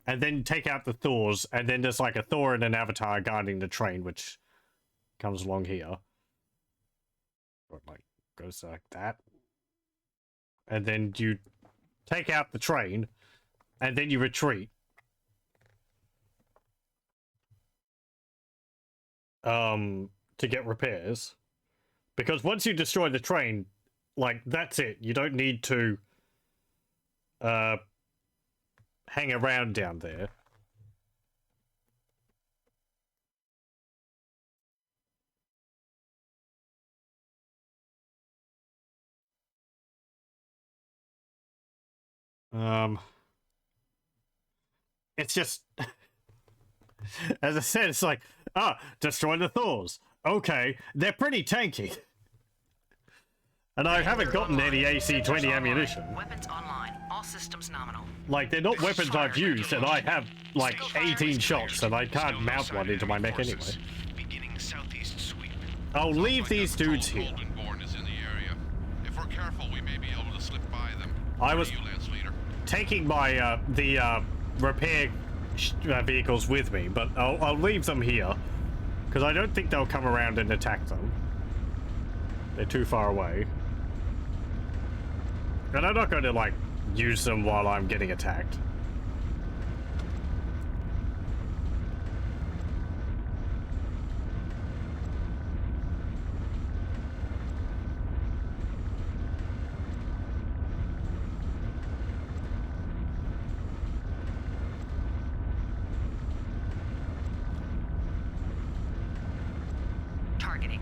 And then take out the Thors, and then there's like a Thor and an Avatar guarding the train, which comes along here. Or, like, goes like that. And then you take out the train, and then you retreat. To get repairs, because once you destroy the train, like, that's it. You don't need to hang around down there. It's just as I said, it's like, destroy the Thors. Okay, they're pretty tanky. And I haven't gotten any AC-20 ammunition. Weapons online. All systems nominal. Like, they're not weapons I've used, and I have, like, 18 shots, and I can't mount one into my mech anyway. Beginning southeast sweep. I'll leave these dudes here. Cauldronborn is in the area. If we're careful, we may be able to slip by them. I was taking my, repair vehicles with me, but I'll leave them here. Because I don't think they'll come around and attack them. They're too far away. And I'm not going to, like, use them while I'm getting attacked. Targeting.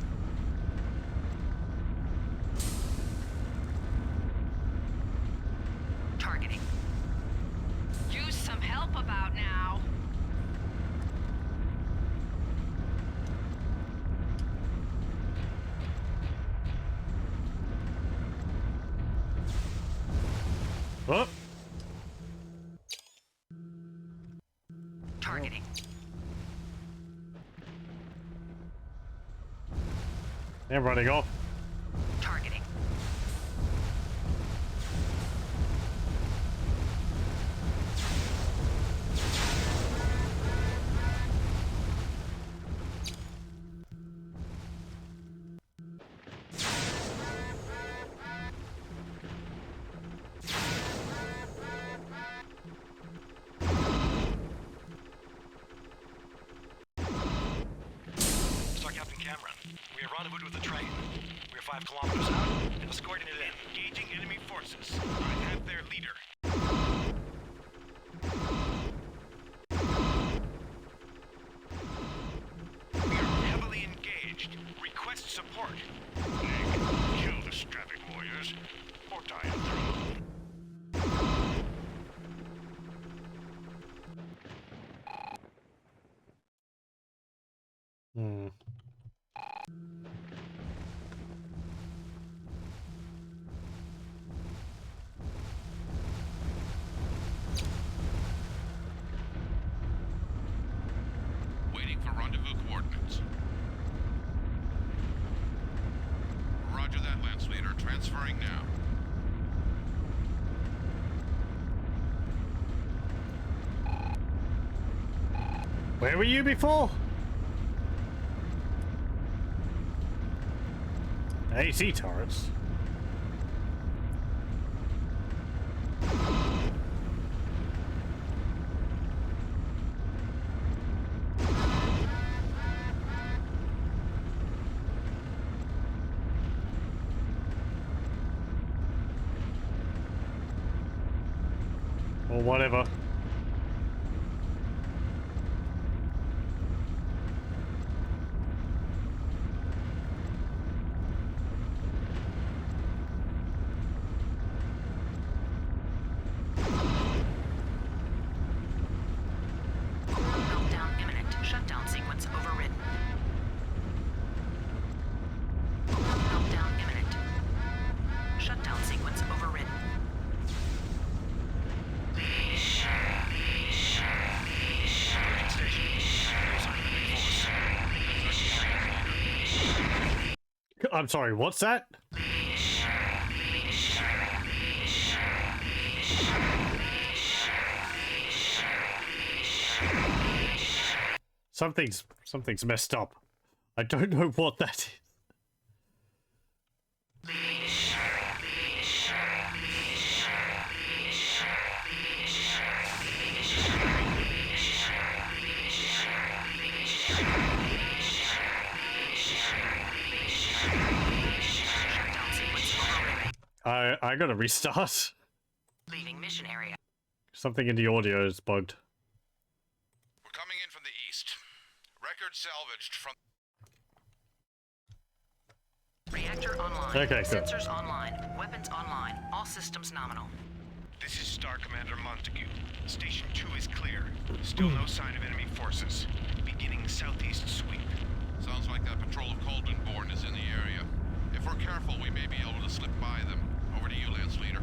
Targeting. Use some help about now. Oh, Targeting. they're running off. Targeting. Star Captain Cameron, we have rendezvoused with the train. We are 5 kilometers out and escorting it in. Engaging enemy forces. I have their leader. We are heavily engaged. Request support. Nick, kill the strapping warriors, or die on their own. Hmm. Waiting for rendezvous coordinates. Roger that, Lance Leader. Transferring now. Where were you before? AC turrets. Or whatever. Meltdown imminent. Shutdown sequence overridden. Meltdown imminent. Shutdown sequence overridden. I'm sorry, what's that? Something's messed up. I don't know what that is. I gotta restart. Leaving mission area. Something in the audio is bugged. We're coming in from the east. Record salvaged from... Reactor online. Okay, good. Sensors online. Weapons online. All systems nominal. This is Star Commander Montague. Station 2 is clear. Still no sign of enemy forces. Beginning southeast sweep. Sounds like that patrol of Codename is in the area. If we're careful, we may be able to slip by them. Over to you, Lance Leader.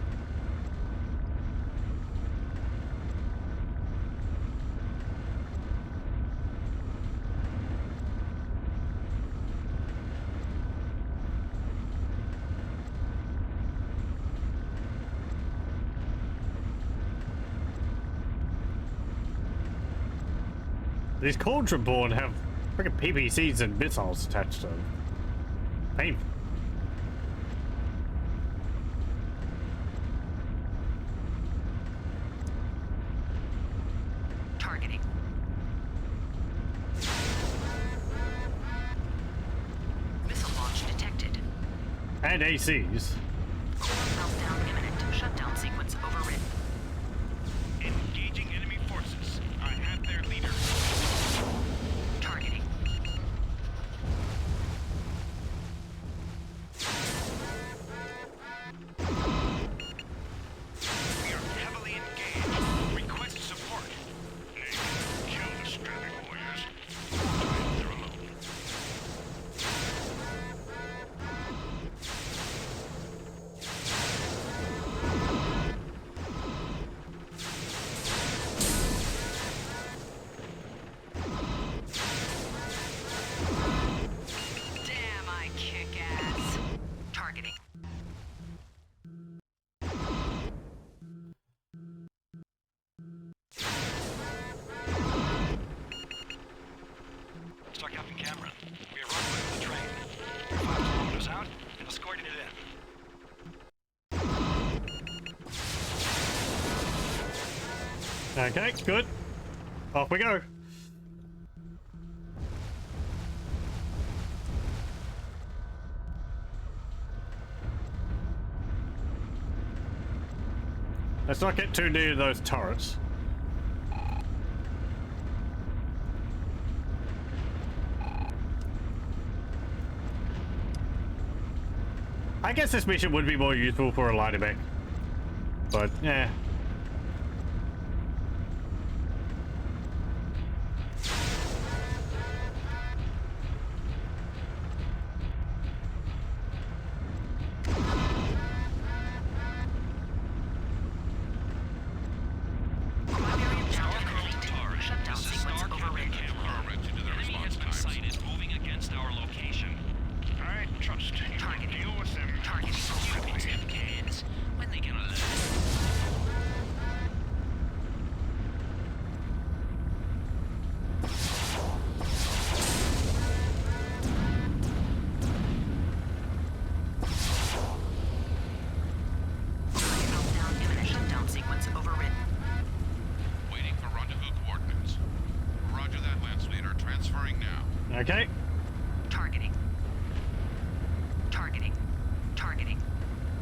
These Codename have freaking PPCs and missiles attached to them. Painful. And ACs. Core meltdown imminent. Shutdown sequence overridden. Engaging enemy forces. I have their leader. Targeting. We are heavily engaged. Request support. Nick, kill the strapping warriors. Time they're alone. Damn, I kick ass. Targeting. Star Captain Cameron, we are running with the train. We're 5 kilometers out and escorting it in. Okay, good. Off we go. Let's not get too near those turrets. I guess this mission would be more useful for a lighter mech. But, yeah. Primary objective complete. Shutdown This is sequence Star Captain overridden. Cameron. Directed to the Enemy response has been times. sighted moving against our location. I trust you will Targeting. deal with them Targeting. appropriately. Stupid kids. When they gonna learn? Meltdown imminent. Shutdown sequence overridden. Waiting for rendezvous coordinates. Roger that, Lance Leader. Transferring now. Okay. Targeting. Targeting. Targeting.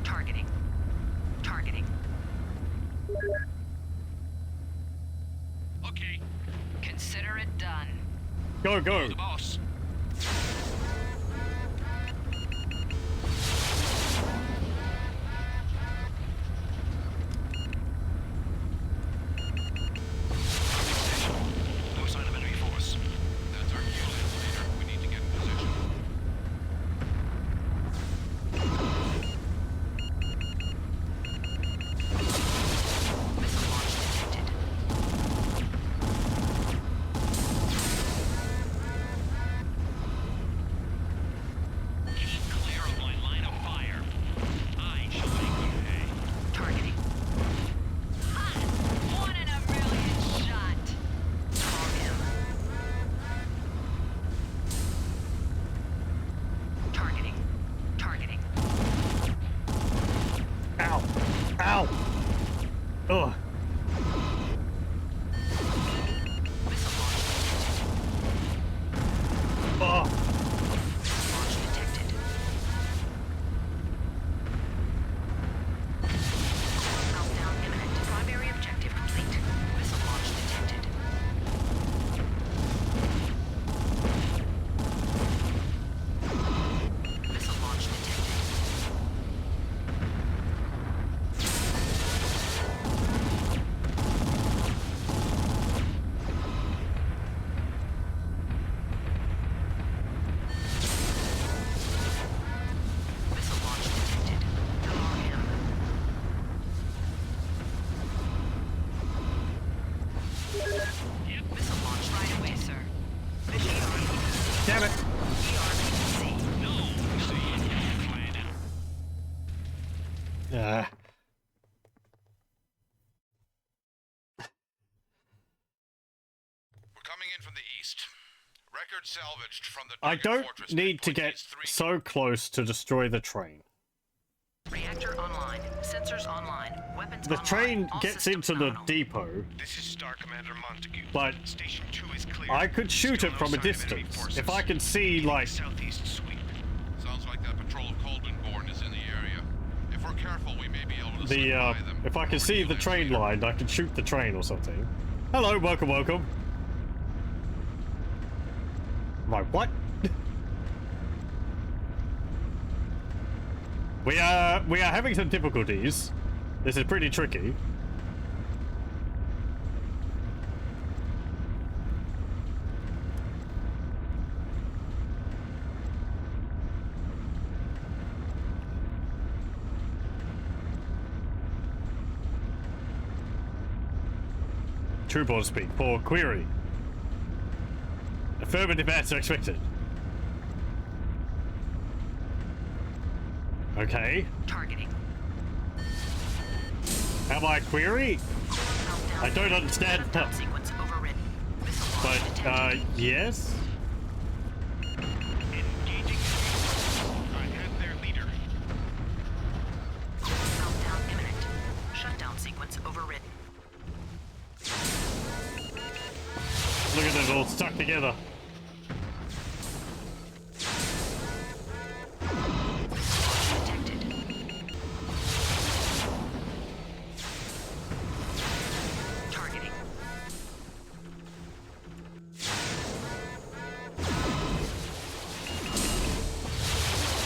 Targeting. Targeting. Okay, Consider it done. Go, go. the boss. No sign of enemy force. That's our cue, Lance Leader. We need to get in position. Missile launch detected. Keep clear of my line of fire. I shall make them pay. Targeting. Hot! 1 in a million shot. Call him. Targeting. Targeting. Ow. Ow. Ugh. Missile launch detected. Oh. Missile launch detected. Core meltdown imminent. Primary objective complete. Missile launch detected. Missile launch detected. Missile launch detected. Draw him. Missile launch right away, sir. Mission ERPC. Damn it. ERPC. No, see, you can't fly now. We're coming in from the east. Record salvaged from the I target don't fortress need to midpoint get is 3 so close to destroy the train. Reactor online. Sensors online. Weapons The online. train All gets systems into the nominal. depot, This is Star Commander Montague. but Station 2 is clear. I could shoot Still it no from a sign of enemy distance. forces. If I can see, like, Southeast sweep. Sounds like that patrol of Codename is we're careful, we may be able to The supply them. if I can Over to see you, the train Landspeeder. line, I can shoot the train or something. Hello, welcome, welcome. Right, what? we are having some difficulties. This is pretty tricky. True border speed for query. Affirmative answer expected. Okay. Targeting. Am I query? I don't understand Shutdown that. sequence overridden. Missile launch But, detected. yes? Engaging. I had their leader. Meltdown imminent. Shutdown sequence overridden. Look at it all stuck together. Detected. Targeting.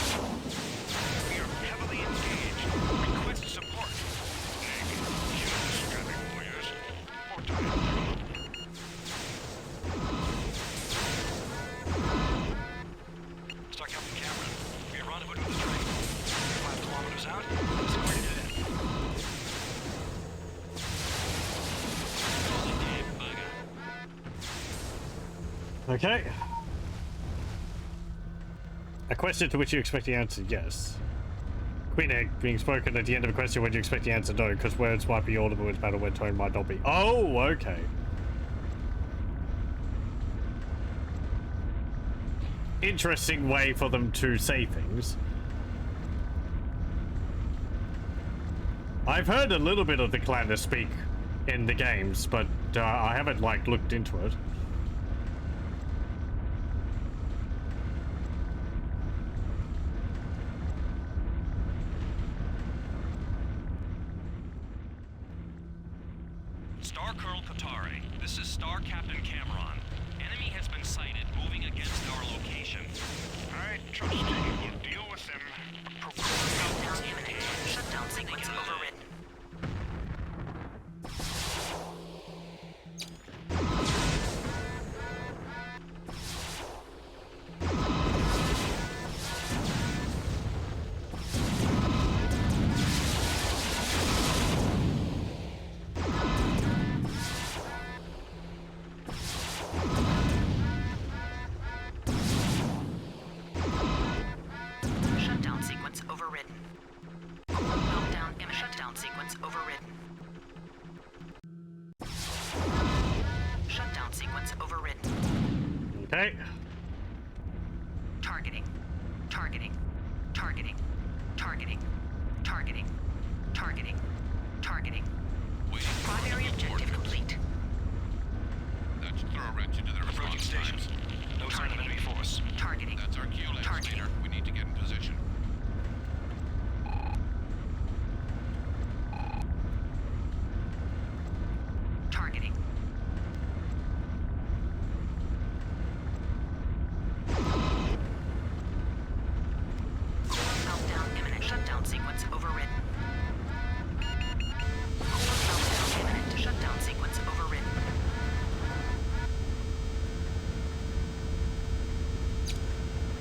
We are heavily engaged. Request support. Kill the scrapping warriors. Or die of them. Star Captain Cameron, we are rendezvoused with the train. 5 kilometers out, separated it in. Calling Dave Bugger. Okay. A question to which you expect the answer yes. Queen egg being spoken at the end of a question when you expect the answer no, because words might be audible in battle when tone might not be. Oh, okay. Interesting way for them to say things. I've heard a little bit of the Clan speak in the games, but I haven't like looked into it. Star Colonel Katare, this is Star Captain Cameron. Enemy has been sighted moving against our location. I trust you will deal with them. Meltdown imminent. Shutdown sequence overridden. Shutdown sequence overridden. Meltdown imminent. Shutdown sequence overridden. Shutdown sequence overridden. Okay. Targeting. Targeting. Targeting. Targeting. Targeting. Targeting. Targeting. Waiting for Primary the objective orders. complete. That's throw a wrench into their Approaching response stations. times. No sign of enemy force. Targeting. That's our cue, Targeting. Landspeeder. We need to get in position. Targeting. Meltdown imminent. Shutdown sequence overridden. Meltdown imminent. Shutdown sequence overridden.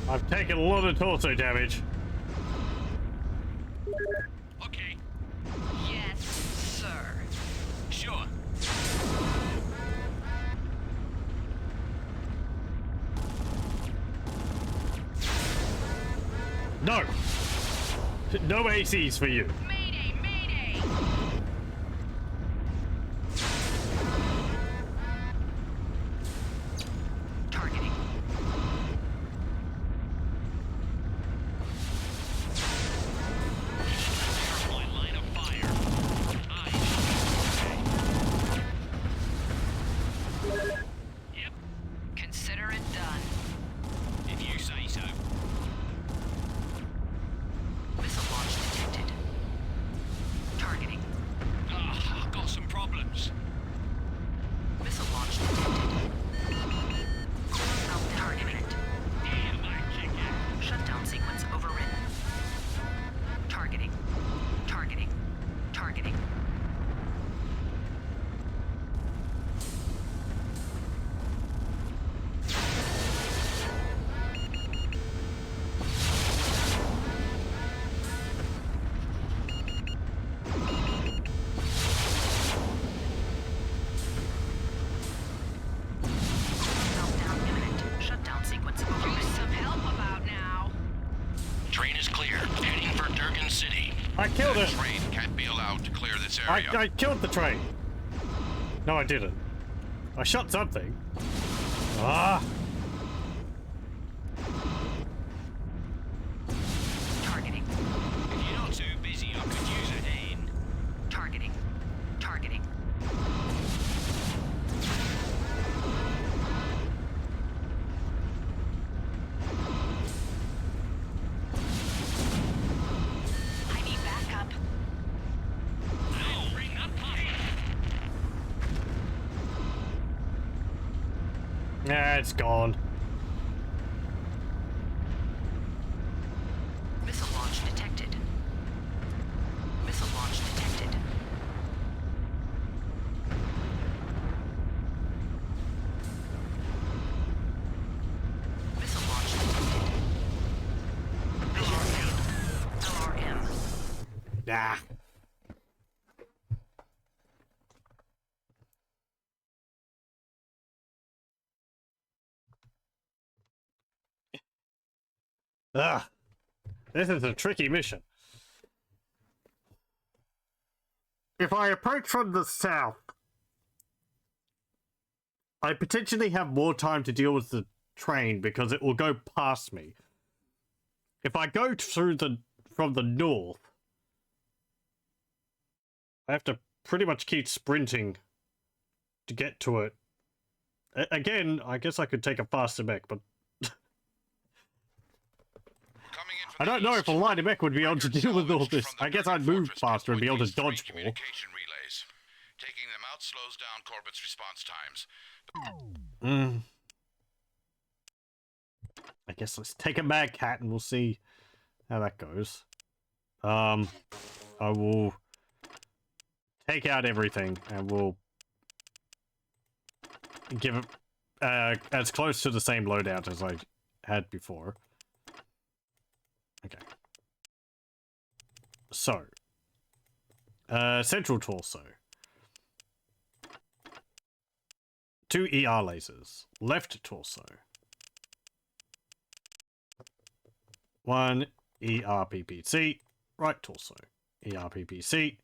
I've taken a lot of torso damage. Okay, Yes, sir. sure. No! No ACs for you. Mayday! Mayday! Targeting. My line of fire. Yep, Consider it done. if you say so. Missile launch detected. I killed That it! train can't be allowed to clear this area. I killed the train! No, I didn't. I shot something. Ah! Targeting. If you're not too busy, I could use a hand. Targeting. Targeting. I need backup. I'll bring up coffee. Yeah, it's gone. Missile launch detected. Missile launch detected. Missile launch detected. Vision failed. LRM. Ah. Ah. This is a tricky mission. If I approach from the south, I potentially have more time to deal with the train because it will go past me. If I go through from the north, I have to pretty much keep sprinting to get to it. Again, I guess I could take a faster mech, but Coming in from I don't the know east, if a lighter mech would be able to record deal with all salvaged this. from the I guess I'd Dragon move Fortress faster and be able to pinpoint these dodge three more. communication relays. Taking them out slows down Corbett's response times. I guess let's take a Mad Cat and we'll see how that goes. I will take out everything and we'll give it as close to the same loadout as I had before. Okay. So, central torso. 2 ER lasers. Left torso. 1 ERPPC. Right torso. ERPPC.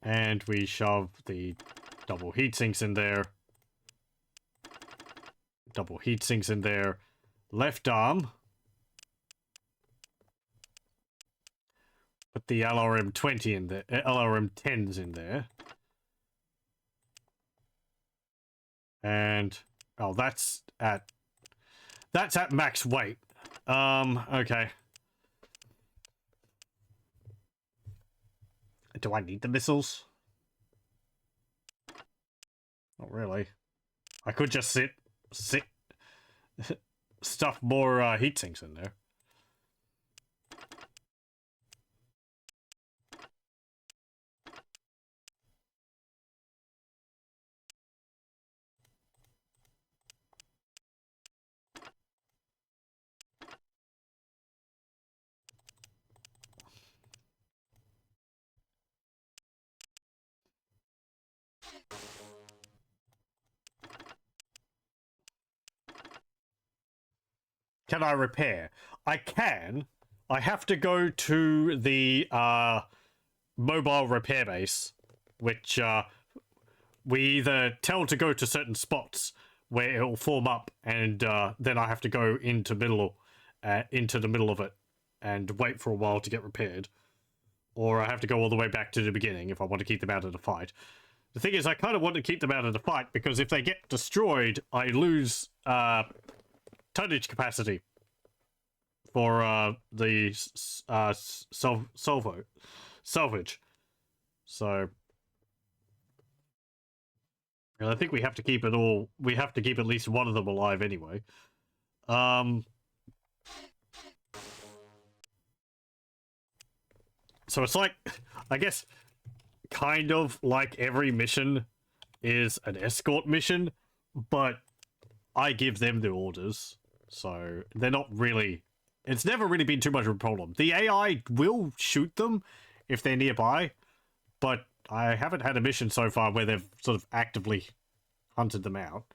And we shove the double heat sinks in there. Double heat sinks in there. Left arm. Put the LRM-20 in there. LRM-10s in there. And oh, that's at max weight. Okay. Do I need the missiles? Not really. I could just stuff more heat sinks in there. Can I repair? I can. I have to go to the mobile repair base, which we either tell to go to certain spots where it will form up, and then I have to go into the middle of it and wait for a while to get repaired, or I have to go all the way back to the beginning if I want to keep them out of the fight. The thing is, I kind of want to keep them out of the fight because if they get destroyed, I lose tonnage capacity for the salvage. So, and I think we have to keep it all. We have to keep at least one of them alive anyway. So it's like, I guess, kind of like every mission is an escort mission, but I give them the orders, so they're not really... It's never really been too much of a problem. The AI will shoot them if they're nearby, but I haven't had a mission so far where they've sort of actively hunted them out.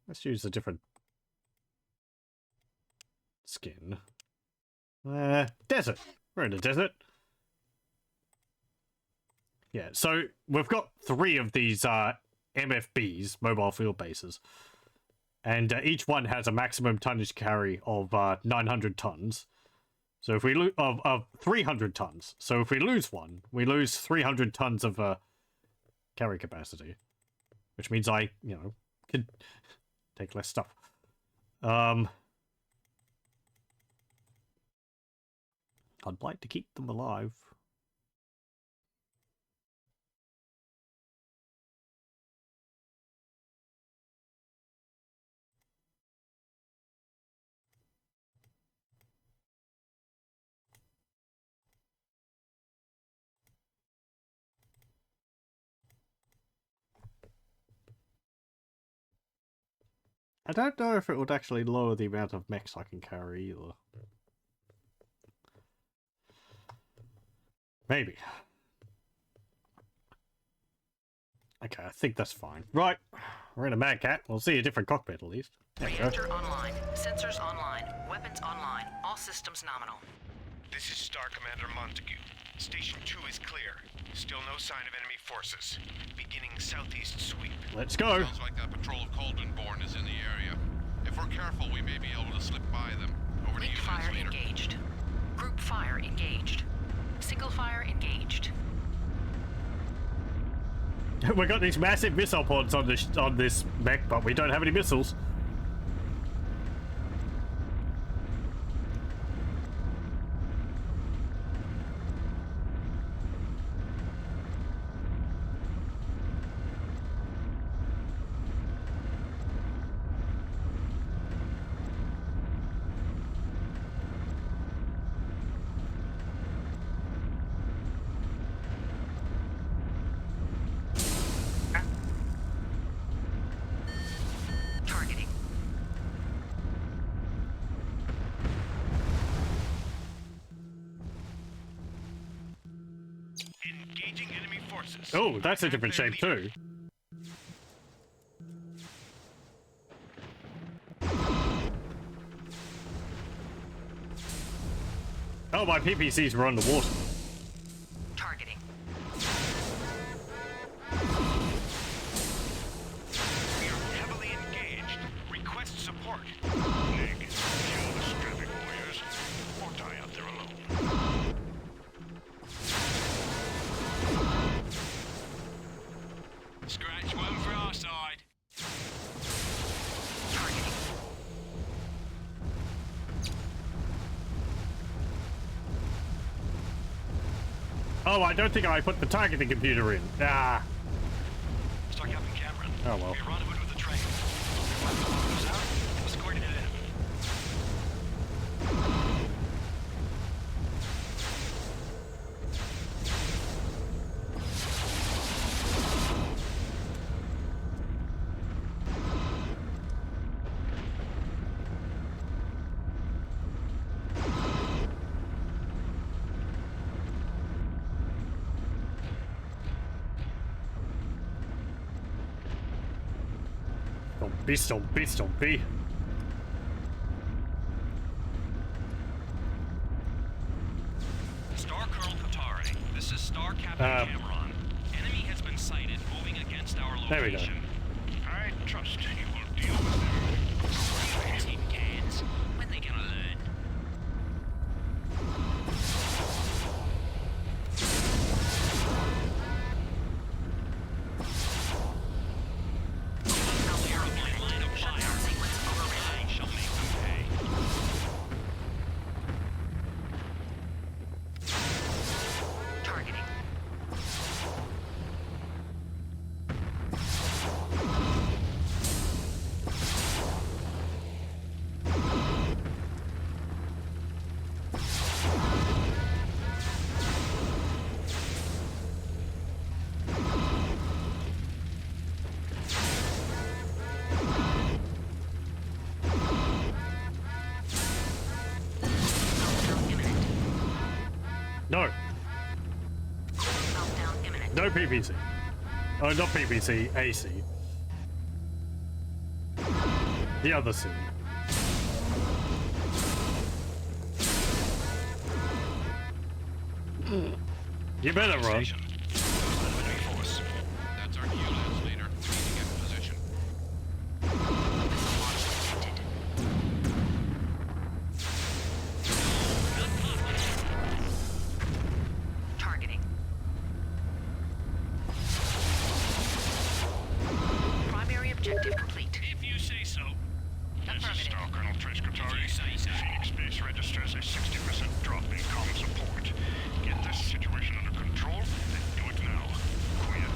Let's use a different skin. Desert. We're in a desert. Yeah, so we've got 3 of these MFBs, mobile field bases, and each one has a maximum tonnage carry of 900 tons. So if we lose of 300 tons. So if we lose one, we lose 300 tons of carry capacity, which means I, can take less stuff. I'd like to keep them alive. I don't know if it would actually lower the amount of mechs I can carry either. Maybe. Okay, I think that's fine. Right, we're in a Mad Cat. We'll see a different cockpit at least. There we go. Reactor online. Sensors online. Weapons online. All systems nominal. This is Star Commander Montague. Station 2 is clear. Still no sign of enemy forces. Beginning southeast sweep. Let's go. Sounds like that patrol of Codename is in the area. If we're careful, we may be able to slip by them. Over to Link you, fire Leader. engaged. Group fire engaged. Single fire engaged. We got these massive missile pods on this mech, but we don't have any missiles. Targeting. Engaging enemy forces. Oh, that's a different shape too. Oh, my PPCs were on the water. Targeting. We are heavily engaged. Request support. Nig, kill the strapping warriors, or die out there alone. Scratch one for our side. Targeting. Oh, I don't think I put the targeting computer in. Ah. Star Captain Cameron. Oh well. We rendezvoused with the train. When the bomb goes out, escorting it in. Don't be. Star Colonel Qatari, this is Star Captain Cameron. Enemy has been sighted moving against our location. There we go. I trust you will deal with them. Tin cans. When they gonna learn? Airplane line of fire. I shall make them pay. Targeting. Meltdown imminent. No. Meltdown imminent. No PPC. Oh, not PPC, AC. The other C. You better run. Station. Enemy force. That's our new lance leader. We need to get in position. Targeting. Primary objective complete. If you say so. This is Affirmative. Star Colonel Trescatari. Phoenix Base registers a 60% drop in comm support. Get this situation under control and do it now. Quit.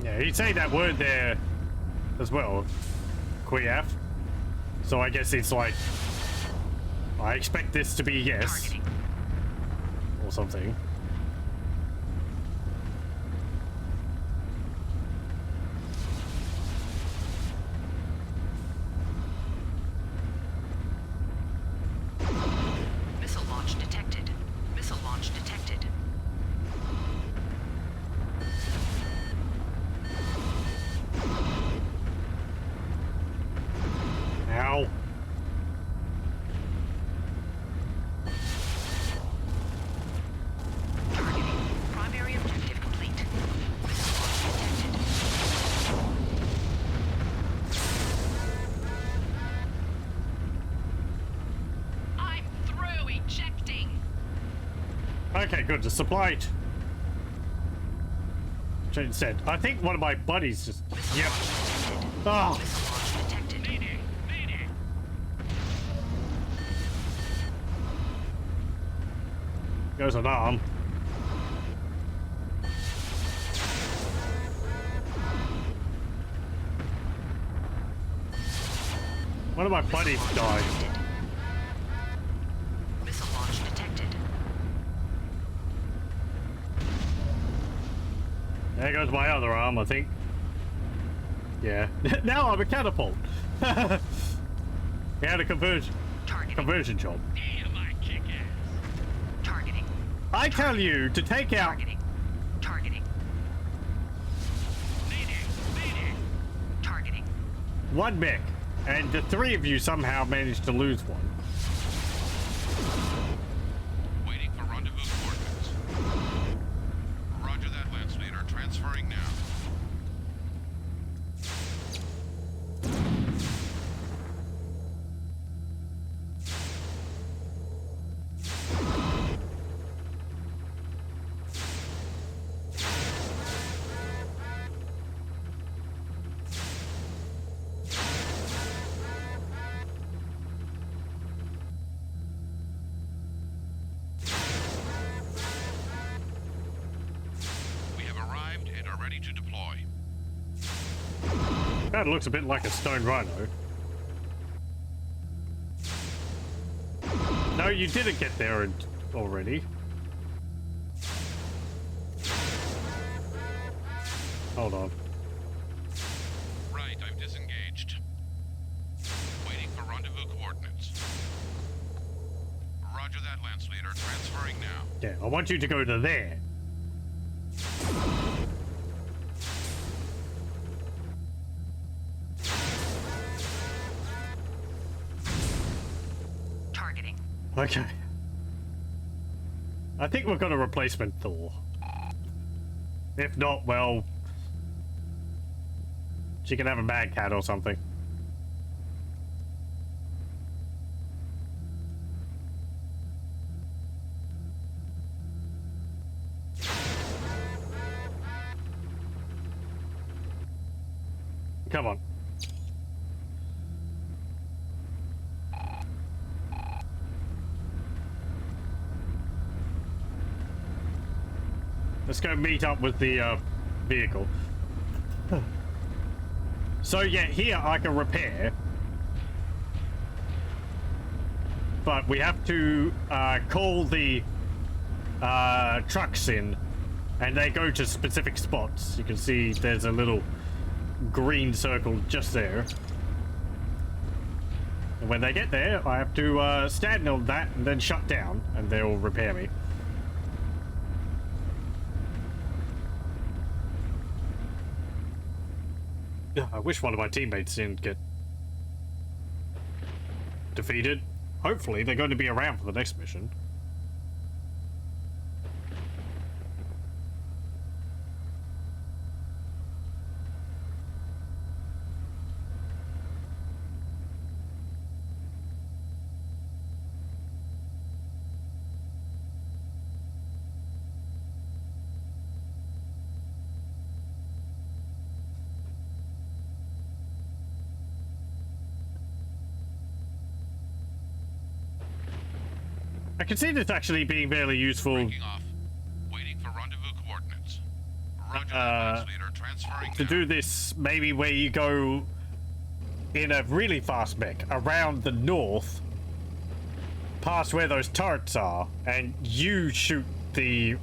Yeah, he'd say that word there as well. Queef. So I guess it's like, I expect this to be yes. Targeting. Or something. Missile launch detected. Missile launch detected. Ow. Targeting. Primary objective complete. Missile launch detected. I'm through ejecting. Okay, good. The supply chain said. I think one of my buddies just. Yep. Oh. Missile launch detected. Goes an arm. One of my buddies died. Missile launch detected. There goes my other arm, I think. Yeah. Now I'm a catapult. He had a conversion job. Targeting. I tell you to take out Targeting. Targeting. Targeting. one mech, and the three of you somehow managed to lose one. Waiting for rendezvous coordinates. Roger that, lance leader. Transferring now. We have arrived and are ready to deploy. That looks a bit like a stone rhino. No, you didn't get there already. Hold on. Right, I've disengaged. Waiting for rendezvous coordinates. Roger that, lance leader. Transferring now. Yeah, I want you to go to there. Targeting. Okay. I think we've got a replacement Thor. If not, well, she can have a Mad Cat or something. Come on. Let's go meet up with the vehicle. So yeah, here I can repair. But we have to call the trucks in, and they go to specific spots. You can see there's a little green circle just there. And when they get there, I have to stand on that and then shut down, and they'll repair me. I wish one of my teammates didn't get defeated. Hopefully, they're going to be around for the next mission. I can see this actually being fairly useful. Breaking off. Waiting for rendezvous coordinates. Roger that, Lance Leader. Transferring To now. do this, maybe where you go in a really fast mech around the north, past where those turrets are, and you shoot the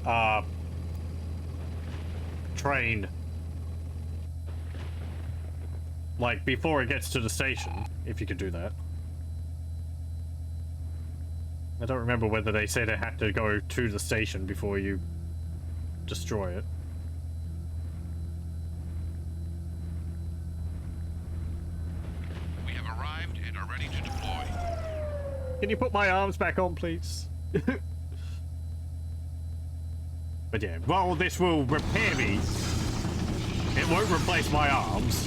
train like before it gets to the station, if you could do that. I don't remember whether they said it had to go to the station before you destroy it. We have arrived and are ready to deploy. Can you put my arms back on, please? But yeah, while this will repair me, it won't replace my arms.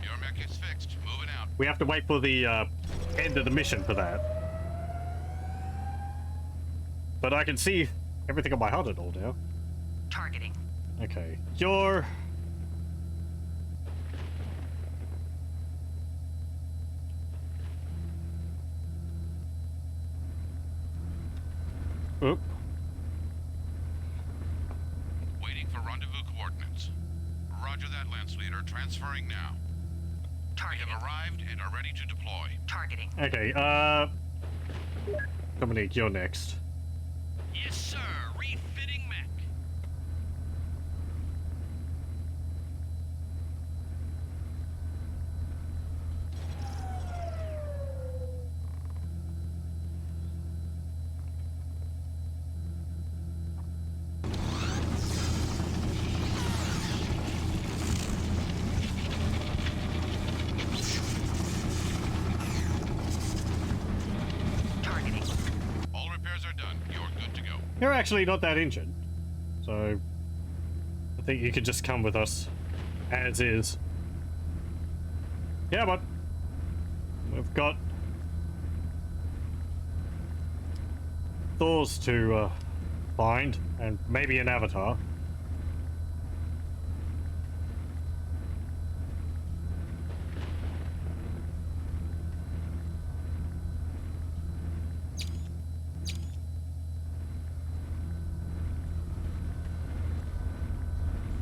Your mech is fixed. Moving out. We have to wait for the end of the mission for that. But I can see everything on my HUD and all now. Targeting. Okay, you're... Oop. Waiting for rendezvous coordinates. Roger that, Lance Leader. Transferring now. We Targeting. have arrived and are ready to deploy. Targeting. Okay, Dominique, you're next. Yes, sir. Refitting mech. Targeting. All repairs are done. You're good to go. You're actually not that injured. So, I think you could just come with us as is. Yeah, but we've got Thors to find, and maybe an avatar.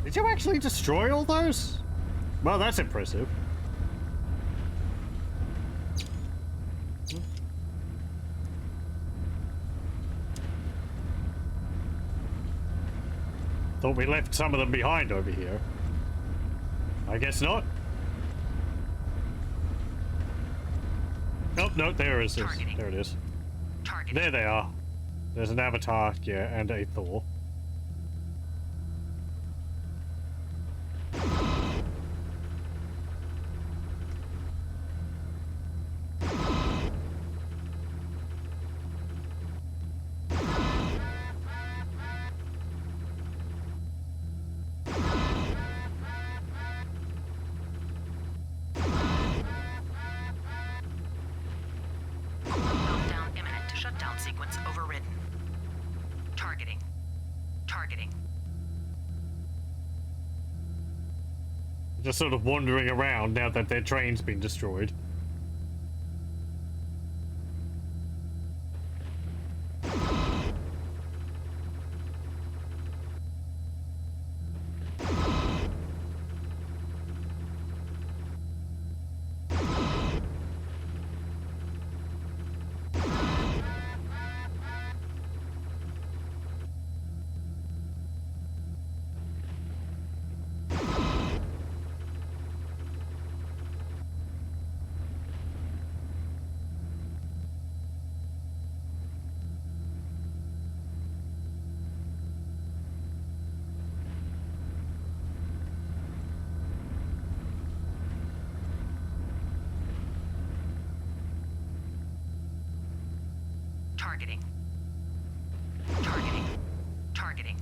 Did you actually destroy all those? Well, that's impressive. Thought we left some of them behind over here. I guess not. Oh, no, there it is. Targeting. There it is. Targeting. There they are. There's an avatar, yeah, and a Thor. Meltdown imminent. Shutdown sequence overridden. Targeting. Targeting. Just sort of wandering around now that their train's been destroyed. Targeting. Targeting. Targeting.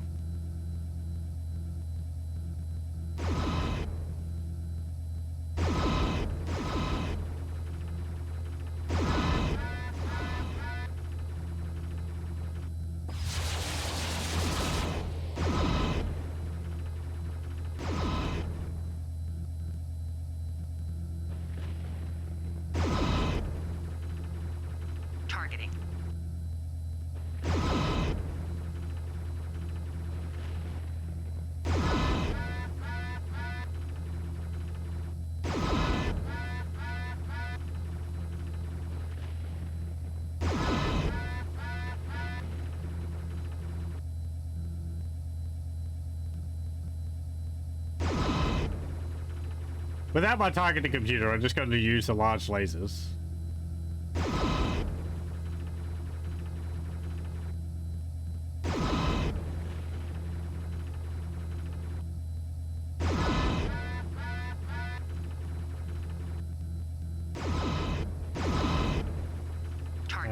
Without my targeting computer, I'm just going to use the large lasers.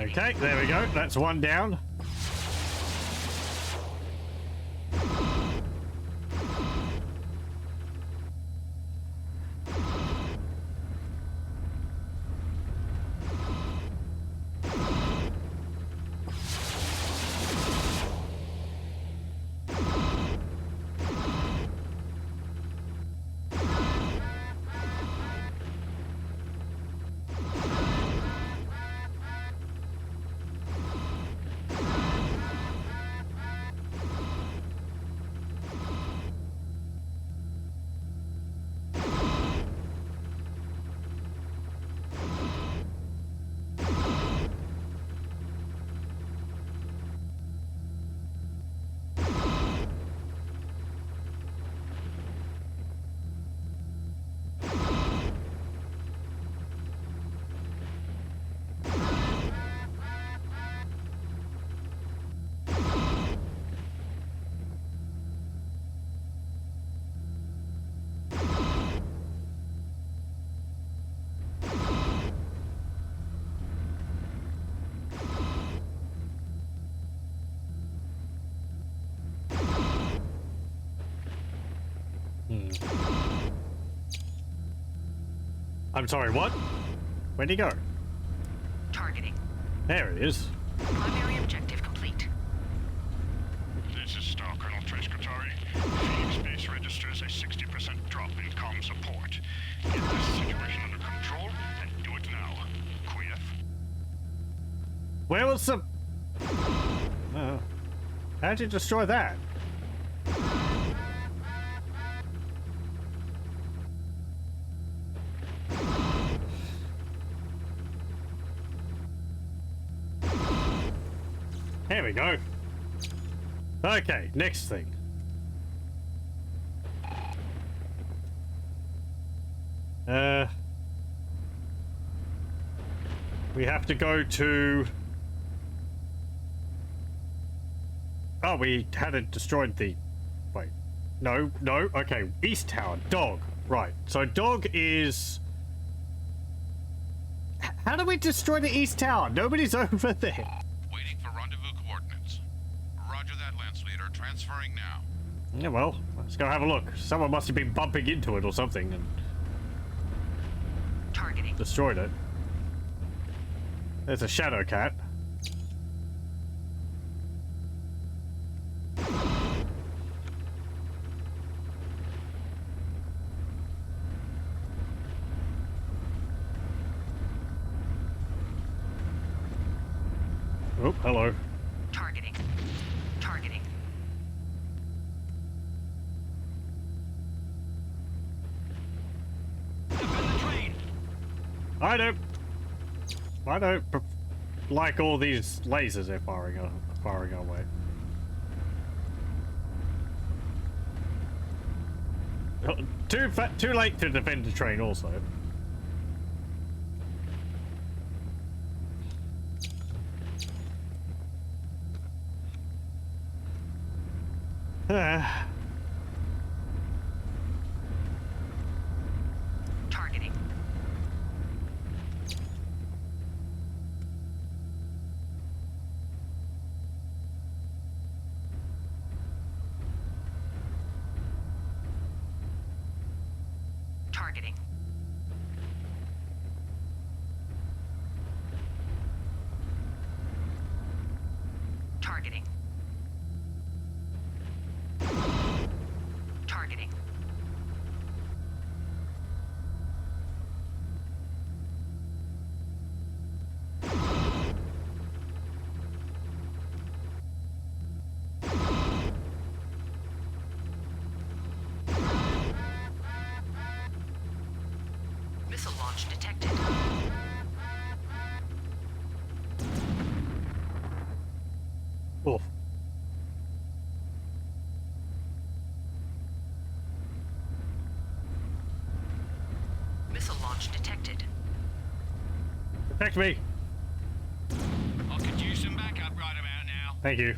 Okay, there we go. That's one down. I'm sorry, what? Where'd he go? Targeting. There it is. Primary objective complete. This is Star Colonel Tranquil. Phoenix Base registers a 60% drop in comm support. Get this situation under control and do it now. Quiet. Where was the... how'd you destroy that? There we go. Okay, next thing. We have to go to... Oh, we hadn't destroyed the... Wait. No, okay. East Tower. Dog. Right. So Dog is... How do we destroy the East Tower? Nobody's over there. Waiting for rendezvous coordinates. Roger that, Lance Leader. Transferring now. Yeah, well, let's go have a look. Someone must have been bumping into it or something and Targeting. destroyed it. There's a shadow cat. Oh, hello. Targeting. Targeting. Defend the train. I don't like all these lasers they're firing our way. Too late to defend the train also. Targeting. Targeting. Targeting. Targeting. Missile launch detected. Oof. launch detected. Protect me. I could use some backup right about now. Thank you.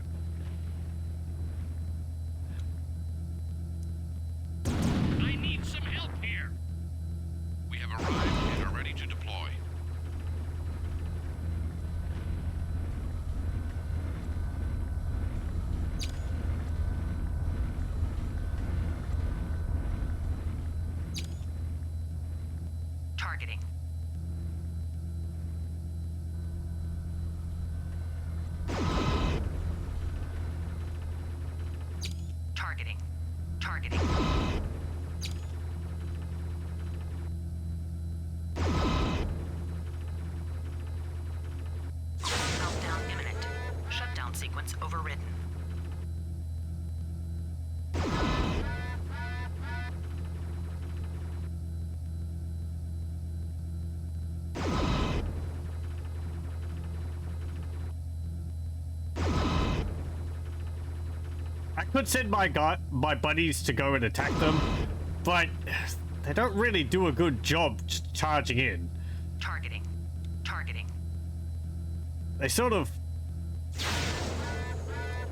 I need some help here. We have arrived and are ready to deploy. Targeting. Targeting. Targeting. Core meltdown imminent. Shutdown sequence overridden. I could send my buddies to go and attack them, but they don't really do a good job charging in. Targeting. Targeting. They sort of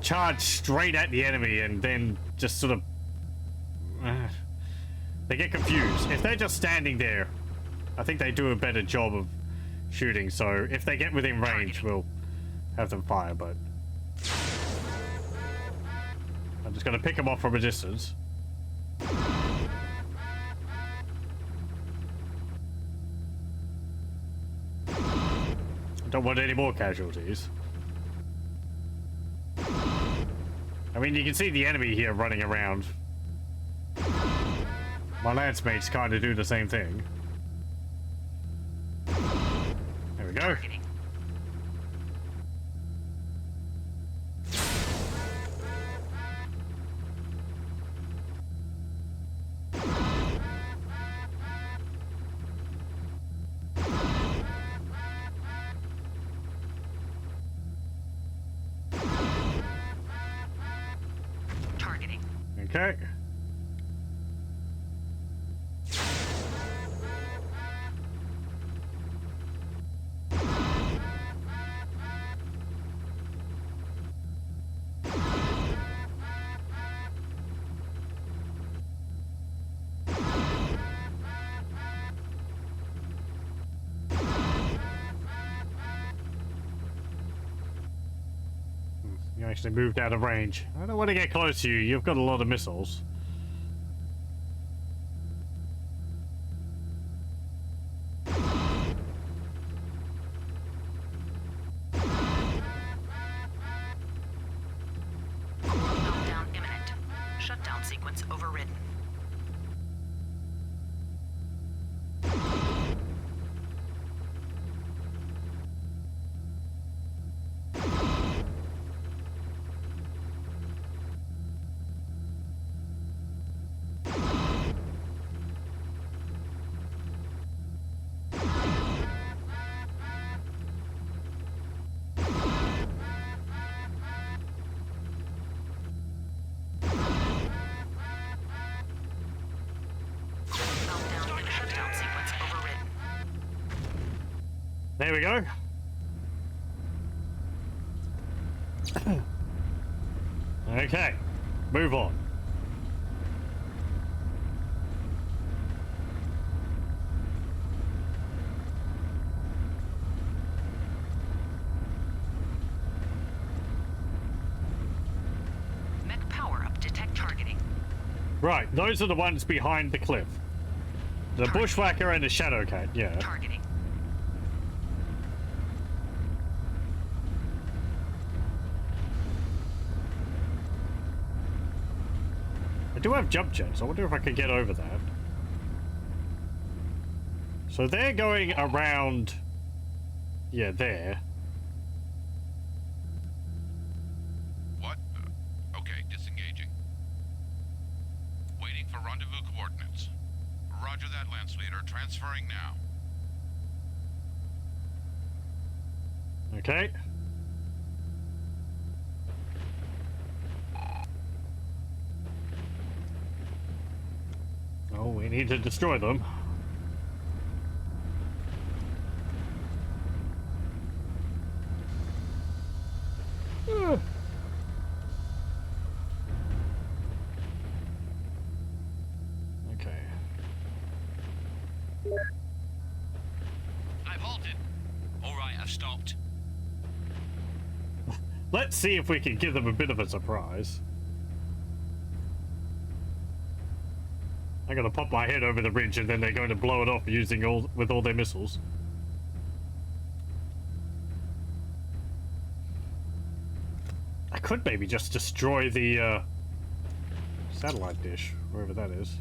charge straight at the enemy and then just sort of they get confused. If they're just standing there, I think they do a better job of shooting. So if they get within range, we'll have them fire, but I'm just going to pick them off from a distance. I don't want any more casualties. I mean, you can see the enemy here running around. My lance mates kind of do the same thing. There we go. Targeting. Targeting. Okay. You actually moved out of range. I don't want to get close to you. You've got a lot of missiles. Meltdown imminent. Shutdown sequence overridden. Meltdown imminent. Shutdown sequence overridden. There we go. Okay, move on. Mech power up. Detect targeting. Right, those are the ones behind the cliff. The bushwhacker and the shadow cat, yeah. Targeting. I do have jump jets. I wonder if I could get over that. So they're going around... Yeah, there. What? Okay, disengaging. Waiting for rendezvous coordinates. Roger that, Lance Leader. Transferring now. Okay. Oh, we need to destroy them. Let's see if we can give them a bit of a surprise. I'm gonna pop my head over the bridge and then they're going to blow it off using with all their missiles. I could maybe just destroy the satellite dish, wherever that is.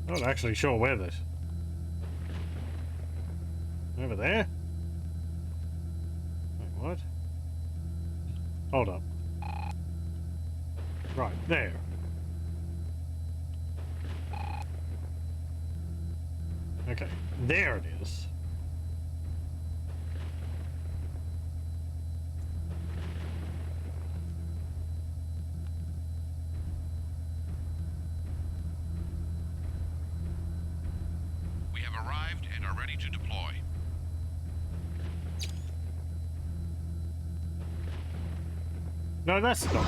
I'm not actually sure where this. Over there? Wait, what? Hold up. Right, there. Okay, there it is. We have arrived and are ready to deploy. No, that's not.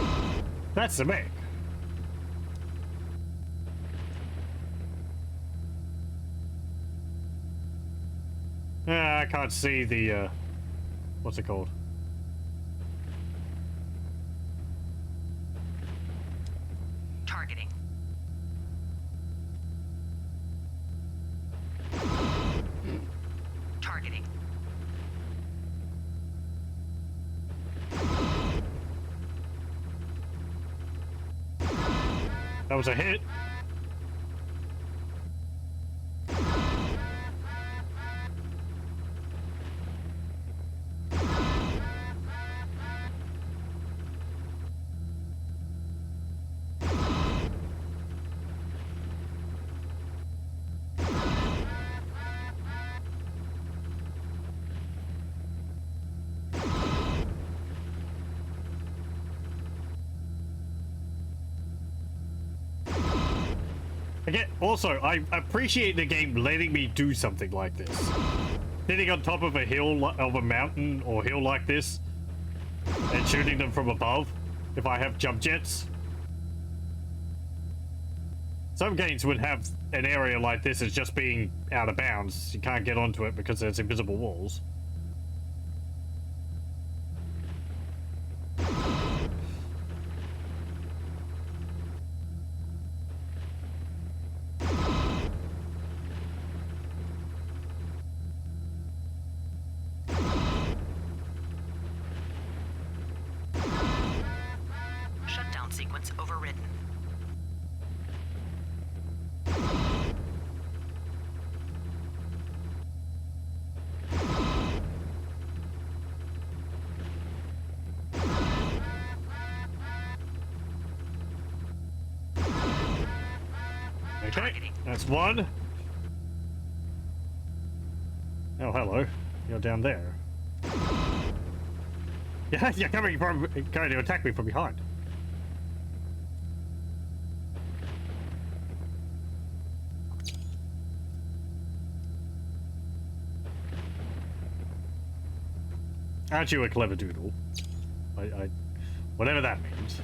That's the mech. I can't see the, what's it called? Targeting. Targeting. That was a hit. Again, also, I appreciate the game letting me do something like this. Sitting on top of a hill, of a mountain or hill like this, and shooting them from above, if I have jump jets. Some games would have an area like this as just being out of bounds. You can't get onto it because there's invisible walls. Shutdown sequence overridden. Okay, that's one. Oh, hello. You're down there. Yeah, you're coming to attack me from behind. Aren't you a clever doodle? Whatever that means.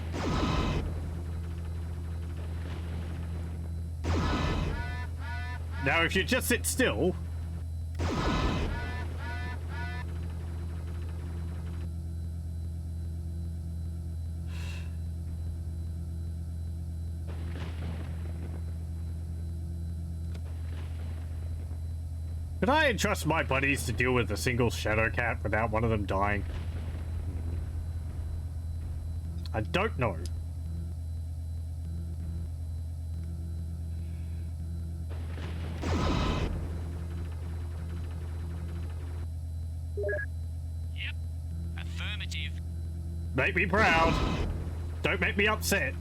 Now, if you just sit still... Could I entrust my buddies to deal with a single shadow cat without one of them dying? I don't know. Yep. Affirmative. Make me proud. Don't make me upset.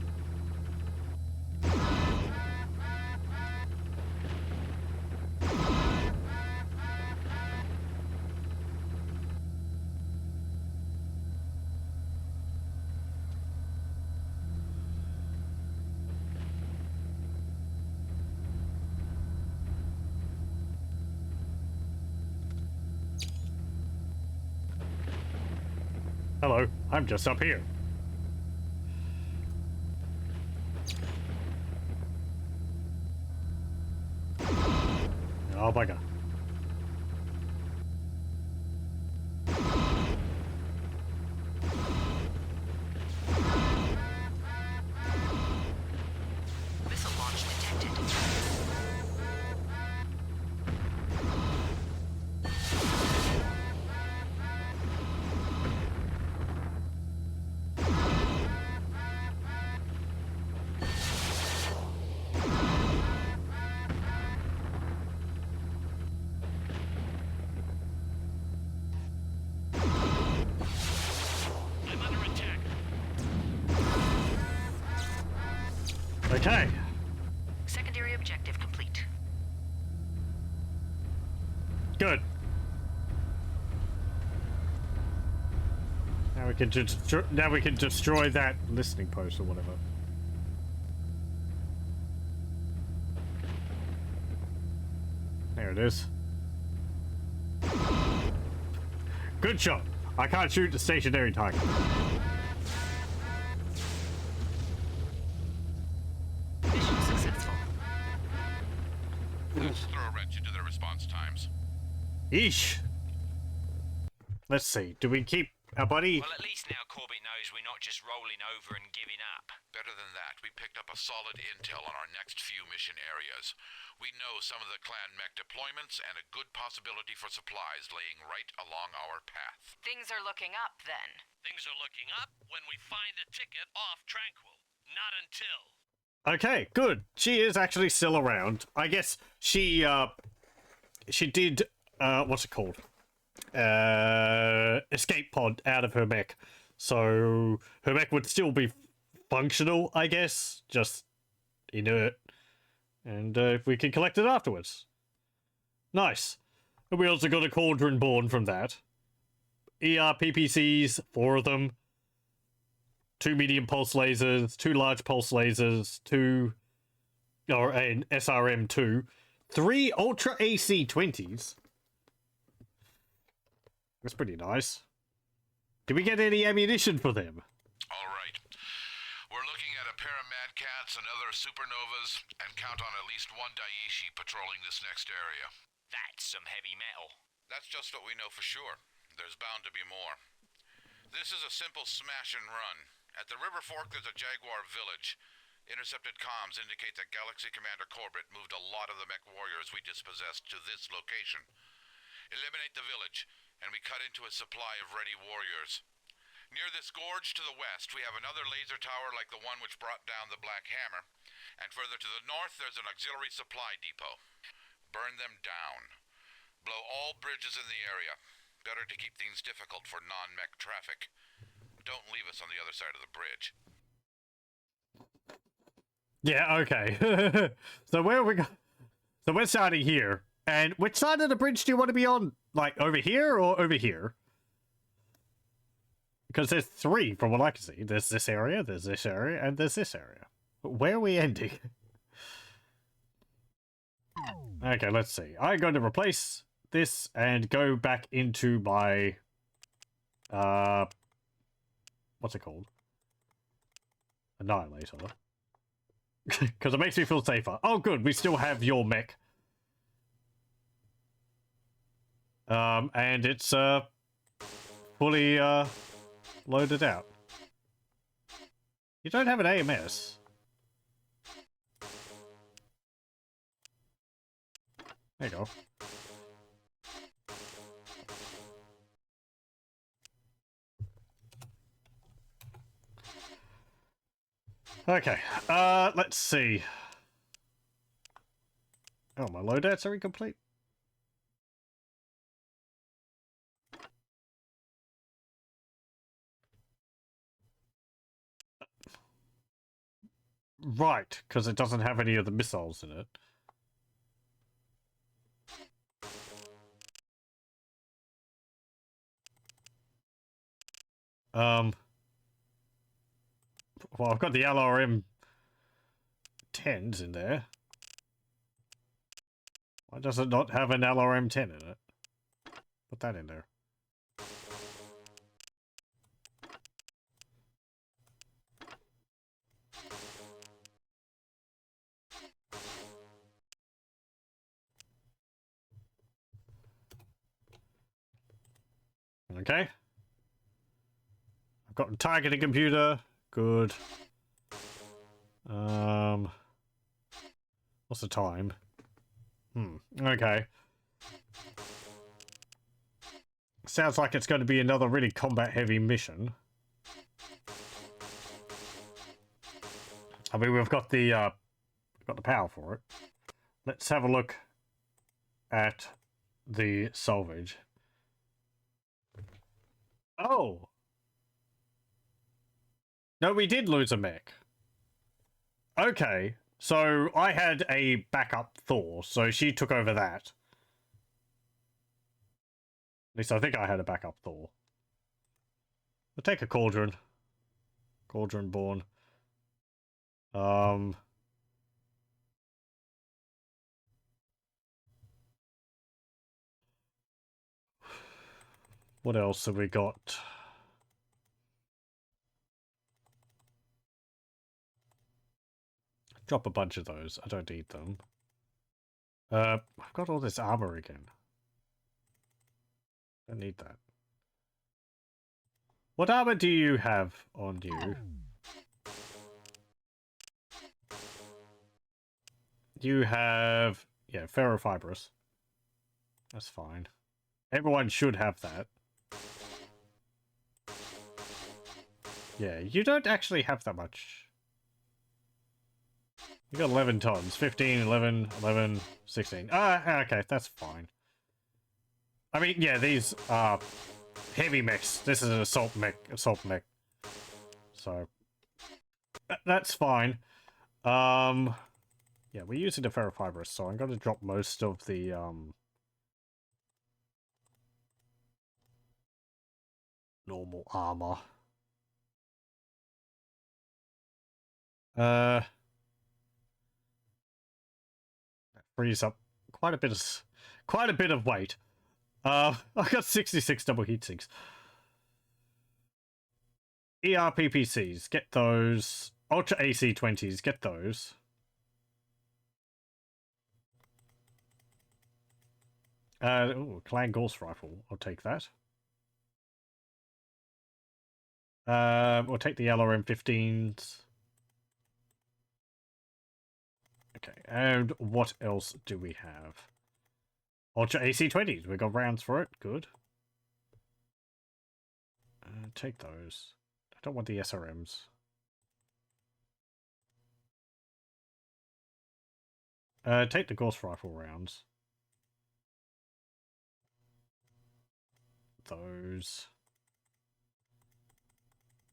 Hello, I'm just up here. Oh my god. Missile launch detected. I'm under attack. Okay. Secondary objective complete. Good. Now we can destroy that listening post or whatever. There it is. Good shot. I can't shoot the stationary target. Mission successful. Let's throw a wrench into their response times. Eesh. Let's see. Do we keep our buddy? Well, at least now Corbett knows we're not just rolling over and giving up. Better than that, we picked up a solid intel on our next few mission areas. We know some of the clan mech deployments and a good possibility for supplies laying right along our path. Things are looking up then. Things are looking up when we find a ticket off Tranquil. Not until. Okay, good. She is actually still around. I guess she did what's it called? Escape pod out of her mech. So her mech would still be functional, I guess, just inert. And we can collect it afterwards. Nice. And we also got a cauldron born from that. PPCs, 4 of them. 2 medium pulse lasers, 2 large pulse lasers, an SRM2, 3 Ultra AC-20s. That's pretty nice. Did we get any ammunition for them? All right. We're looking at a pair of Mad Cats and other supernovas, and count on at least 1 Daiichi patrolling this next area. That's some heavy metal. That's just what we know for sure. There's bound to be more. This is a simple smash and run. At the river fork, there's a Jaguar village. Intercepted comms indicate that Galaxy Commander Corbett moved a lot of the MechWarriors we dispossessed to this location. Eliminate the village, and we cut into a supply of ready warriors. Near this gorge to the west, we have another laser tower like the one which brought down the Black Hammer. And further to the north, there's an auxiliary supply depot. Burn them down. Blow all bridges in the area. Better to keep things difficult for non-mech traffic. Don't leave us on the other side of the bridge. Yeah, okay. So where are we go? So we're starting here. And which side of the bridge do you want to be on? Like, over here or over here? Because there's 3 from what I can see. There's this area, there's this area, and there's this area. But where are we ending? Okay, let's see. I'm going to replace this and go back into my... what's it called? Annihilator. Because it makes me feel safer. Oh, good. We still have your mech. And it's, fully, loaded out. You don't have an AMS. There you go. Okay, let's see. Oh, my loadouts are incomplete. Right, because it doesn't have any of the missiles in it. Well, I've got the LRM 10s in there. Why does it not have an LRM 10 in it? Put that in there. okay? I've got a targeting computer. Good. What's the time? Okay. Sounds like it's going to be another really combat-heavy mission. I mean, we've got the power for it. Let's have a look at the salvage. Oh! No, we did lose a mech. Okay, so I had a backup Thor, so she took over that. At least I think I had a backup Thor. We'll take a Cauldron. Cauldron born. What else have we got? Drop a bunch of those. I don't need them. I've got all this armor again. Don't need that. What armor do you have on you? You have... yeah, ferrofibrous. That's fine. Everyone should have that. Yeah, you don't actually have that much. You got 11 tons. 15, 11, 11, 16. Ah, okay, that's fine. I mean, yeah, these are heavy mechs. This is an assault mech. So, that's fine. Yeah, we're using the ferrofibrous, so I'm going to drop most of the, normal armor. That frees up quite a bit of weight. I've got 66 double heat sinks. ERPPCs, get those. Ultra AC-20s, get those. Ooh, Clan Ghost Rifle, I'll take that. We'll take the LRM-15s. Okay, and what else do we have? Ultra AC-20s, we got rounds for it, good. Take those. I don't want the SRMs. Take the Ghost Rifle rounds. Those.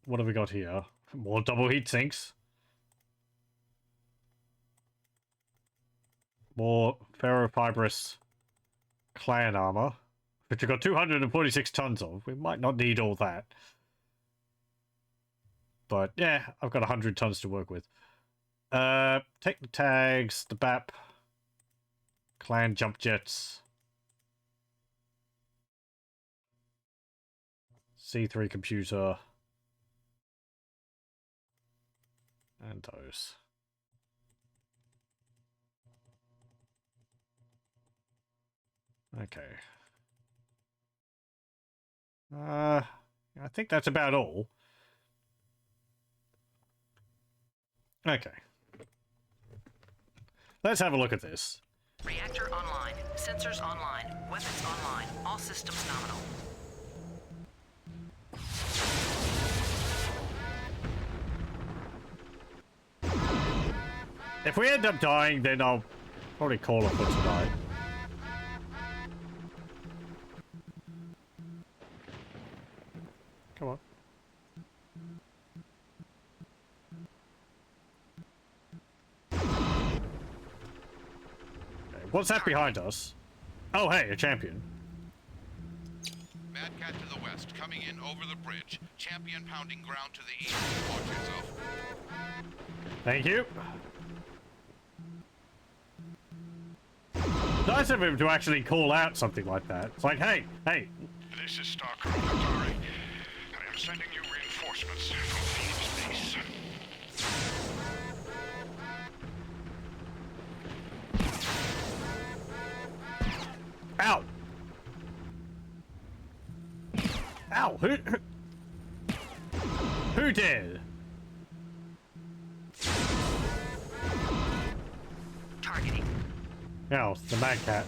What have we got here? More double heat sinks. More ferrofibrous clan armor, which we've got 246 tons of. We might not need all that. But yeah, I've got 100 tons to work with. Take the tags, the BAP, clan jump jets, C3 computer, and those. Okay. I think that's about all. Okay. Let's have a look at this. Reactor online. Sensors online. Weapons online. All systems nominal. If we end up dying, then I'll probably call it for tonight. Come on. Okay, what's that behind us? Oh, hey, a champion. Mad Cat to the west, coming in over the bridge. Champion pounding ground to the east. Watch yourself. Thank you. Nice of him to actually call out something like that. It's like, hey, hey. This is Stalker Atari. I am sending you reinforcements from Phoenix base. Ow! hell? Who did? Targeting. Oh, the Mad Cat.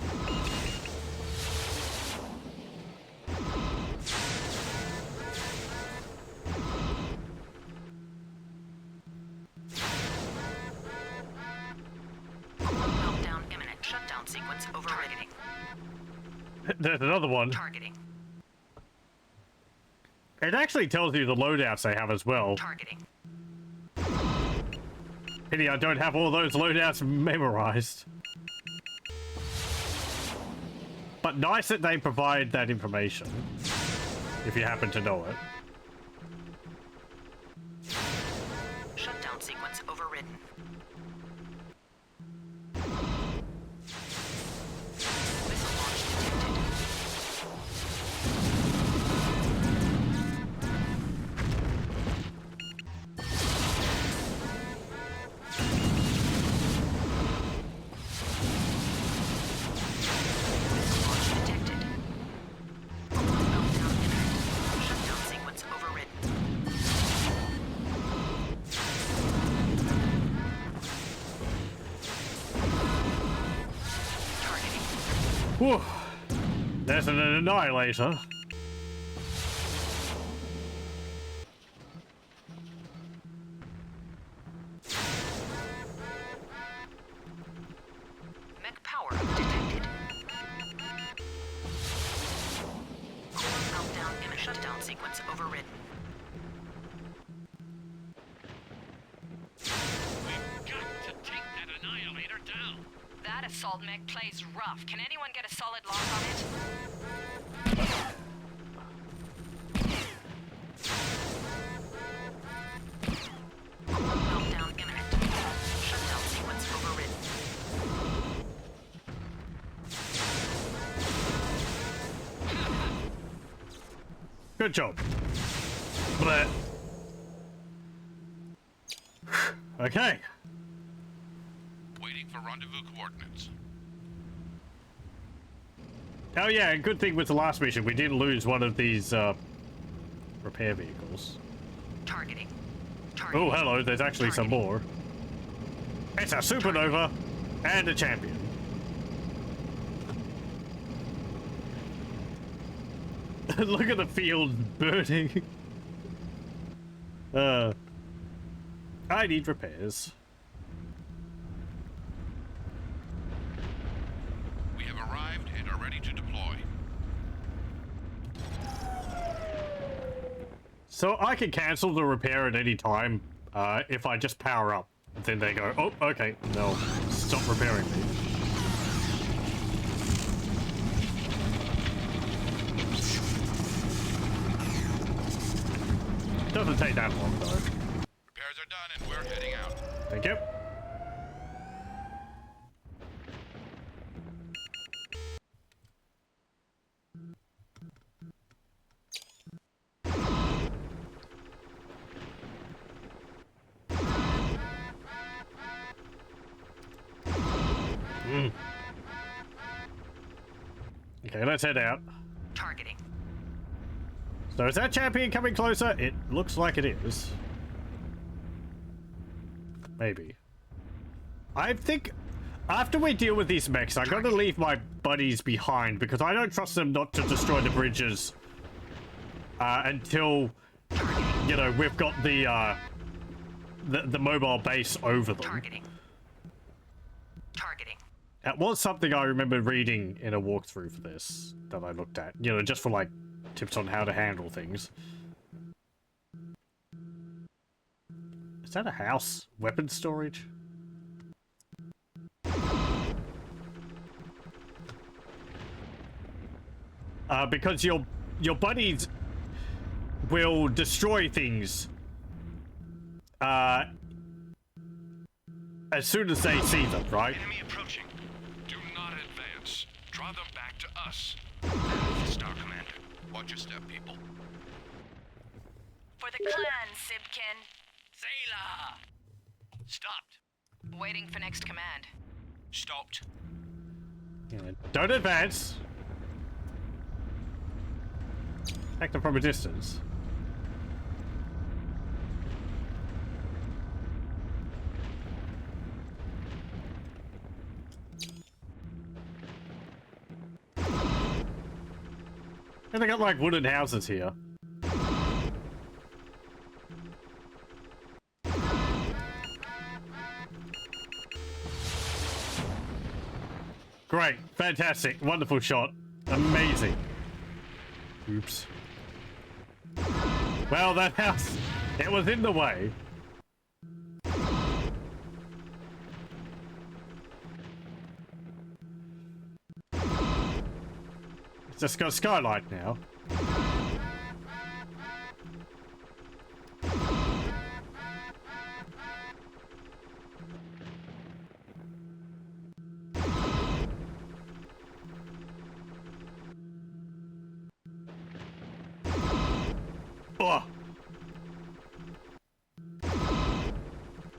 Meltdown imminent. Shutdown sequence overriding. There's another one. Targeting. It actually tells you the loadouts they have as well. Targeting. Pity I don't have all those loadouts memorized. But nice that they provide that information, if you happen to know it. Shutdown sequence overridden. Missile launch detected. Whew. There's an annihilator. Mech power detected. Core meltdown image. Shutdown sequence overridden. We've got to take that annihilator down. That assault mech plays rough. Can anyone get a solid lock on it? Core meltdown imminent. Shutdown sequence overridden. Good job. Bleh. Okay. Waiting for rendezvous coordinates. Oh yeah, good thing with the last mission, we didn't lose one of these repair vehicles. Targeting. Oh, hello, there's actually some more. It's a supernova and a champion. Look at the field burning. I need repairs. We have arrived and are ready to deploy. So I can cancel the repair at any time if I just power up. Then they go, oh, okay, no, stop repairing me. Doesn't take that long though. Repairs are done and we're heading out. Thank you. Okay, let's head out. Targeting. So is that champion coming closer? It looks like it is. Maybe. I think after we deal with these mechs, I'm going to leave my buddies behind because I don't trust them not to destroy the bridges until, you know, we've got the mobile base over them. Targeting. Targeting. That was something I remember reading in a walkthrough for this that I looked at, you know, just for like tips on how to handle things. Is that a house? Weapon storage? Because your buddies will destroy things as soon as they see them, right? Enemy approaching. Do not advance. Draw them back to us. Star Commander. Watch your step, people. For the clan, Sibkin. Sailor! Stopped. Waiting for next command. Stopped. Yeah, don't advance. Attack them from a distance. And they got like wooden houses here. Great, fantastic, wonderful shot. Amazing. Oops. Well, that house, it was in the way. It's just got a skylight now. Oh.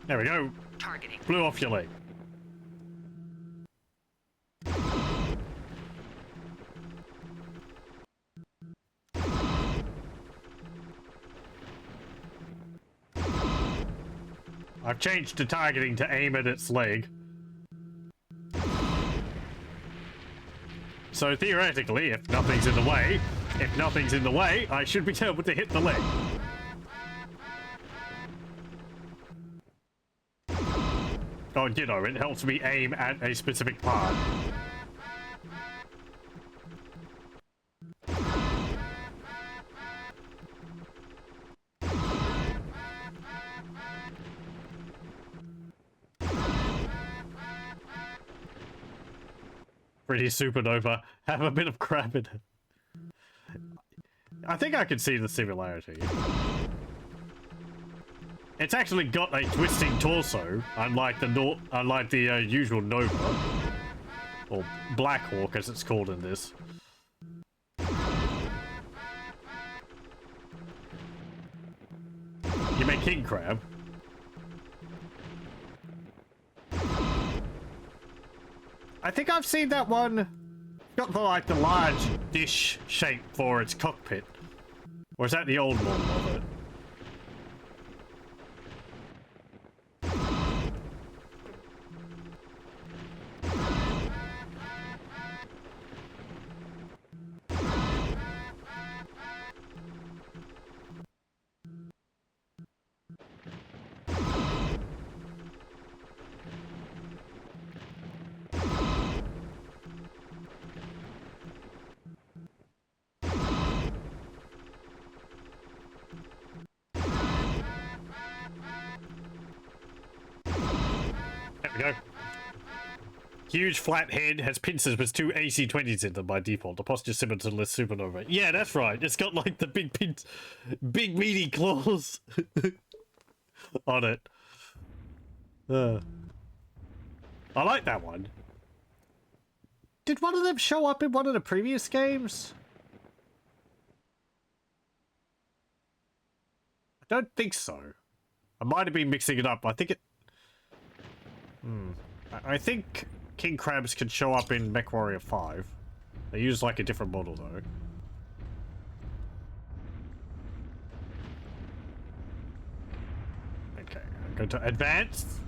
There we go. Targeting. Blew off your leg. I've changed the targeting to aim at its leg. So theoretically, if nothing's in the way, I should be able to hit the leg. Oh, you know, it helps me aim at a specific part. Pretty supernova. Have a bit of crap in it. I think I can see the similarity. It's actually got a twisting torso, unlike the usual Nova, or Black Hawk as it's called in this. You make King Crab. I think I've seen that one. Got the like the large dish shape for its cockpit, or is that the old model of it? There we go. Huge flat head, has pincers with two AC-20s in them by default. The posture similar to the supernova. Yeah, that's right. It's got like the big meaty claws on it. I like that one. Did one of them show up in one of the previous games? I don't think so. I might have been mixing it up. I think it... I think King Crabs can show up in MechWarrior 5. They use like a different model though. Okay, I'm going to advance.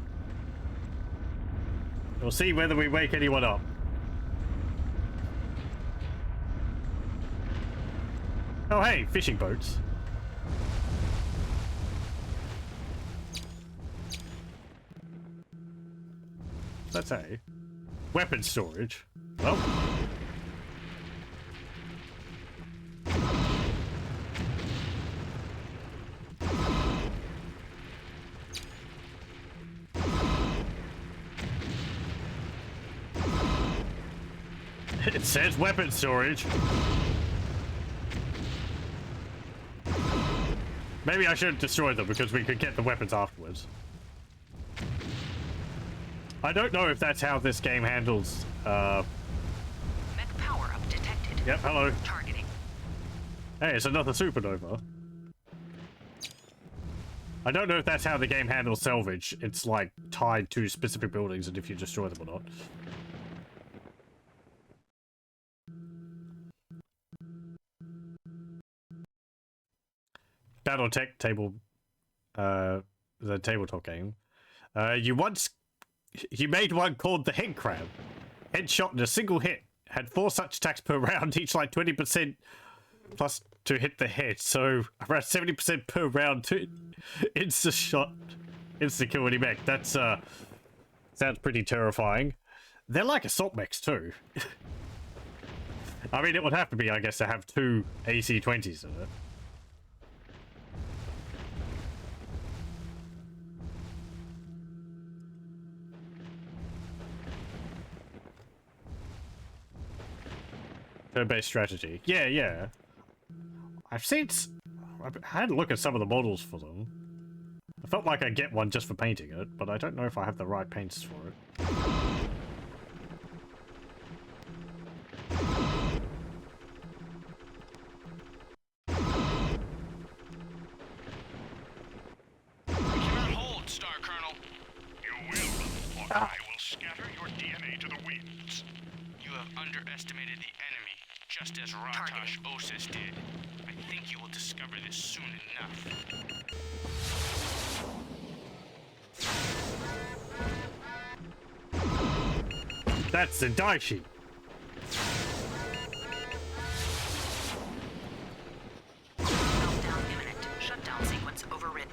We'll see whether we wake anyone up. Oh hey, fishing boats. That's a weapon storage. Well, it says weapon storage. Maybe I shouldn't destroy them because we could get the weapons afterwards. I don't know if that's how this game handles, Mech power-up detected. Yep, hello. Targeting. Hey, it's another supernova. I don't know if that's how the game handles salvage. It's, like, tied to specific buildings and if you destroy them or not. BattleTech table, the tabletop game. You made one called the Head Crab. Headshot in a single hit. Had 4 such attacks per round, each like 20% plus to hit the head. So around 70% per round to insta kill any mech. That's sounds pretty terrifying. They're like assault mechs too. I mean, it would have to be, I guess, to have 2 AC-20s in it. Turn-based strategy. Yeah. I've had a look at some of the models for them. I felt like I'd get one just for painting it, but I don't know if I have the right paints for it. We cannot hold, Star Colonel. You will, or I will scatter your DNA to the winds. You have underestimated the enemy, just as Ratash Osis did. I think you will discover this soon enough. That's the Daishi. Meltdown imminent. Shutdown sequence overridden.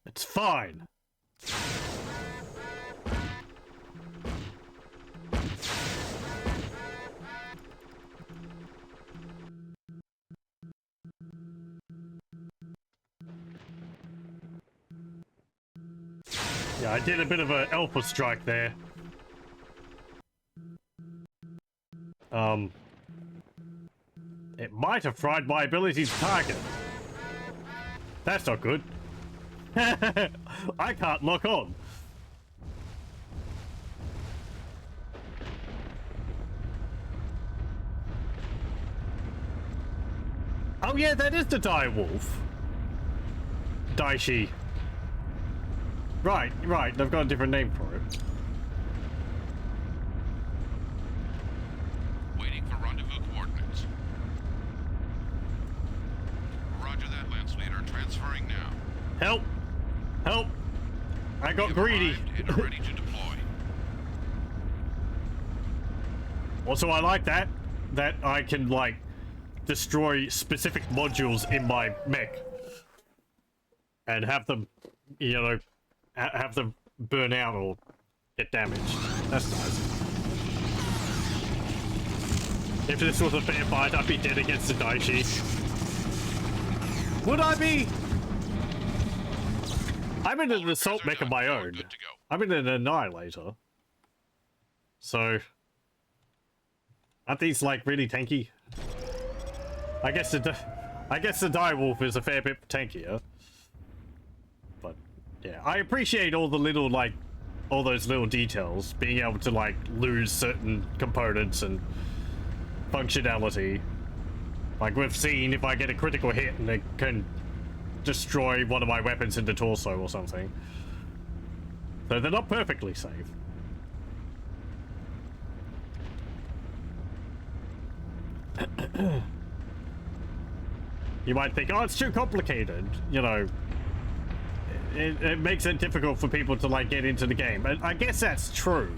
It's fine. Yeah, I did a bit of an alpha strike there. It might have fried my ability to target. That's not good. I can't lock on. Oh yeah, that is the dire wolf. Daishi. Right, they've got a different name for it. Waiting for rendezvous coordinates. Roger that, Lance Leader. Transferring now. Help! Help! I got You've greedy. arrived and are ready to deploy. Also, I like that I can, like, destroy specific modules in my mech. And have them, you know, have them burn out or get damaged. That's nice. If this was a fair fight, I'd be dead against the Daishi. Would I be? I'm in an assault mech of my own. Good to go. I'm in an annihilator. So, aren't these like really tanky? I guess the direwolf is a fair bit tankier. But yeah, I appreciate all the little all those little details, being able to like lose certain components and functionality. Like we've seen, if I get a critical hit and it can destroy one of my weapons in the torso or something. So they're not perfectly safe. You might think, oh, it's too complicated, you know. It makes it difficult for people to like get into the game. And I guess that's true.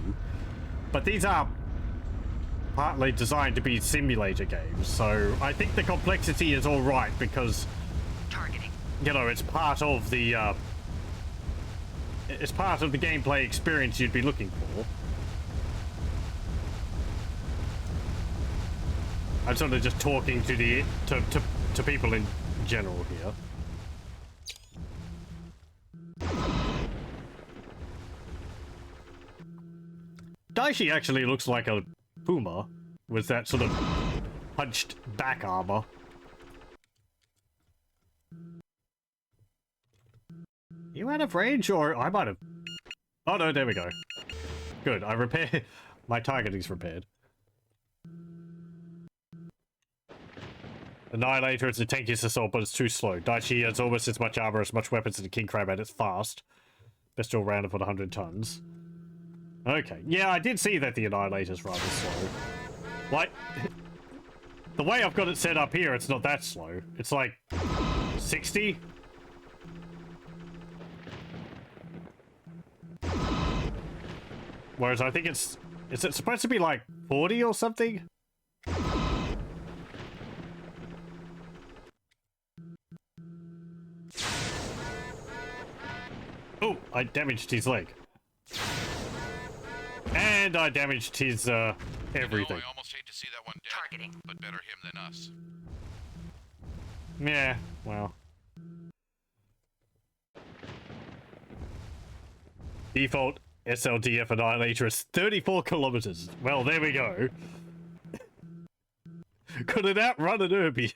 But these are partly designed to be simulator games, so I think the complexity is all right because, Targeting. you know, it's part of the gameplay experience you'd be looking for. I'm sort of just talking to to people in general here. Daishi actually looks like a puma with that sort of hunched back armor. You out of range, or I might have... Oh no, there we go. Good, I repaired... My targeting's repaired. Annihilator is the tankiest assault, but it's too slow. Daishi has almost as much armor, as much weapons as the King Crab, and it's fast. Best all rounder for the 100 tons. Okay, yeah, I did see that the Annihilator's rather slow. Like, the way I've got it set up here, it's not that slow. It's like 60? Whereas I think it's... Is it supposed to be like 40 or something? Oh, I damaged his leg. And I damaged his, everything. I almost hate to see that one dead. Targeting. But better him than us. Yeah, well. Default SLDF Annihilator is 34 kilometers. Well, there we go. Could it outrun an Irby?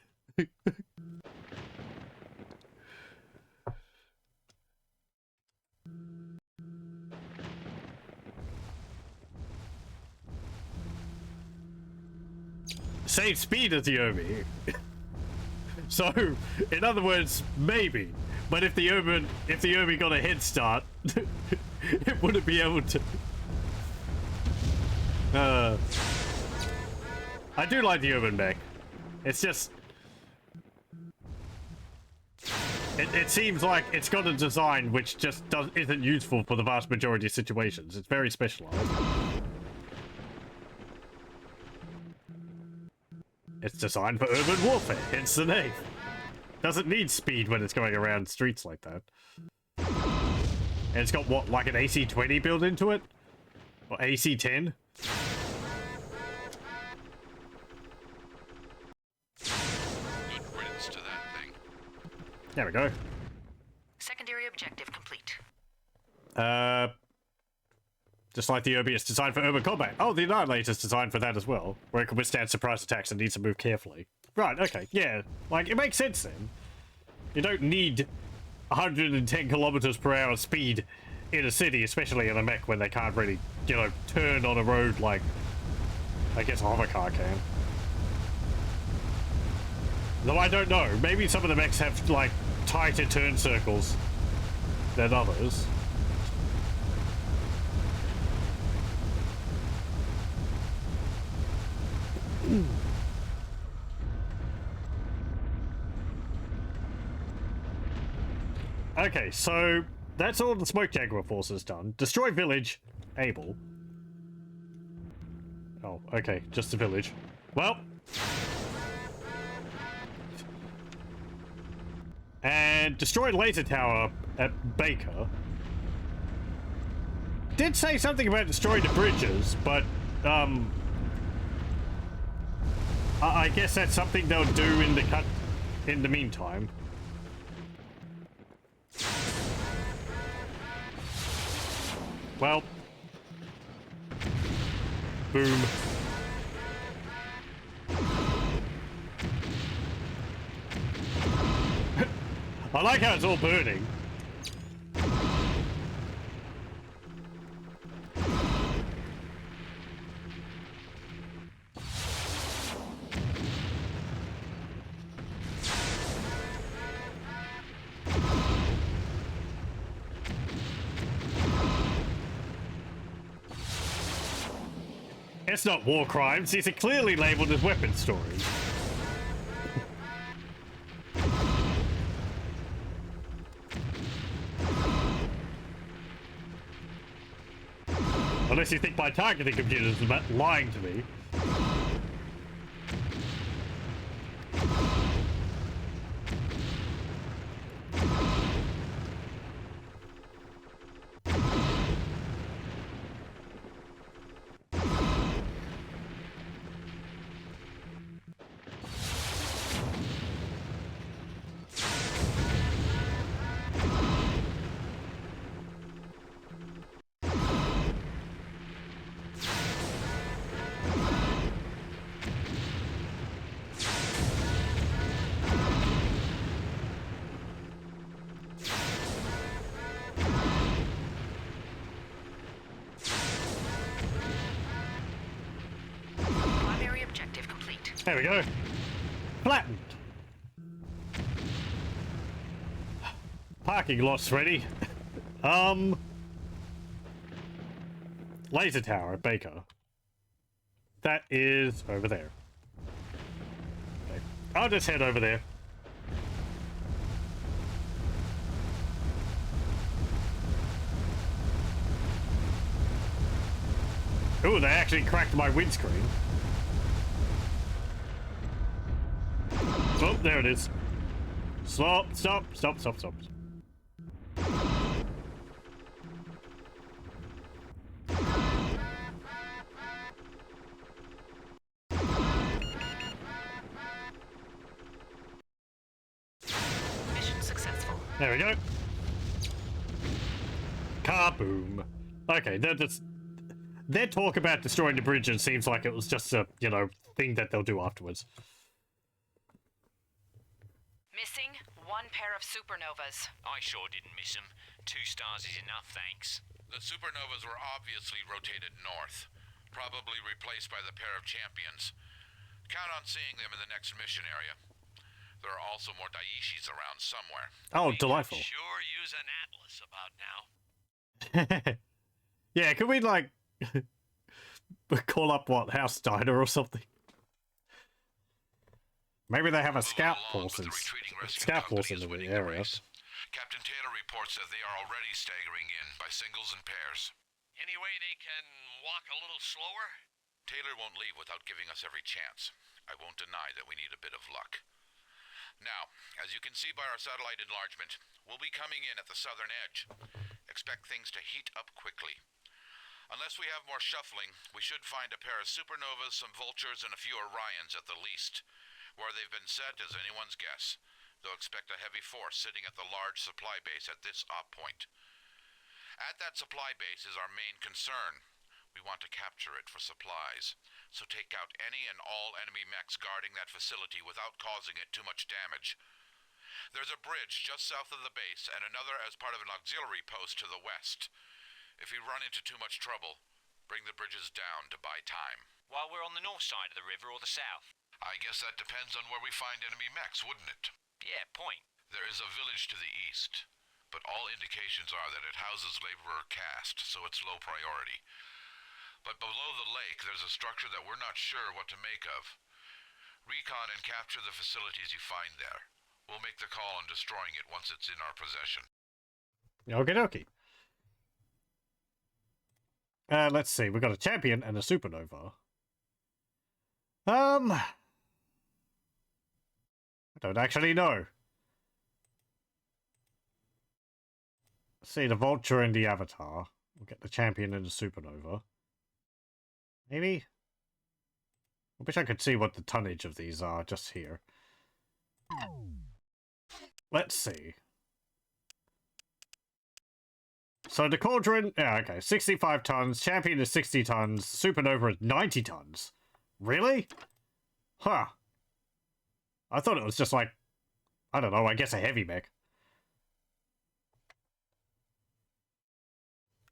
Same speed as the Irby. So, in other words, maybe. But if the Irby got a head start, it wouldn't be able to. I do like the urban mech. It's just, it seems like it's got a design which just isn't useful for the vast majority of situations. It's very specialized. It's designed for urban warfare, hence the name. Doesn't need speed when it's going around streets like that. And it's got, what, like an AC-20 built into it? Or AC-10? Good riddance to that thing. There we go. Secondary objective complete. Just like the Irby, it's designed for urban combat. Oh, the Annihilator is designed for that as well, where it can withstand surprise attacks and needs to move carefully. Right, okay, yeah. Like, it makes sense then. You don't need 110 kilometers per hour speed in a city, especially in a mech when they can't really, you know, turn on a road like, I guess a hover car can. Though I don't know. Maybe some of the mechs have, like, tighter turn circles than others. Okay, so that's all the Smoke Jaguar force has done. Destroy village, able. Oh, okay, just the village. Well. And destroy laser tower at Baker. Did say something about destroying the bridges, but, I guess that's something they'll do in the meantime. Well. Boom. I like how it's all burning. It's not war crimes, these are clearly labeled as weapons storage. Unless you think my targeting computer is lying to me. There we go. Flattened. Parking lot's ready. Laser tower at Baker. That is over there. Okay. I'll just head over there. Ooh, they actually cracked my windscreen. Oh, there it is. Stop. Mission successful. There we go. Kaboom. Okay, their talk about destroying the bridge seems like it was just a, you know, thing that they'll do afterwards. Missing one pair of supernovas. I sure didn't miss them. 2 stars is enough, thanks. The supernovas were obviously rotated north, probably replaced by the pair of champions. Count on seeing them in the next mission area. There are also more Daishis around somewhere. Oh, delightful. Sure use an atlas about now. Yeah, can we, like, call up, what, House Steiner or something? Maybe they have a scout force in the area. Captain Taylor reports that they are already staggering in by singles and pairs. Any way they can walk a little slower? Taylor won't leave without giving us every chance. I won't deny that we need a bit of luck. Now, as you can see by our satellite enlargement, we'll be coming in at the southern edge. Expect things to heat up quickly. Unless we have more shuffling, we should find a pair of supernovas, some vultures, and a few Orions at the least. Where they've been set is anyone's guess. They'll expect a heavy force sitting at the large supply base at this op point. At that supply base is our main concern. We want to capture it for supplies, so take out any and all enemy mechs guarding that facility without causing it too much damage. There's a bridge just south of the base and another as part of an auxiliary post to the west. If we run into too much trouble, bring the bridges down to buy time. While we're on the north side of the river or the south? I guess that depends on where we find enemy mechs, wouldn't it? Yeah, point. There is a village to the east, but all indications are that it houses laborer caste, so it's low priority. But below the lake, there's a structure that we're not sure what to make of. Recon and capture the facilities you find there. We'll make the call on destroying it once it's in our possession. Okie dokie. Let's see. We've got a champion and a supernova. I don't actually know. Let's see, the vulture and the avatar. We'll get the champion and the supernova. Maybe? I wish I could see what the tonnage of these are just here. Let's see. So the cauldron, yeah, okay, 65 tons, champion is 60 tons, supernova is 90 tons. Really? Huh. I thought it was just like, I don't know, I guess a heavy mech.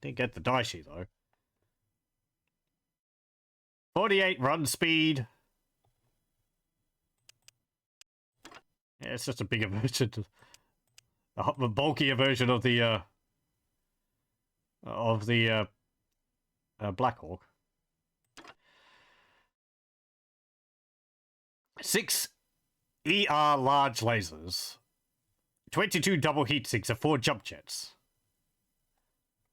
Didn't get the Daishi though. 48 run speed. Yeah, it's just a bigger version, a bulkier version of the Black Hawk. 6 ER large lasers, 22 double heat sinks, and 4 jump jets.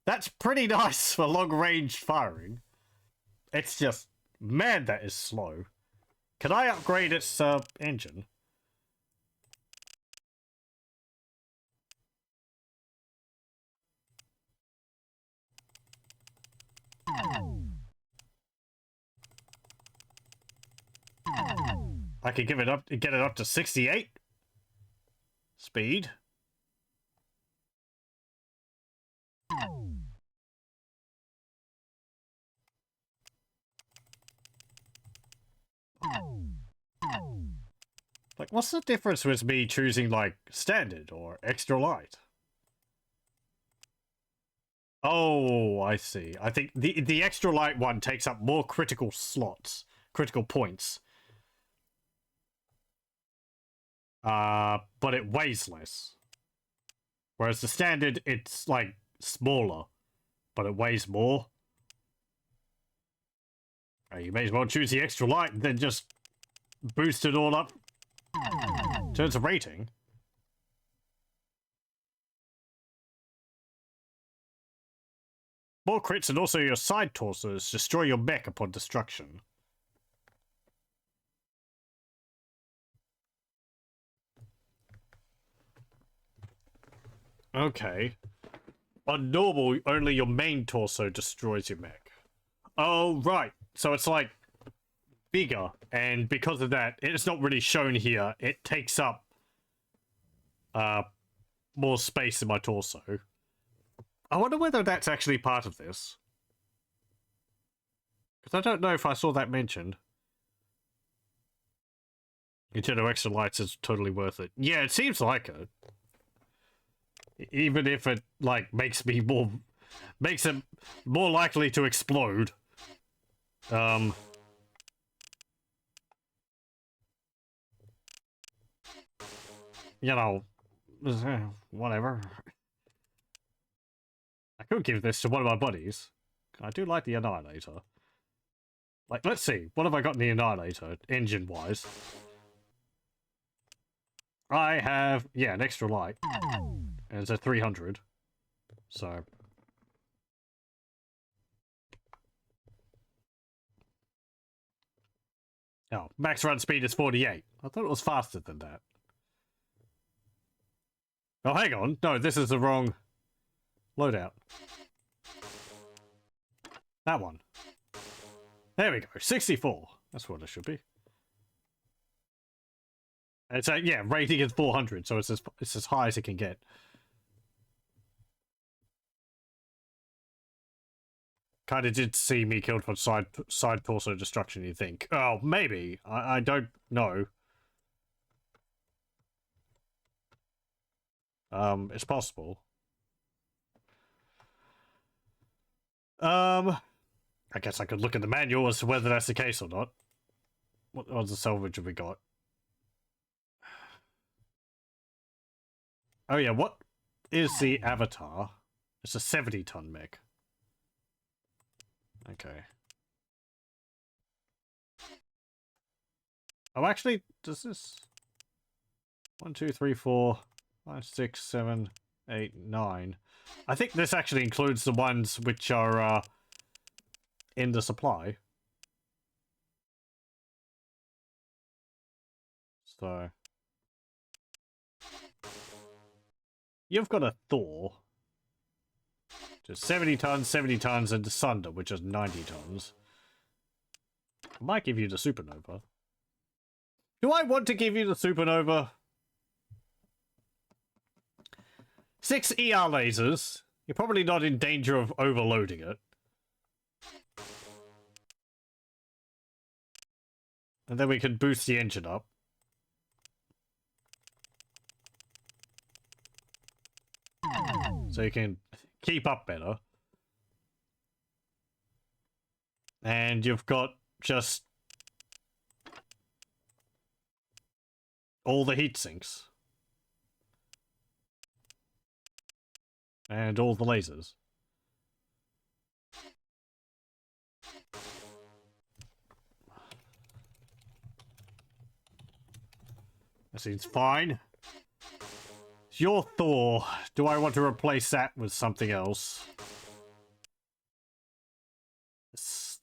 That's pretty nice for long range firing. It's just, man, that is slow. Can I upgrade its engine? I could give it up, get it up to 68 speed. Like, what's the difference with me choosing, like, standard or extra light? Oh, I see. I think the extra light one takes up more critical slots, critical points. But it weighs less. Whereas the standard, it's, like, smaller, but it weighs more. You may as well choose the extra light and then just boost it all up. Turns a rating. More crits and also your side torsos destroy your mech upon destruction. Okay. On normal, only your main torso destroys your mech. Oh, right. So it's like bigger, and because of that, it's not really shown here. It takes up more space in my torso. I wonder whether that's actually part of this. Because I don't know if I saw that mentioned. Nintendo Extra Lights is totally worth it. Yeah, it seems like it. Even if it, like, makes it more likely to explode. You know, whatever. I could give this to one of my buddies. I do like the Annihilator. Like, let's see. What have I got in the Annihilator, engine-wise? I have, yeah, an extra light. And it's a 300. So... Oh, max run speed is 48. I thought it was faster than that. Oh, hang on. No, this is the wrong loadout. That one. There we go. 64. That's what it should be. It's a, yeah, rating is 400, so it's as high as it can get. Kind of did see me killed from side torso destruction, you think. Oh, maybe. I don't know. It's possible. I guess I could look at the manual as to whether that's the case or not. What other salvage have we got? Oh yeah, what is the Avatar? It's a 70-ton mech. Okay. Oh, actually, does this... 1, 2, 3, 4, 5, 6, 7, 8, 9. I think this actually includes the ones which are in the supply. So... You've got a Thor. Just 70 tons, and the Sunder, which is 90 tons. I might give you the Supernova. Do I want to give you the Supernova? 6 ER lasers. You're probably not in danger of overloading it. And then we can boost the engine up. So you can keep up better. And you've got just all the heat sinks. And all the lasers. That seems fine. It's your Thor. Do I want to replace that with something else?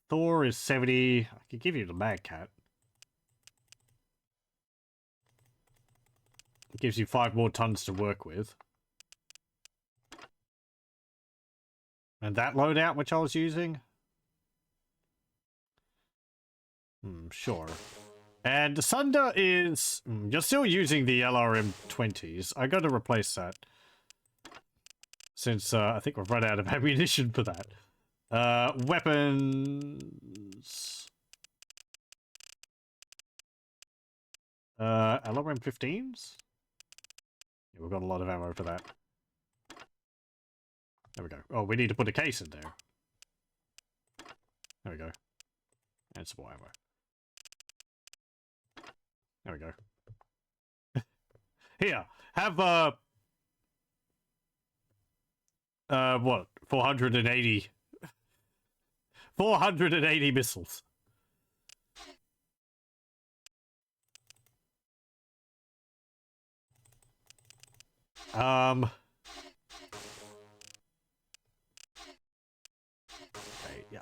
Thor is 70. I could give you the Mad Cat. It gives you 5 more tons to work with. And that loadout which I was using? Sure. And the Sunder is... you're still using the LRM-20s. I gotta replace that. Since I think we've run out of ammunition for that. Weapons... LRM-15s? Yeah, we've got a lot of ammo for that. There we go. Oh, we need to put a case in there. There we go. And some more ammo. There we go. Here, have, what? 480... 480 missiles.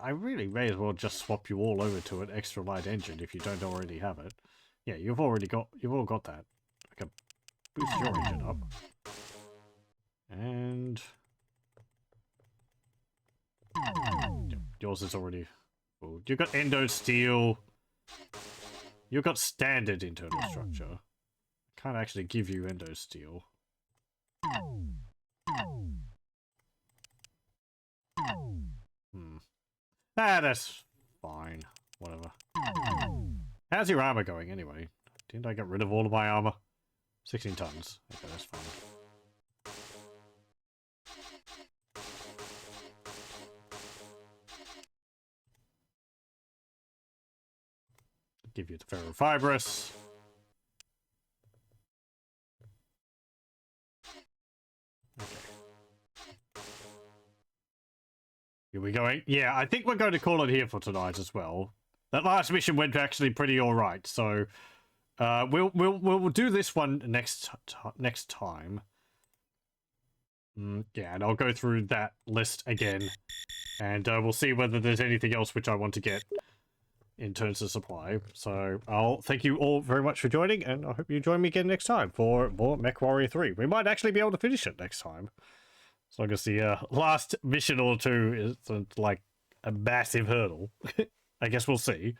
I really may as well just swap you all over to an extra light engine if you don't already have it. Yeah, you've all got that. I can boost your engine up. And yours is already full. You've got endo steel. You've got standard internal structure. Can't actually give you endo steel. That's fine. Whatever. How's your armor going anyway? Didn't I get rid of all of my armor? 16 tons. Okay, that's fine. Give you the ferrofibrous. Okay. Here we going. Yeah, I think we're going to call it here for tonight as well. That last mission went actually pretty all right, so we'll do this one next time. Yeah, and I'll go through that list again, and we'll see whether there's anything else which I want to get in terms of supply. So I'll thank you all very much for joining, and I hope you join me again next time for more MechWarrior 3. We might actually be able to finish it next time, as long as the last mission or two is like a massive hurdle. I guess we'll see.